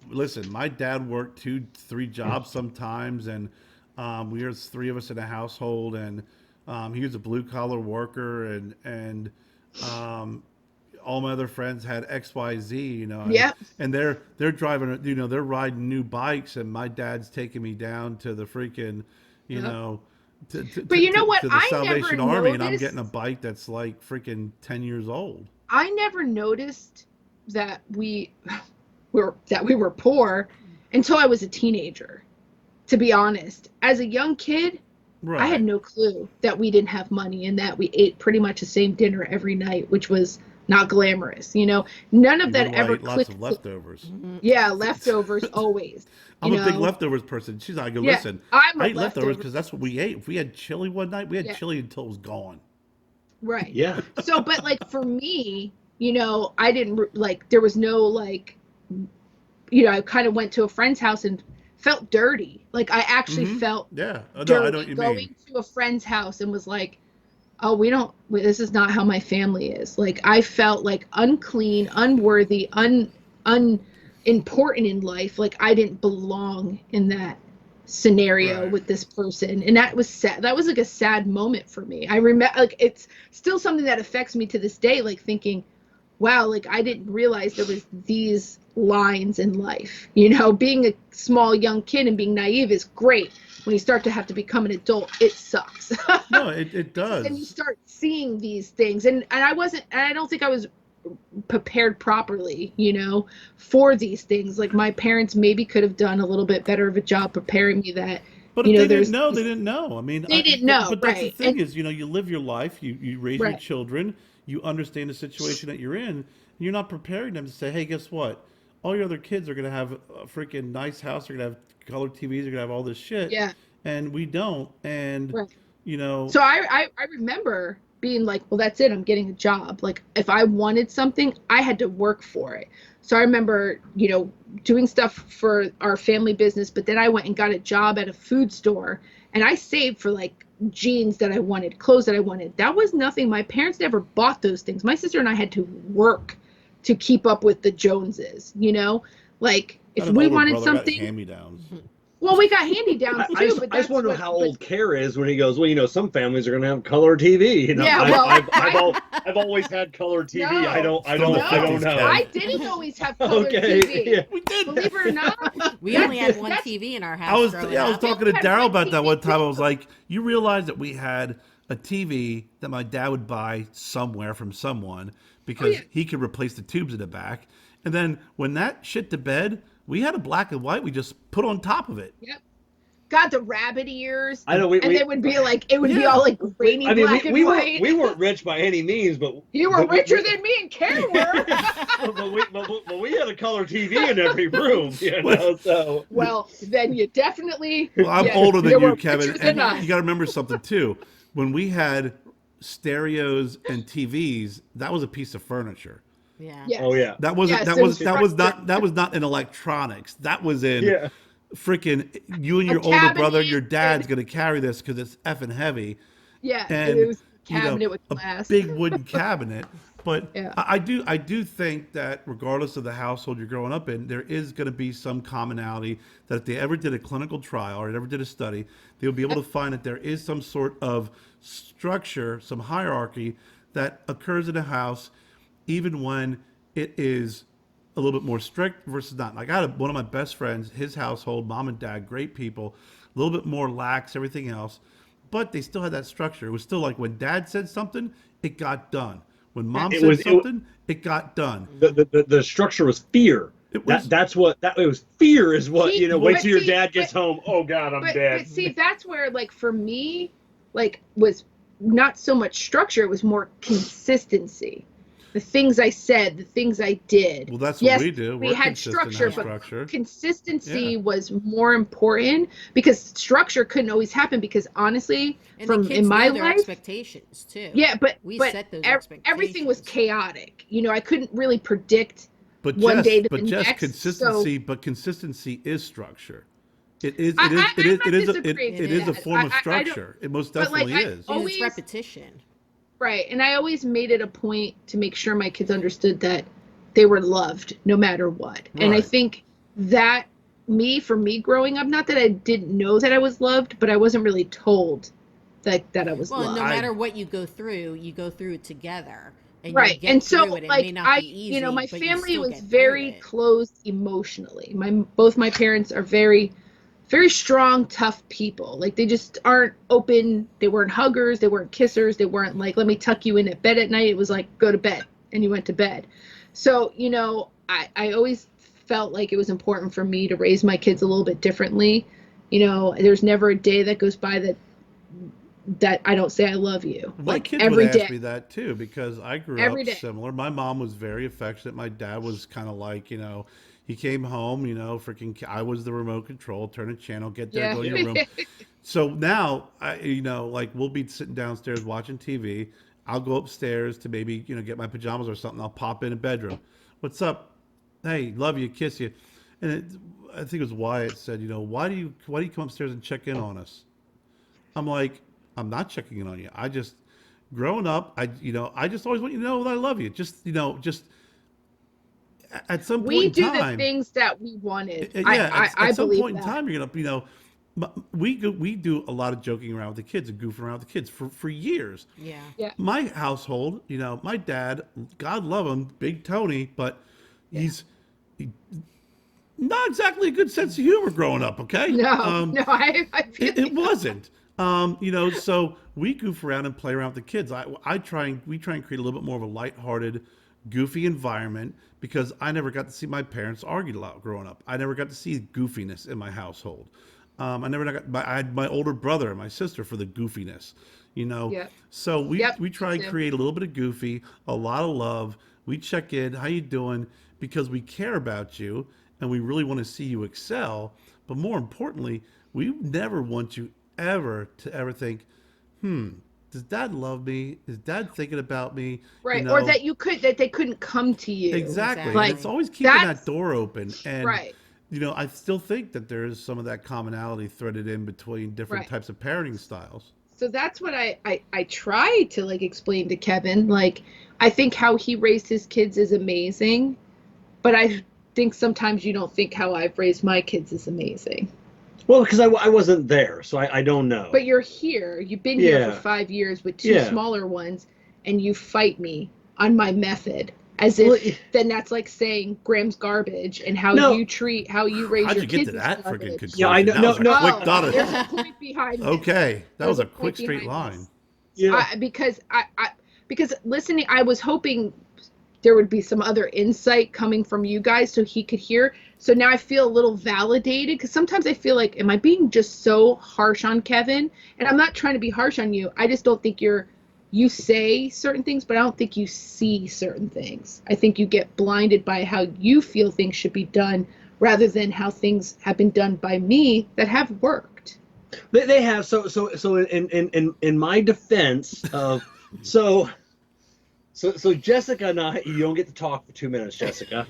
listen. My dad worked 2, 3 jobs sometimes, and we were 3 of us in a household, and he was a blue collar worker, and all my other friends had XYZ, Yep. and they're driving, they're riding new bikes, and my dad's taking me down to the freaking, you Yep. know, But you know what? to the I Salvation never Army, and I'm noticed. getting a bike that's like freaking 10 years old. I never noticed that we were poor until I was a teenager. To be honest, as a young kid, Right. I had no clue that we didn't have money and that we ate pretty much the same dinner every night, which was not glamorous. None of You that wonder why I ever eat lots clicked. of leftovers. Yeah, leftovers always. I'm a big leftovers person. She's like, Yeah, listen, I'm a I eat leftovers leftover. because that's what we ate. If we had chili one night, we had Yeah. chili until it was gone. Right. Yeah. So, but like for me, I didn't like, there was no like, I kind of went to a friend's house and felt dirty. Like I actually felt Yeah. No, I know dirty what you going mean. to a friend's house and was like, oh, this is not how my family is. Like I felt like unclean, unworthy, unimportant in life. Like I didn't belong in that scenario Right. with this person. And that was sad. That was like a sad moment for me. I remember, like, it's still something that affects me to this day, like thinking, wow, like I didn't realize there was these lines in life. Being a small young kid and being naive is great. When you start to have to become an adult, it sucks. No, it does. And you start seeing these things, and I don't think I was prepared properly, for these things. Like my parents maybe could have done a little bit better of a job preparing me that, But if they didn't know, they didn't know. I mean, They didn't know, but that's the right. thing And- is, you live your life, you raise your Right. children, you understand the situation that you're in, and you're not preparing them to say, hey, guess what? All your other kids are going to have a freaking nice house, they're going to have color TVs, they're going to have all this shit. Yeah. And we don't. And, Right. you know, So I remember being like, well, that's it. I'm getting a job. Like if I wanted something, I had to work for it. So I remember, doing stuff for our family business, but then I went and got a job at a food store, and I saved for like jeans that I wanted, clothes that I wanted. That was nothing. My parents never bought those things. My sister and I had to work to keep up with the Joneses, like I if had an we older wanted brother, I got something, hand-me-downs. well, we got hand-me-downs I too, but just want to know what- how old Kerr is when he goes, well, some families are going to have color TV. Yeah, well, I've always had color TV. No. I don't From the know. 50s, Kevin. I didn't always have color Okay, TV. yeah. We did. Believe it or not, We only had one That's- TV in our house. I was growing I was up. talking to had Daryl one about that TV one time. I too. was like, you realize that we had a TV that my dad would buy somewhere from someone because yeah. he could replace the tubes in the back. And then when that shit to bed, we had a black and white we just put on top of it. Yep. Got the rabbit ears. I know, and they would be like, it would be Yeah. all like grainy I mean, black we and white. weren't rich by any means, but You were but we- richer than me and Kerr were. but we had a color TV in every room, So Well, then you definitely. Well, I'm yeah, older than were you, Kevin. richer than And us. you got to remember something too. When we had stereos and TVs, that was a piece of furniture. Yeah. Yes. oh yeah, That wasn't. Yes, that it was. was That was not in electronics. That was in. yeah. Freaking you and A your older brother, cabinet your dad's and- gonna carry this because it's effing heavy, Yeah. and It was a cabinet with a glass. big wooden cabinet. But Yeah. I do think that regardless of the household you're growing up in, there is going to be some commonality that if they ever did a clinical trial or ever did a study, they'll be able to find that there is some sort of structure, some hierarchy that occurs in a house, even when it is a little bit more strict versus not. Like I had one of my best friends, his household, mom and dad, great people, a little bit more lax, everything else, but they still had that structure. It was still like when dad said something, it got done. When mom said something, it got done. The structure was fear. It was it was. Fear is what See, Wait but till your see, dad gets but- home. Oh God, I'm dead. But see, that's where, like, for me, like, was not so much structure, it was more consistency. The things I said, the things I did. Well, that's Yes, what we do. we We're had consistent structure, in but structure. consistency Yeah. was more important because structure couldn't always happen because honestly, And the from kids in my know their life, expectations too. yeah, We but set those everything was expectations. chaotic. I couldn't really predict But one day to but the next. consistency is structure. It is I'm not disagreeing it with is a that. form of I don't, structure. It most but like definitely I is. Because always it's repetition. right, and I always made it a point to make sure my kids understood that they were loved no matter what. And I Right. think that for me growing up, not that I didn't know that I was loved, but I wasn't really told that I was Well, and loved. no matter what you go through it together. And you'll Right. get And so through it. It may like not be easy, my but you family still was get through very it. closed emotionally. Both my parents are very very strong, tough people. Like they just aren't open. They weren't huggers, they weren't kissers, they weren't like, let me tuck you in at bed at night. It was like, go to bed, and you went to bed. So, I always felt like it was important for me to raise my kids a little bit differently. There's never a day that goes by that I don't say I love you. My Like kids every would ask day. me that too because I grew Every up day. similar. My mom was very affectionate. My dad was kind of like, he came home, freaking, I was the remote control, turn a channel, get there, Yeah. go to your room. So now, like we'll be sitting downstairs watching TV. I'll go upstairs to maybe, get my pajamas or something. I'll pop in a bedroom. What's up? Hey, love you, kiss you. And I think it was Wyatt said, why do you come upstairs and check in on us? I'm like, I'm not checking in on you. I just, growing up, I just always want you to know that I love you. Just, just at some point We in do time. the things that we wanted. Yeah, I at some believe point in that. time, you're gonna, we do a lot of joking around with the kids and goofing around with the kids for years. Yeah. Yeah. My household, my dad, God love him, Big Tony, but he's not exactly a good sense of humor growing up. Okay, No, I feel it wasn't. So we goof around and play around with the kids. We try and create a little bit more of a lighthearted, goofy environment because I never got to see my parents argue a lot growing up. I never got to see goofiness in my household. I had my older brother and my sister for the goofiness, Yep. So we Yep, try me and too. create a little bit of goofy, a lot of love. We check in, how you doing? Because we care about you and we really want to see you excel. But more importantly, we never want you ever think, does dad love me? Is dad thinking about me? Right. Or that they couldn't come to you. Exactly. Like, And it's always keeping that's- that door open. And Right. I still think that there is some of that commonality threaded in between different Right. types of parenting styles. So that's what I try to like explain to Kevin. Like, I think how he raised his kids is amazing, but I think sometimes you don't think how I've raised my kids is amazing. Well, because I wasn't there, so I don't know. But you're here. You've been here Yeah. for 5 years with two Yeah. smaller ones, and you fight me on my method. As if Well, then that's like saying Graham's garbage and how No. how you raise How'd your you get kids to is that freaking garbage. conclusion? Yeah, I know- That no, was a no. quick Oh, dot. there's a point behind this. Okay, that was There's a a quick point straight behind line. this. Yeah. Because listening, I was hoping there would be some other insight coming from you guys so he could hear. So now I feel a little validated because sometimes I feel like, am I being just so harsh on Kevin? And I'm not trying to be harsh on you. I just don't think you say certain things, but I don't think you see certain things. I think you get blinded by how you feel things should be done rather than how things have been done by me that have worked. They have so in my defense of so Jessica and I, you don't get to talk for 2 minutes, Jessica.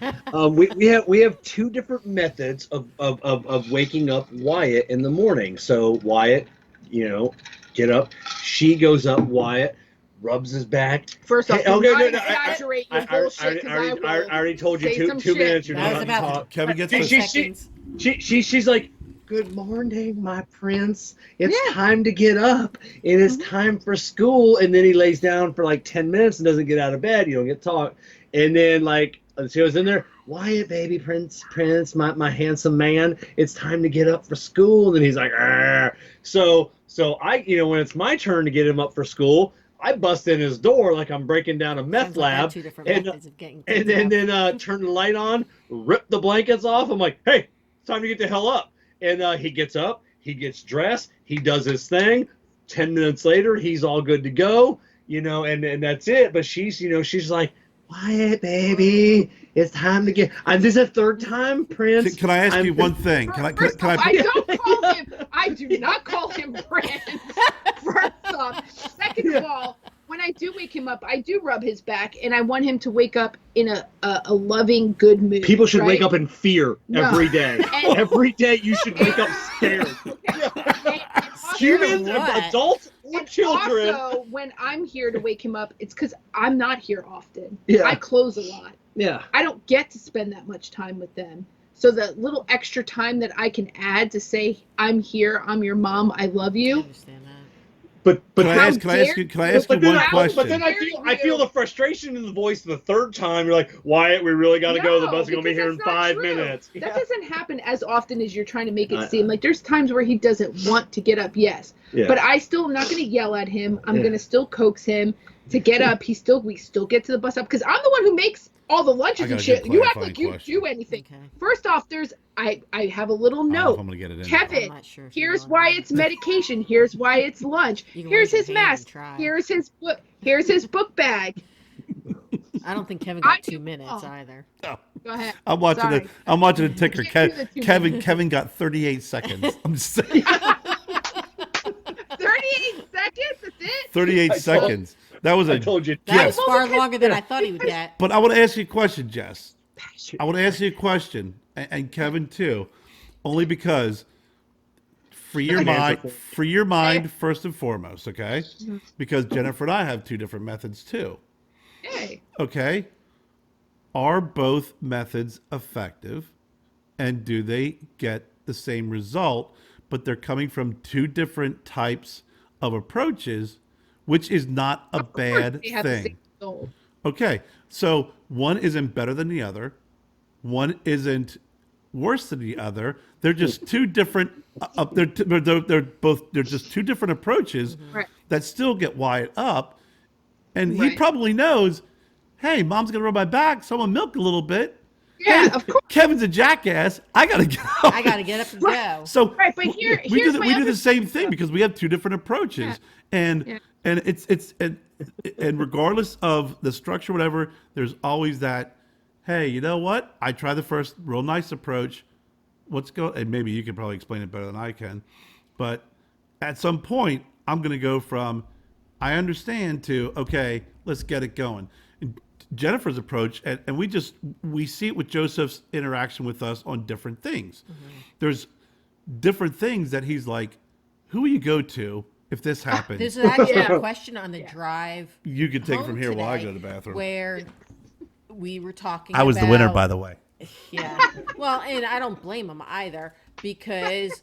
We have two different methods of waking up Wyatt in the morning. So Wyatt, get up. She goes up. Wyatt rubs his back. First off, Hey, do okay, not no, exaggerate your bullshit because I already told you say two some two shit. minutes. You're That not was allowed to about talk. Kevin gets 10 the seconds. She's like, good morning, my prince. It's Yeah. time to get up, and it's time for school. And then he lays down for like 10 minutes and doesn't get out of bed. You don't get to talk. And then like she goes in there, Wyatt, baby, prince, my handsome man. It's time to get up for school. And then he's like, Arr. So I, when it's my turn to get him up for school, I bust in his door like I'm breaking down a meth Sounds like I have lab, 2 different and methods of getting and things then, up. then turn the light on, rip the blankets off. I'm like, hey, it's time to get the hell up. And he gets up, he gets dressed, he does his thing. 10 minutes later, he's all good to go, and that's it. But she's like, quiet, baby. It's time to get. This is a third time, Prince. Can I ask you one thing? First off, I don't call him. I do not call him Prince. First off, second of all, when I do wake him up, I do rub his back, and I want him to wake up in a loving, good mood. People should right? wake up in fear every day. And- Every day you should wake up scared. Humans, What? adults, or And children. also, when I'm here to wake him up, it's because I'm not here often. Yeah. I close a lot. Yeah. I don't get to spend that much time with them. So the little extra time that I can add to say, I'm here, I'm your mom, I love I you. understand that. But Can I how ask you but then one I, question? But then I feel the frustration in the voice the third time. You're like, Wyatt, we really got to go. The bus is going to be because here in that's not 5 true. minutes. That doesn't happen as often as you're trying to make it I- seem. Like there's times where he doesn't want to get up, yes. Yeah. But I still am not going to yell at him. I'm Yeah. going to still coax him to get up. We still get to the bus stop because I'm the one who makes all the lunches I got and a shit. good You act clarifying like you question. do anything. Okay. First off, I have a little I don't know if note. I'm gonna get it in. Kevin, I'm not sure if you here's know why that. it's medication. Here's why it's lunch. You can Here's raise his your hand and mask. try. Here's his book. Here's his book bag. I don't think Kevin I got 2 do minutes all. either. Go ahead. I'm watching Sorry. the ticker. Can't do the 2 minutes. Kevin got 38 seconds. I'm just saying. 38 seconds. That's it. 38 seconds. That was I a told you. That Yes. was far longer than I thought he would get. But I want to ask you a question, Jess. I want to ask you a question, and Kevin too, only because free your mind first and foremost, okay? Because Jennifer and I have 2 different methods too. Hey. Okay. Are both methods effective, and do they get the same result? But they're coming from 2 different types of approaches, which is not a bad They have the thing. same goal. Okay, so one isn't better than the other. One isn't worse than the other. They're just 2 different. They're just 2 different approaches Right. that still get Wyatt up, and he Right. probably knows. Hey, mom's gonna rub my back, so I'm gonna milk a little bit. Yeah, of course. Kevin's a jackass. I gotta go. I got to get up and go. So Right, but here's we do my the other same thing, thing though. because we have 2 different approaches, and Yeah. it's and regardless of the structure, whatever, there's always that. Hey, you know what? I tried the first real nice approach. And maybe you can probably explain it better than I can, but at some point, I'm gonna go from I understand to okay, let's get it going. And Jennifer's approach, and we see it with Joseph's interaction with us on different things. There's different things that he's like, who will you go to if this happens? This is actually Yeah. a question on the drive. You can take it home from here while I today go to the bathroom. Where we were talking I was the winner, about- by the way. Yeah. Well, and I don't blame him either because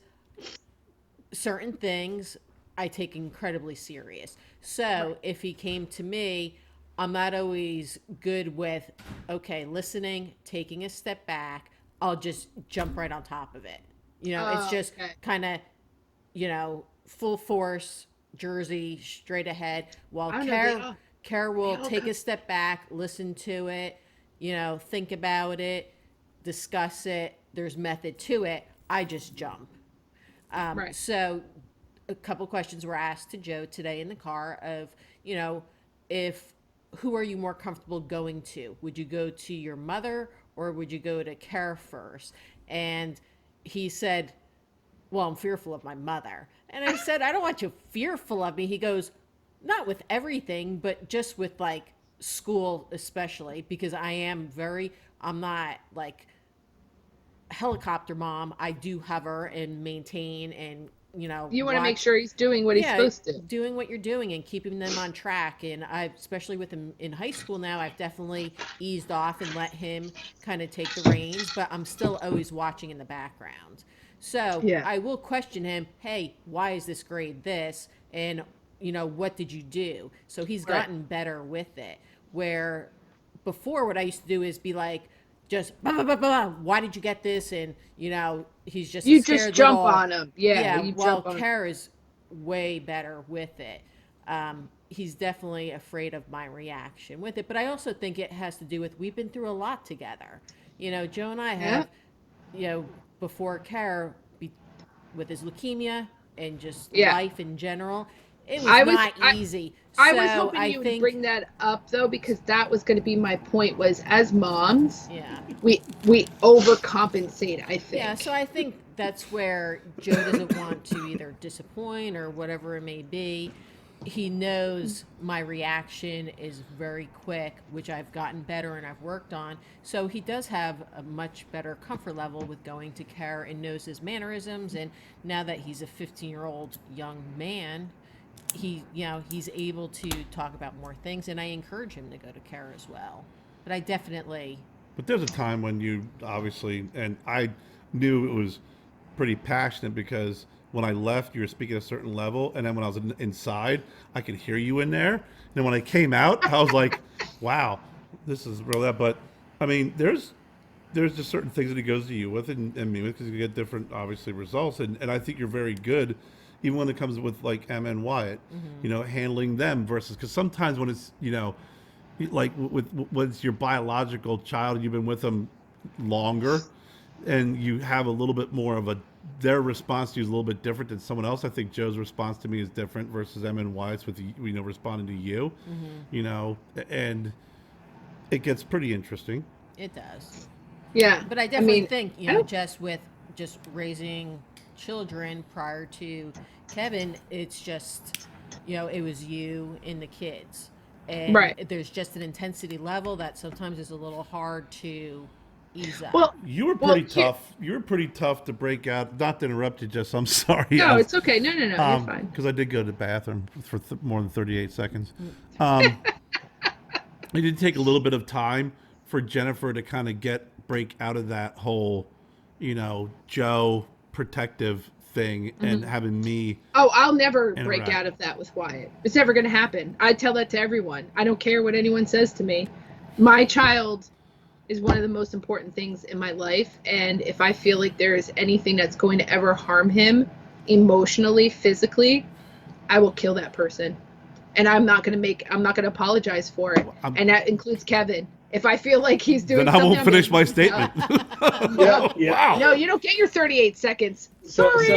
certain things I take incredibly serious. So if he came to me, I'm not always good with, okay, listening, taking a step back. I'll just jump right on top of it. It's Oh, just okay. kind of, full force, Jersey, straight ahead. While I know, they Kerr will all take go- a step back, listen to it, think about it, discuss it. There's method to it. I just jump. Right. So a couple questions were asked to Joe today in the car of, who are you more comfortable going to? Would you go to your mother or would you go to Kerr first? And he said, well, I'm fearful of my mother. And I said, I don't want you fearful of me. He goes, not with everything, but just with like school, especially because I'm not like helicopter mom. I do hover and maintain and, You want to watch- make sure he's doing what he's supposed to. doing what you're doing and keeping them on track. And especially with him in high school now, I've definitely eased off and let him kind of take the reins, but I'm still always watching in the background. So Yeah. I will question him, hey, why is this grade this? And, what did you do? So he's Right. gotten better with it. Where before what I used to do is be like, just, blah, blah, blah, blah, why did you get this? And, he's just a You just scared jump little- on him. Yeah. You while jump on him. Kerr is way better with it. he's definitely afraid of my reaction with it. But I also think it has to do with we've been through a lot together. You know, Joe and I have, you know, before Kerr, with his leukemia and just life in general, it was not easy. I was hoping you would bring that up though, because that was going to be my point. Was as moms, we overcompensate. I think. Yeah, so I think that's where Joe doesn't want to either disappoint or whatever it may be. He knows my reaction is very quick, which I've gotten better and I've worked on. So he does have a much better comfort level with going to Kerr and knows his mannerisms. And now that he's a 15-year-old young man, he's able to talk about more things. And I encourage him to go to Kerr as well. But I definitely. But there's a time when you obviously, and I knew it was pretty passionate because when I left, you were speaking at a certain level, and then when I was inside, I could hear you in there. And then when I came out, I was like, "Wow, this is real." But I mean, there's just certain things that he goes to you with and me with because you get different, obviously, results. And I think you're very good, even when it comes with like Emma and Wyatt, you know, handling them versus because sometimes when it's like when it's your biological child, you've been with them longer, and you have a little bit more of their response to you is a little bit different than someone else. I think Joe's response to me is different versus Emma and Wyatt's with responding to you, and it gets pretty interesting. It does. Yeah, but I definitely think just with just raising children prior to Kevin, it's just it was you and the kids, and there's just an intensity level that sometimes is a little hard to ease up. Well, you were pretty tough. You were pretty tough to break out. Not to interrupt you, Jess. I'm sorry. No, it's okay. No, you're fine. Because I did go to the bathroom for more than 38 seconds. It did take a little bit of time for Jennifer to kind of break out of that whole, Joe protective thing and having me. Oh, I'll never break out of that with Wyatt. It's never going to happen. I tell that to everyone. I don't care what anyone says to me. My child is one of the most important things in my life, and if I feel like there is anything that's going to ever harm him emotionally, physically, I will kill that person. And I'm not going to apologize for it. And that includes Kevin. If I feel like he's doing something, I won't finish my statement. Wow. No, you don't get your 38 seconds. Sorry.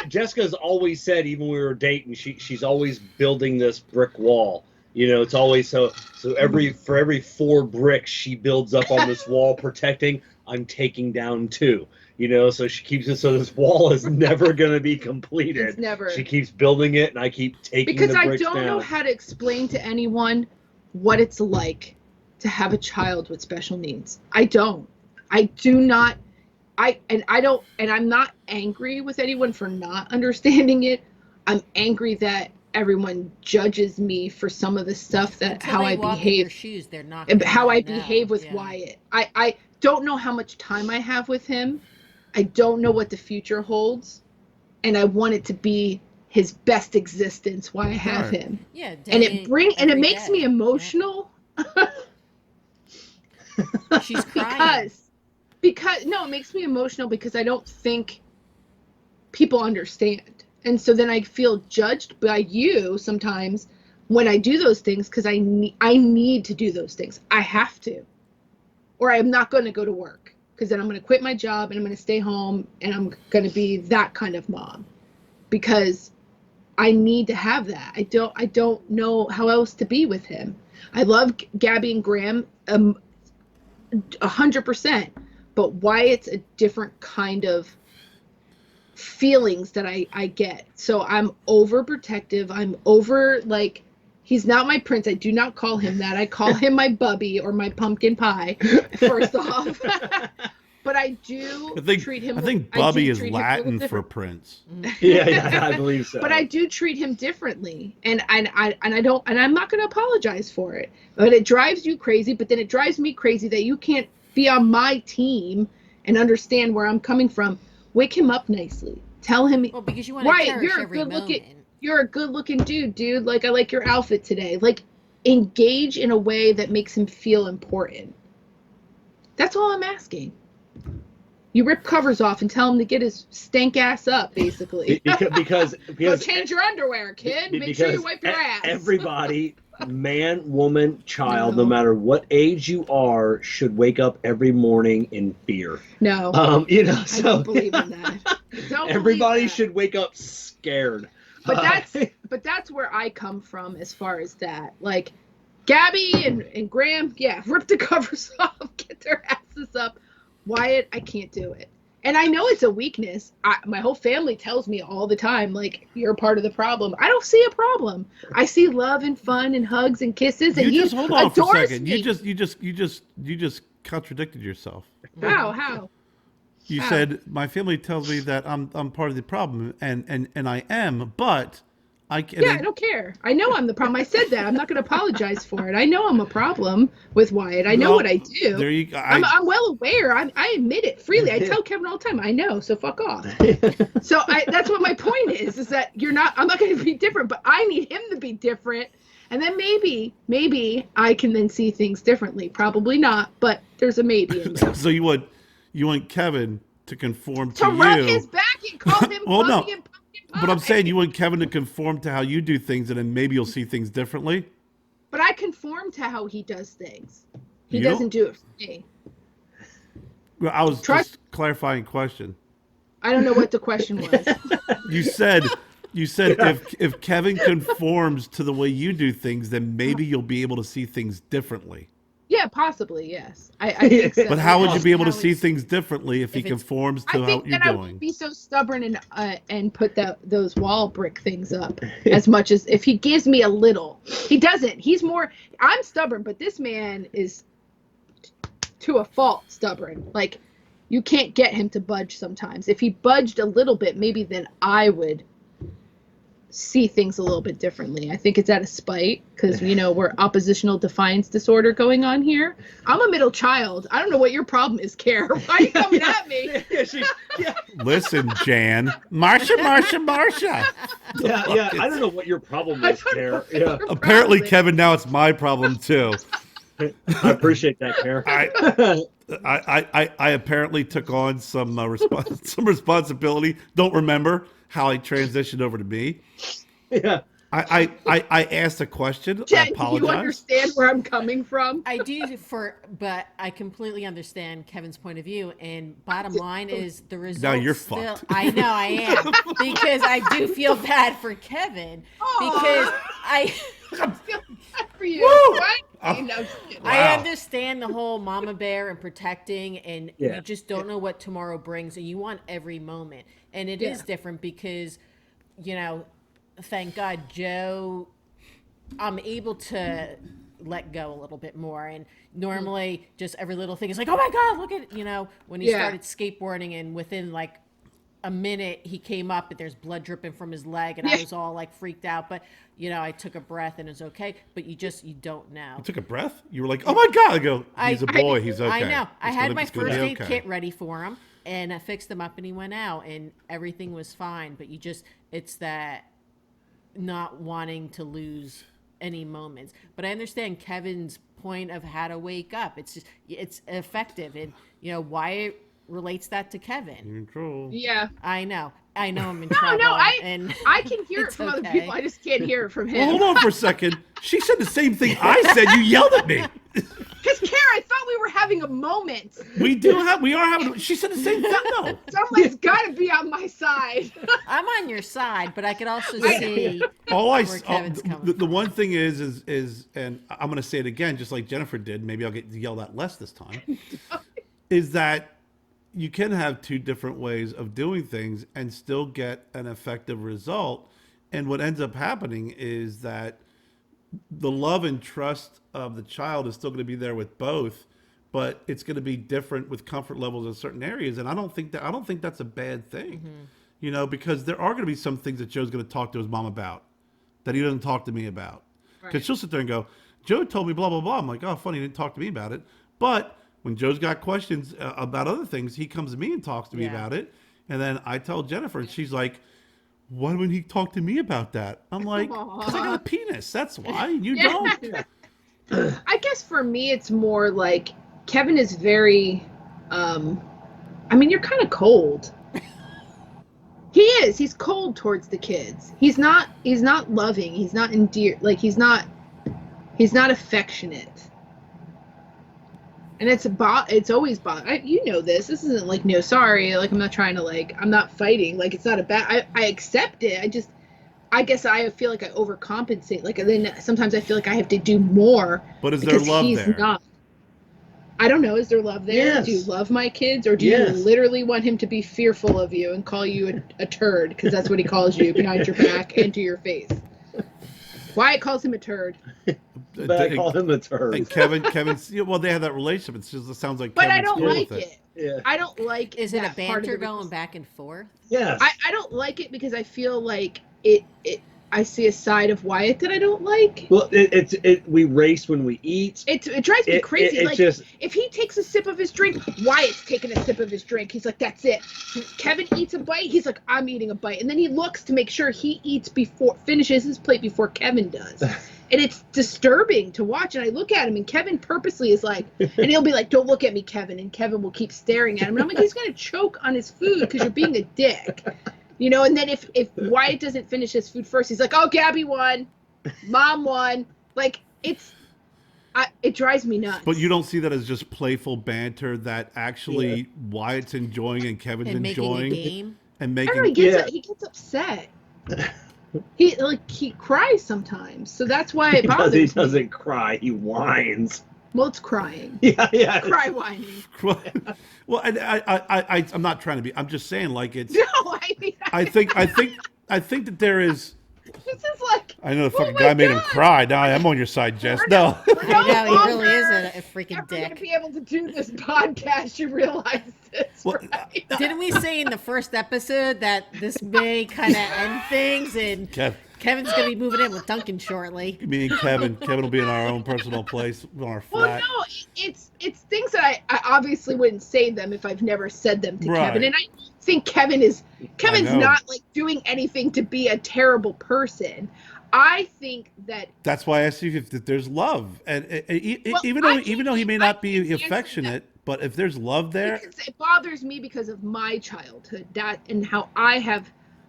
Jessica's always said, even when we were dating, she's always building this brick wall. It's always so for every 4 bricks she builds up on this wall protecting, I'm taking down 2. So she keeps it so this wall is never going to be completed. It's never. She keeps building it, and I keep taking the bricks down. Because I don't know how to explain to anyone what it's like to have a child with special needs. I don't. I do not. I'm not angry with anyone for not understanding it. I'm angry that everyone judges me for some of the stuff that Until how they I walk behave. In your shoes, they're not how I behave with Wyatt. I don't know how much time I have with him. I don't know what the future holds, and I want it to be his best existence while I have him. Yeah, and it makes me emotional. Yeah. She's crying. Because it makes me emotional because I don't think people understand. And so then I feel judged by you sometimes when I do those things because I need to do those things. I have to. Or I'm not going to go to work because then I'm going to quit my job and I'm going to stay home and I'm going to be that kind of mom because I need to have that. I don't know how else to be with him. I love Gabby and Graham 100%, but Wyatt's a different kind of feelings that I get. So I'm overprotective. I'm over, like, he's not my prince. I do not call him that. I call him my bubby or my pumpkin pie, first off. But I do treat him. I think Bubby is Latin for prince. Yeah, I believe so. But I do treat him differently, and I'm not going to apologize for it. But it drives you crazy. But then it drives me crazy that you can't be on my team and understand where I'm coming from. Wake him up nicely. Tell him. Well, because you want to cherish every moment. You're a good-looking dude. Like, I like your outfit today. Like, engage in a way that makes him feel important. That's all I'm asking. You rip covers off and tell him to get his stank ass up, basically. Because Go change your underwear, kid. Make sure you wipe your ass. Everybody, man, woman, child, no No. matter what age you are, should wake up every morning in fear. No. So I don't believe in that. Everybody should wake up scared. But that's where I come from as far as that. Like, Gabby and Graham, yeah, rip the covers off, get their asses up. Wyatt, I can't do it. And I know it's a weakness. My whole family tells me all the time, like, you're part of the problem. I don't see a problem. I see love and fun and hugs and kisses, and you just hold on for a second. Me. You just contradicted yourself. How? You said my family tells me that I'm part of the problem, and I am, but I can. Yeah, I don't care. I know I'm the problem. I said that. I'm not going to apologize for it. I know I'm a problem with Wyatt. I know what I do. There you go. I'm well aware. I admit it freely. I tell Kevin all the time. I know. So fuck off. So that's what my point is that I'm not going to be different, but I need him to be different. And then maybe I can then see things differently. Probably not, but there's a maybe in there. So you want Kevin to conform to rub you. his back and call him Well, no. and But I'm saying you want Kevin to conform to how you do things, and then maybe you'll see things differently. But I conform to how he does things. He You doesn't do it for me. Well, I was just clarifying question. I don't know what the question was. You said if Kevin conforms to the way you do things, then maybe you'll be able to see things differently. Yeah, possibly, yes. I think so. But how would you be able to How see it's- things differently if he conforms to I how think you're that I doing? wouldn't be so stubborn and put those wall brick things up as much as if he gives me a little. He doesn't. He's more. I'm stubborn, but this man is to a fault stubborn. Like, you can't get him to budge sometimes. If he budged a little bit, maybe then I would see things a little bit differently. I think it's out of spite because we're oppositional defiance disorder going on here. I'm a middle child. I don't know what your problem is, Kerr. Why are you coming at me? Listen, Jan, Marsha. Yeah. I don't know what your problem is, Kerr. Yeah. Apparently, Kevin, now it's my problem too. I appreciate that, Kerr. I apparently took on some responsibility. Don't remember how I transitioned over to me. Yeah. I asked a question. Jen, I apologize. do you understand where I'm coming from? I do but I completely understand Kevin's point of view. And bottom line is the result. Now you're still, fucked. I know I am because I do feel bad for Kevin because I feel bad for you. Woo! Right? I understand the whole mama bear and protecting, and Yeah. you just don't know what tomorrow brings, and you want every moment. And it is different because, thank God, Joe, I'm able to let go a little bit more. And normally just every little thing is like, oh my God, look at, when he started skateboarding and within like a minute he came up and there's blood dripping from his leg and I was all like freaked out. But, I took a breath and it's okay. But you don't know. You took a breath? You were like, oh my God. I go, he's a boy. He's okay. I know. I had my it's gonna first be aid okay. kit ready for him and I fixed him up and he went out and everything was fine. But it's that not wanting to lose any moments. But I understand Kevin's point of how to wake up. It's effective. And, Wyatt relates that to Kevin. You're in trouble. Yeah. I know I'm in trouble. No, I can hear it it's from other okay. people. I just can't hear it from him. Well, hold on for a second. She said the same thing I said. You yelled at me. Because, Kerr, I thought we were having a moment. We are having. She said the same thing though. Someone's got to be on my side. I'm on your side, but I could also see All where Kevin's coming the one thing is, and I'm going to say it again, just like Jennifer did. Maybe I'll get yelled at less this time. Is that you can have two different ways of doing things and still get an effective result. And what ends up happening is that the love and trust of the child is still going to be there with both, but it's going to be different with comfort levels in certain areas. And I don't think that's a bad thing, because there are going to be some things that Joe's going to talk to his mom about that he doesn't talk to me about. Because she'll sit there and go, Joe told me blah, blah, blah. I'm like, oh, funny, he didn't talk to me about it. But when Joe's got questions about other things, he comes to me and talks to me about it. And then I tell Jennifer, and she's like, why wouldn't he talk to me about that? I'm like, because I got a penis. That's why. You don't. I guess for me, it's more like Kevin is very I mean, you're kind of cold. He is. He's cold towards the kids. He's not loving. He's not endeared. Like, he's not affectionate. And it's always you know this. This isn't like, no, sorry. Like, I'm not trying to, like, I'm not fighting. Like, it's not a bad, I accept it. I guess I feel like I overcompensate. Like, and then sometimes I feel like I have to do more. But is there love he's there? Not. I don't know. Is there love there? Yes. Do you love my kids, or do you literally want him to be fearful of you and call you a turd? Because that's what he calls you behind your back and to your face. Wyatt calls him a turd. But I call him a turd. And Kevin's, well, they have that relationship. It sounds like But Kevin's I don't cool like with it. Yeah. I don't like. Is it a that part of banter the going back and forth? Yes. I don't like it because I feel like it I see a side of Wyatt that I don't like. Well, we race when we eat. It drives me crazy. Like, just, if he takes a sip of his drink, Wyatt's taking a sip of his drink. He's like, that's it. Kevin eats a bite. He's like, I'm eating a bite. And then he looks to make sure he finishes his plate before Kevin does. And it's disturbing to watch. And I look at him, and Kevin purposely is like, and he'll be like, don't look at me, Kevin. And Kevin will keep staring at him. And I'm like, he's going to choke on his food because you're being a dick. You know, and then if Wyatt doesn't finish his food first, he's like, oh, Gabby won. Mom won. Like, it drives me nuts. But you don't see that as just playful banter that actually Wyatt's enjoying and Kevin's enjoying. Making a game? And I making don't know, he gets upset. He cries sometimes. So that's why it bothers me. He doesn't cry. He whines. Well, it's crying. Yeah. Cry whining. Well, and I'm not trying to be. I'm just saying, like, it's. No, I mean. I think that there is. This is like. I know the fucking guy made him cry. Now I'm on your side, Jess. No. I know, he really is a freaking Never dick. gonna be able to do this podcast. You realize this, right? Didn't we say in the first episode that this may kind of end things, and Kevin's gonna be moving in with Duncan shortly? Me and Kevin will be in our own personal place on our Well, flat. no, it's things that I obviously wouldn't say them if I've never said them to Kevin, and I think Kevin's not like doing anything to be a terrible person. I think that's why I see if there's love, and even though he may not be affectionate, but if there's love there, it bothers me because of my childhood, and how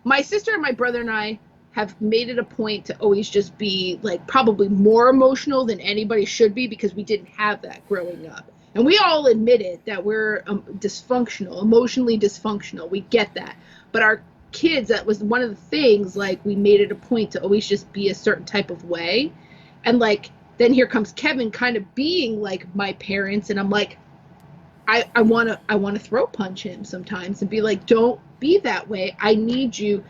my sister and my brother and I have made it a point to always just be like probably more emotional than anybody should be because we didn't have that growing up. And we all admitted that we're dysfunctional, emotionally dysfunctional. We get that. But our kids, that was one of the things, like, we made it a point to always just be a certain type of way. And, like, then here comes Kevin kind of being like my parents. And I'm like, I want to throat punch him sometimes and be like, don't be that way. I need you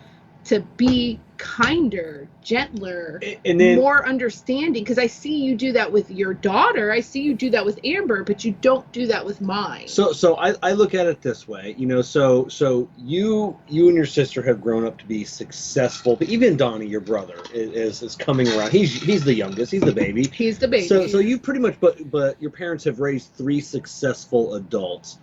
to be kinder, gentler, and then, more understanding, because I see you do that with your daughter. I see you do that with Amber, but you don't do that with mine. So I look at it this way, you know, so you and your sister have grown up to be successful, but even Donnie, your brother, is coming around. He's the youngest, he's the baby. He's the baby. So you pretty much, but your parents have raised 3 successful adults.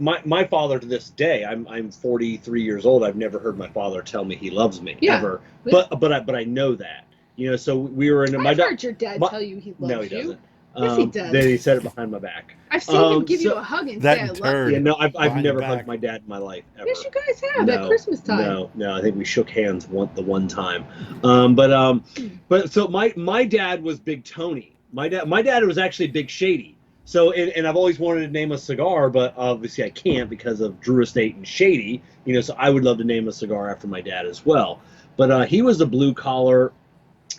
My father, to this day, I'm 43 years old. I've never heard my father tell me he loves me ever. But I know that, you know. So we were in. I've heard your dad tell you he loves you. No, he doesn't. Yes, he does. Then he said it behind my back. I've seen him give you a hug and say I love you. Yeah, no, I've never hugged my dad in my life ever. Yes, you guys have at Christmas time. No, I think we shook hands the one time. But so my dad was Big Tony. My dad was actually Big Shady. So, and I've always wanted to name a cigar, but obviously I can't because of Drew Estate and Shady, you know, so I would love to name a cigar after my dad as well. But he was a blue collar,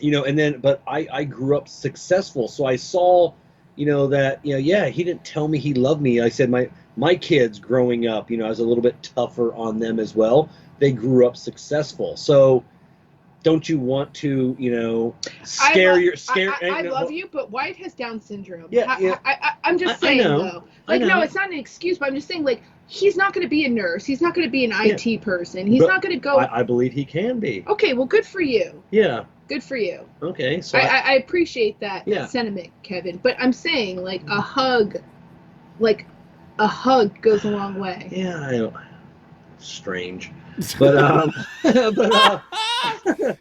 you know, and then, but I grew up successful. So I saw, you know, that, you know, yeah, he didn't tell me he loved me. I said my kids growing up, you know, I was a little bit tougher on them as well. They grew up successful. So, don't you want to, you know, I love you, but Wyatt has Down syndrome. Yeah. I'm just saying, though. Like, no, it's not an excuse, but I'm just saying, like, he's not going to be a nurse. He's not going to be an IT person. He's not going to go. I believe he can be. Okay, well, good for you. Yeah. Good for you. Okay. So I appreciate that sentiment, Kevin. But I'm saying, like, a hug goes a long way. Yeah, I know. Strange. But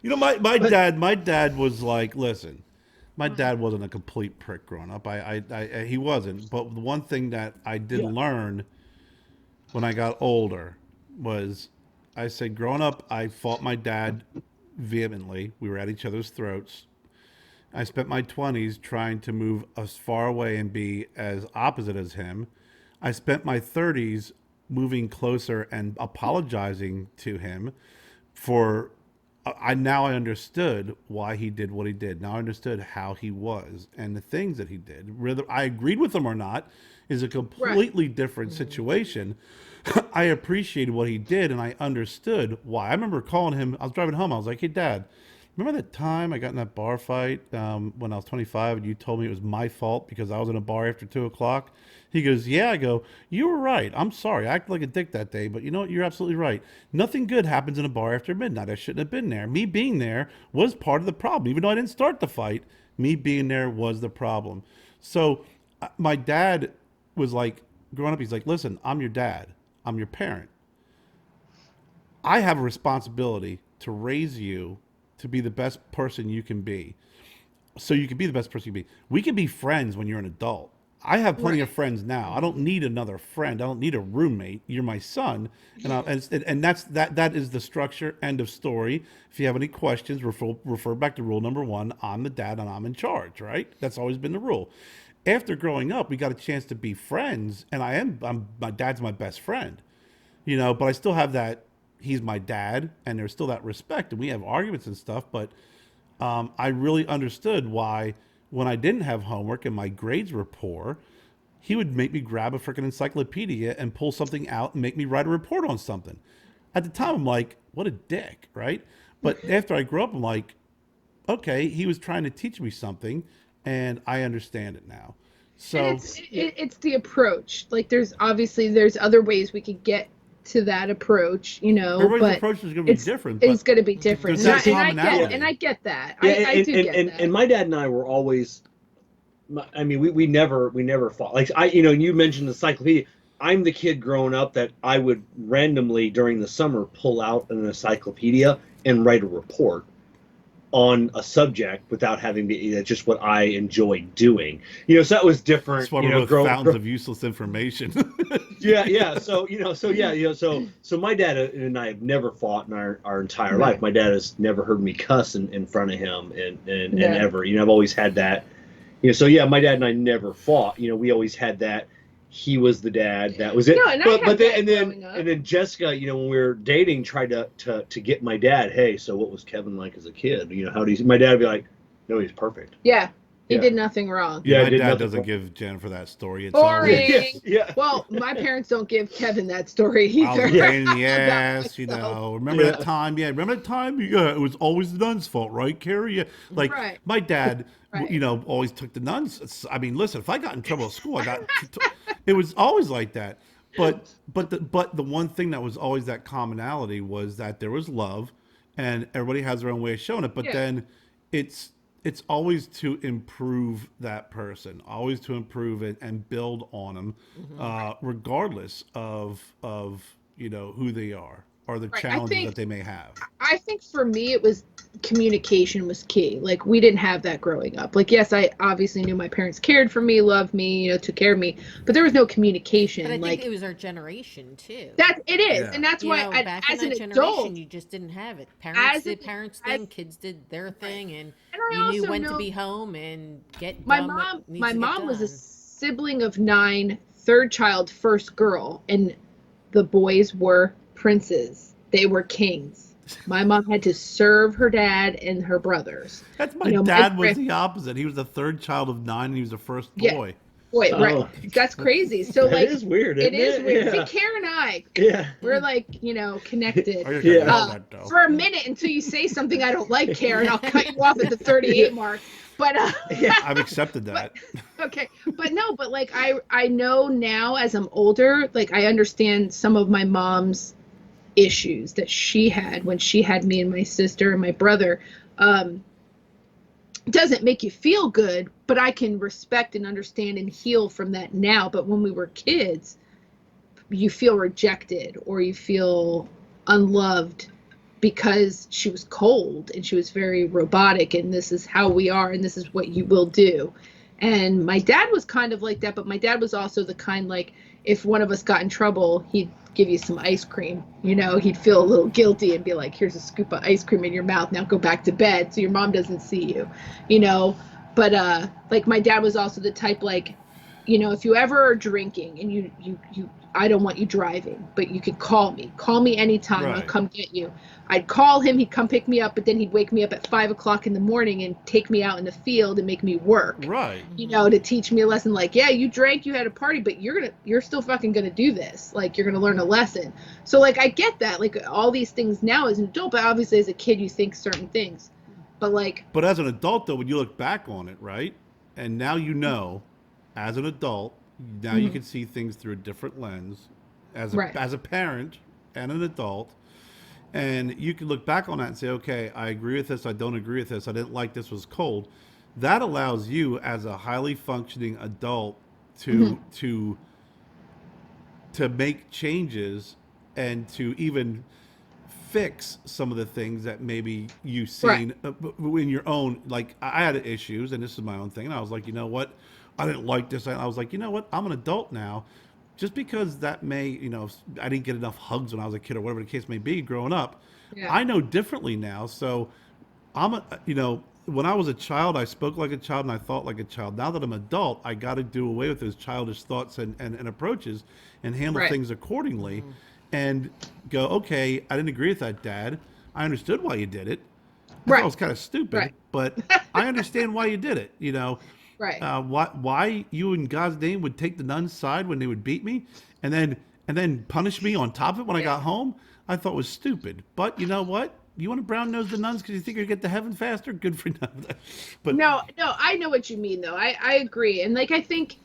you know, my dad was like, listen, my dad wasn't a complete prick growing up. He wasn't. But the one thing that I did learn when I got older was, I said, growing up, I fought my dad vehemently. We were at each other's throats. I spent my 20s trying to move as far away and be as opposite as him. I spent my 30s moving closer and apologizing to him for I now I understood why he did what he did. Now I understood how he was and the things that he did. Whether I agreed with him or not is a completely different situation. I appreciated what he did and I understood why. I remember calling him. I was driving home. I was like, "Hey, Dad, remember that time I got in that bar fight when I was 25 and you told me it was my fault because I was in a bar after 2 o'clock?" He goes, "Yeah." I go, "You were right. I'm sorry. I acted like a dick that day, but you know what? You're absolutely right. Nothing good happens in a bar after midnight. I shouldn't have been there. Me being there was part of the problem. Even though I didn't start the fight, me being there was the problem." So my dad was like, growing up, he's like, "Listen, I'm your dad. I'm your parent. I have a responsibility to raise you to be the best person you can be. So you can be the best person you can be. We can be friends when you're an adult. I have plenty of friends now. I don't need another friend. I don't need a roommate. You're my son." And that is the structure. End of story. If you have any questions, refer back to rule number 1. I'm the dad and I'm in charge, right? That's always been the rule. After growing up, we got a chance to be friends, and my dad's my best friend, but I still have that, he's my dad, and there's still that respect, and we have arguments and stuff, but I really understood why when I didn't have homework and my grades were poor, he would make me grab a freaking encyclopedia and pull something out and make me write a report on something. At the time, I'm like, what a dick, right? But after I grew up, I'm like, okay, he was trying to teach me something, and I understand it now. So and it's the approach. Like there's other ways we could get to that approach, everybody's but approach is going to be different. It's going to be different. There's And commonality. I get that. Yeah, I do get that. And my dad and I were always, I mean, we never fought. Like you mentioned the encyclopedia. I'm the kid growing up that I would randomly during the summer pull out an encyclopedia and write a report on a subject without having to. That's just what I enjoyed doing. So that was different. That's why we're both fountains of useless information. Yeah. So my dad and I have never fought in our entire life. My dad has never heard me cuss in front of him and ever. I've always had that. So yeah, my dad and I never fought. We always had that. He was the dad. That was it. No, and then Jessica, when we were dating, tried to get my dad. Hey, so what was Kevin like as a kid? How do you? My dad would be like, no, he's perfect. Yeah. He did nothing wrong. Yeah, my dad doesn't give Jennifer that story. It's boring. Yeah. Well, my parents don't give Kevin that story either. I was a pain in the ass, Remember that time? Yeah, remember that time? Yeah, it was always the nun's fault, right, Kerry? Yeah. My dad, always took the nuns. I mean, listen, if I got in trouble at school, it was always like that. But the one thing that was always that commonality was that there was love, and everybody has their own way of showing it. But then it's always to improve that person, always to improve it and build on them, regardless of who they are or the challenges that they may have. I think for me, it was communication was key. Like we didn't have that growing up. Like, yes, I obviously knew my parents cared for me, loved me, took care of me, but there was no communication. But I think it was our generation too. That it is, and that's why back as in an that adult, generation, you just didn't have it. Parents did parents' thing, kids did their thing, and you knew when to be home and get my mom was a sibling of 9, third child, first girl, and the boys were princes. They were kings. My mom had to serve her dad and her brothers. That's my dad was the opposite. He was the third child of 9, and he was the first boy. Boy, right. That's crazy. So that is weird. It is weird. Yeah. See, Kerr and I, we're connected. For a minute until you say something I don't like, Kerr, and I'll cut you off at the 38 mark. But I've accepted that. But I know now as I'm older, I understand some of my mom's issues that she had when she had me and my sister and my brother. Doesn't make you feel good, but I can respect and understand and heal from that now. But when we were kids, you feel rejected or you feel unloved because she was cold and she was very robotic, and this is how we are and this is what you will do. And my dad was kind of like that, but my dad was also the kind, if one of us got in trouble, he'd give you some ice cream. You know, he'd feel a little guilty and be like, here's a scoop of ice cream in your mouth. Now go back to bed so your mom doesn't see you, you know. But like my dad was also the type like, you know, if you ever are drinking and you I don't want you driving, but you could call me. Call me anytime. I'll Right. come get you. I'd call him, he'd come pick me up, but then he'd wake me up at 5 o'clock in the morning and take me out in the field and make me work. Right. You know, to teach me a lesson like, yeah, you drank, you had a party, but you're still fucking gonna do this. Like you're gonna learn a lesson. So like I get that, like all these things now as an adult, but obviously as a kid you think certain things. But like But as an adult, though, when you look back on it, right, and now you know, as an adult, now you can see things through a different lens, as a, Right. as a parent and an adult, and you can look back on that and say, okay, I agree with this, I don't agree with this, I didn't like this was cold. That allows you, as a highly functioning adult, to make changes and to even fix some of the things that maybe you've seen in your own. Like I had issues, and this is my own thing, and I was like, you know what, I didn't like this. I was like, you know what, I'm an adult now. Just because that may, you know, I didn't get enough hugs when I was a kid or whatever the case may be growing up, Yeah. I know differently now. So you know, when I was a child, I spoke like a child and I thought like a child. Now that I'm an adult, I got to do away with those childish thoughts and approaches and handle Right. things accordingly and go, okay, I didn't agree with that, Dad. I understood why you did it. I thought Right. it was kind of stupid, Right. but I understand why you did it. You know, Right. why you in God's name would take the nun's side when they would beat me, and then punish me on top of it when I got home. I thought was stupid. But you know what? You want to brown nose the nuns because you think you'll get to heaven faster? Good for you. But No, I know what you mean though. I agree. And like I think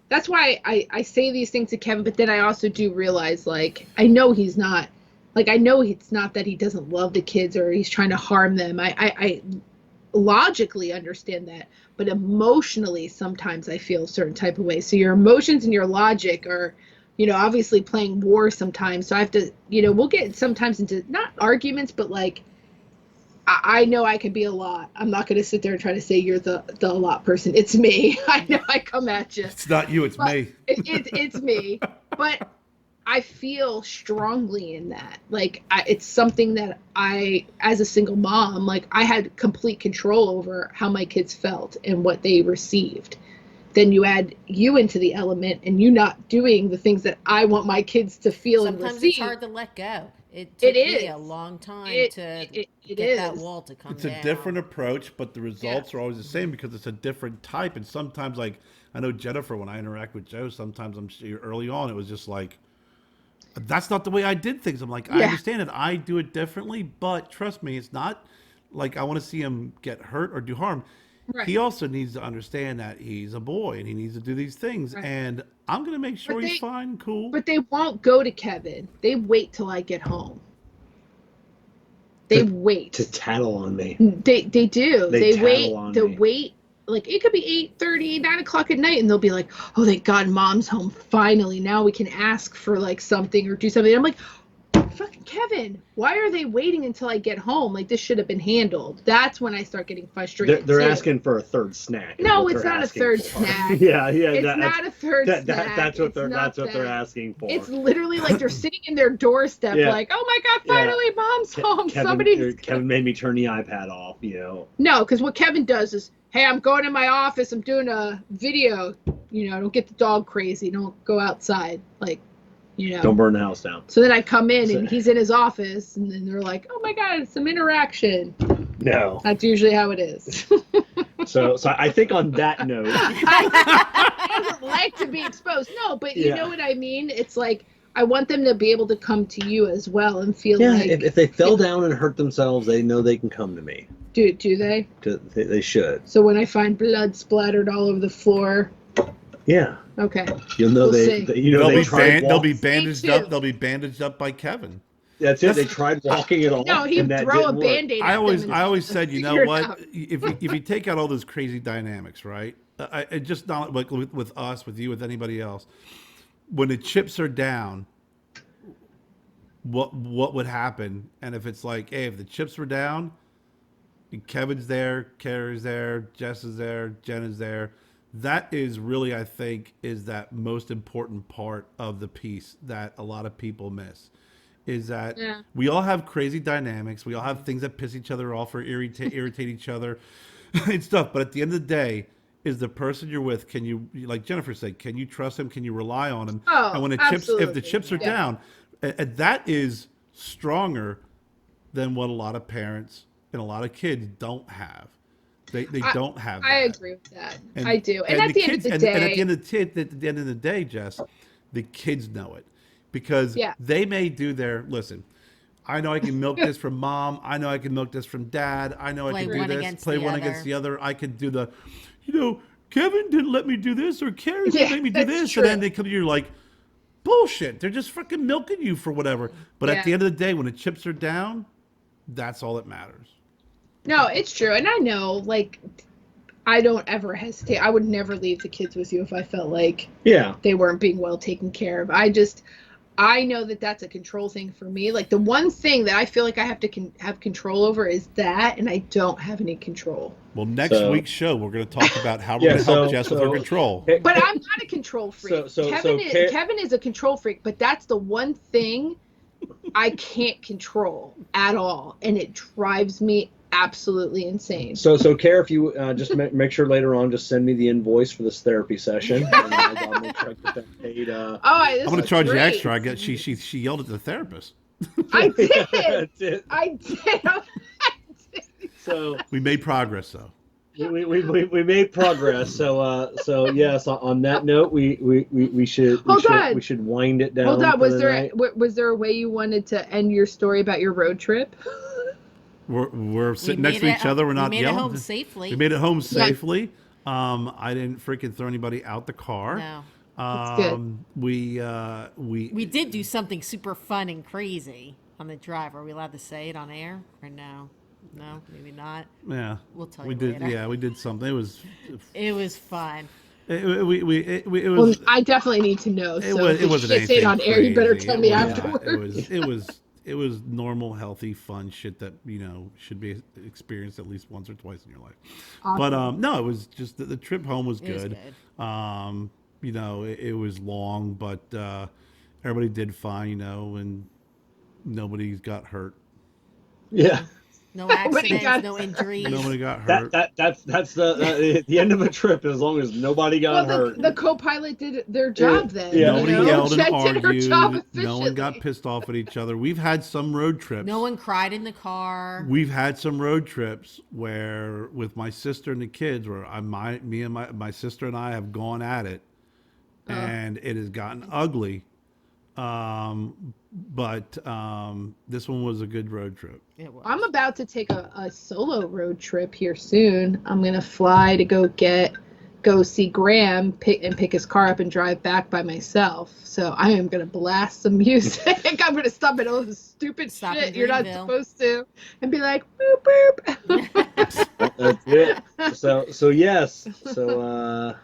that's why I say these things to Kevin, but then I also do realize like I know he's not like I know it's not that he doesn't love the kids or he's trying to harm them. I logically understand that, but emotionally sometimes I feel a certain type of way. So your emotions and your logic are, you know, obviously playing war sometimes. So I have to, you know, we'll get sometimes into not arguments, but like I know I can be a lot. I'm not going to sit there and try to say you're the a lot person. It's me. I know I come at you. it's not you, it's But me. it's me. But I feel strongly in that. Like it's something that I, as a single mom, like I had complete control over how my kids felt and what they received. Then you add you into the element and you not doing the things that I want my kids to feel and Sometimes receive. it's hard to let go. It took me a long time to it get that is. wall to come It's down. a different approach, but the results are always the same because it's a different type. And sometimes, like I know Jennifer, when I interact with Joe, sometimes I'm sure early on it was just like, that's not the way I did things. I'm like, I Yeah. understand it. I do it differently, but trust me, it's not like I want to see him get hurt or do harm. Right. He also needs to understand that he's a boy and he needs to do these things. Right. And I'm going to make sure But he's they- fine and cool. But they won't go to Kevin. They wait till I get home. They wait. To tattle on me. They do. They They tattle wait. on They me. wait. Like it could be 8:30, 9 o'clock at night, and they'll be like, "Oh, thank God, Mom's home. Finally, now we can ask for like something or do something." I'm like, "Fucking Kevin, why are they waiting until I get home? Like this should have been handled." That's when I start getting frustrated. They're too. asking for a third snack. is No, what it's they're not a asking third for. snack. yeah, It's that's, not a third snack. That's what It's they're not they're that. asking for. It's literally like they're sitting in their doorstep, Yeah. like, "Oh my God, Yeah. finally, Mom's home." Kevin, Somebody. Kevin made me turn the iPad off. You know. No, because what Kevin does is, "Hey, I'm going to my office. I'm doing a video. You know, don't get the dog crazy. Don't go outside. Like, you know." Don't burn the house down. So then I come in So- and he's in his office, and then they're like, "Oh my God, some interaction." No. That's usually how it is. So I think on that note, He doesn't like to be exposed. No, but you Yeah. know what I mean? It's like I want them to be able to come to you as well and feel yeah, like, if they fell down and hurt themselves, they know they can come to me. do they? They should. So when I find blood splattered all over the floor, Yeah. okay. You'll know We'll see. you know they tried They'll be walk- bandaged Me up. too. They'll be bandaged up by Kevin. That's it. They tried walking it off. No, he'd and that throw a didn't work. Band-Aid at I them always, and I always said, you know figure it what? out. If you take out all those crazy dynamics, right? I just not like with us, with you, with anybody else. When the chips are down, what would happen? And if it's like, hey, if the chips were down, Kevin's there, Kerr is there, Jess is there, Jen is there, that is really, I think, is that most important part of the piece that a lot of people miss. Is that we all have crazy dynamics. We all have things that piss each other off or irritate each other and stuff. But at the end of the day, is the person you're with, can you, like Jennifer said, can you trust him? Can you rely on him? Oh, and when if the chips are down, that is stronger than what a lot of parents and a lot of kids don't have. They don't have that. I agree with that. I do. And at the end of the day, and at the end of the day, Jess, the kids know it. Because they may do listen, I know I can milk this from mom. I know I can milk this from dad. I know I can do this, play one against the other. I can do Kevin didn't let me do this or Kerr didn't let me do this. True. And then they come to you like, bullshit. They're just fucking milking you for whatever. But at the end of the day, when the chips are down, that's all that matters. No, it's true. And I know, like, I don't ever hesitate. I would never leave the kids with you if I felt like they weren't being well taken care of. I know that that's a control thing for me. Like, the one thing that I feel like I have to have control over is that, and I don't have any control. Well, next week's show, we're going to talk about how we're going to help Jess with her control. But I'm not a control freak. Kevin is a control freak, but that's the one thing I can't control at all, and it drives me absolutely insane. So Kerr, if you just make sure later on, just send me the invoice for this therapy session. And I'll make sure I get that paid. I'm going to charge you extra. I guess she yelled at the therapist. I did. I did. So we made progress, though. We made progress. So yes. On that note, we should wind it down. Hold on. Was there a way you wanted to end your story about your road trip? We're sitting next to each other. We're not yelling. We made it home safely. We made it home safely. I didn't freaking throw anybody out the car. No. That's good. We did do something super fun and crazy on the drive. Are we allowed to say it on air or no? No, maybe not. Yeah, we'll tell you. Later. Yeah, we did something. It was fun. It was. Well, I definitely need to know. So it wasn't anything say it on air. You better tell me afterwards. It was normal, healthy, fun shit that should be experienced at least once or twice in your life. Awesome. But no, it was just the trip home was good. It was long, but everybody did fine, and nobody's got hurt. Yeah. No accidents, no injuries. Nobody got hurt. That's the end of a trip as long as nobody got hurt. The co-pilot did their job then. Yeah. Nobody yelled and argued. No one got pissed off at each other. We've had some road trips. No one cried in the car. We've had some road trips where with my sister and the kids where me and my sister and I have gone at it and it has gotten ugly. But this one was a good road trip. It was. I'm about to take a solo road trip here soon. I'm gonna fly to go see Graham, pick his car up and drive back by myself. So I am gonna blast some music. I'm gonna stop at all the stupid shit you're not supposed to, and be like boop boop. That's it. So yes. So.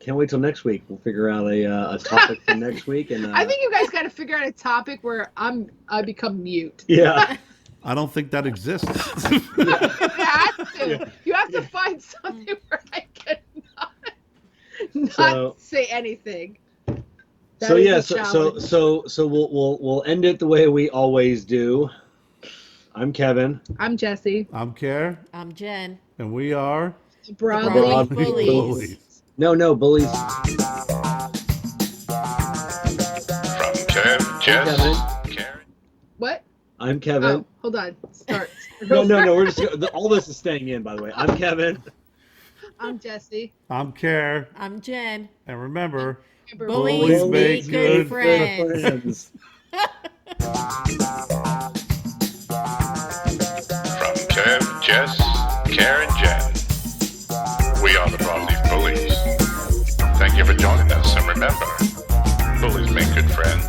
Can't wait till next week. We'll figure out a topic for next week. And I think you guys got to figure out a topic where I become mute. Yeah. I don't think that exists. You have to. You have to find something where I cannot say anything. So we'll end it the way we always do. I'm Kevin. I'm Jessie. I'm Kerr. I'm Jen. And we are Broadleaf Bullies. No, bullies. From Kevin. What? I'm Kevin. Oh, hold on. Start. No. We're just all this is staying in. By the way, I'm Kevin. I'm Jessie. I'm Kerr. I'm Jen. And remember, bullies make good friends. From Kev, Jess, Kerr, and Jen, we are the Broadleaf Bullies. Thank you for joining us, and remember, bullies make good friends.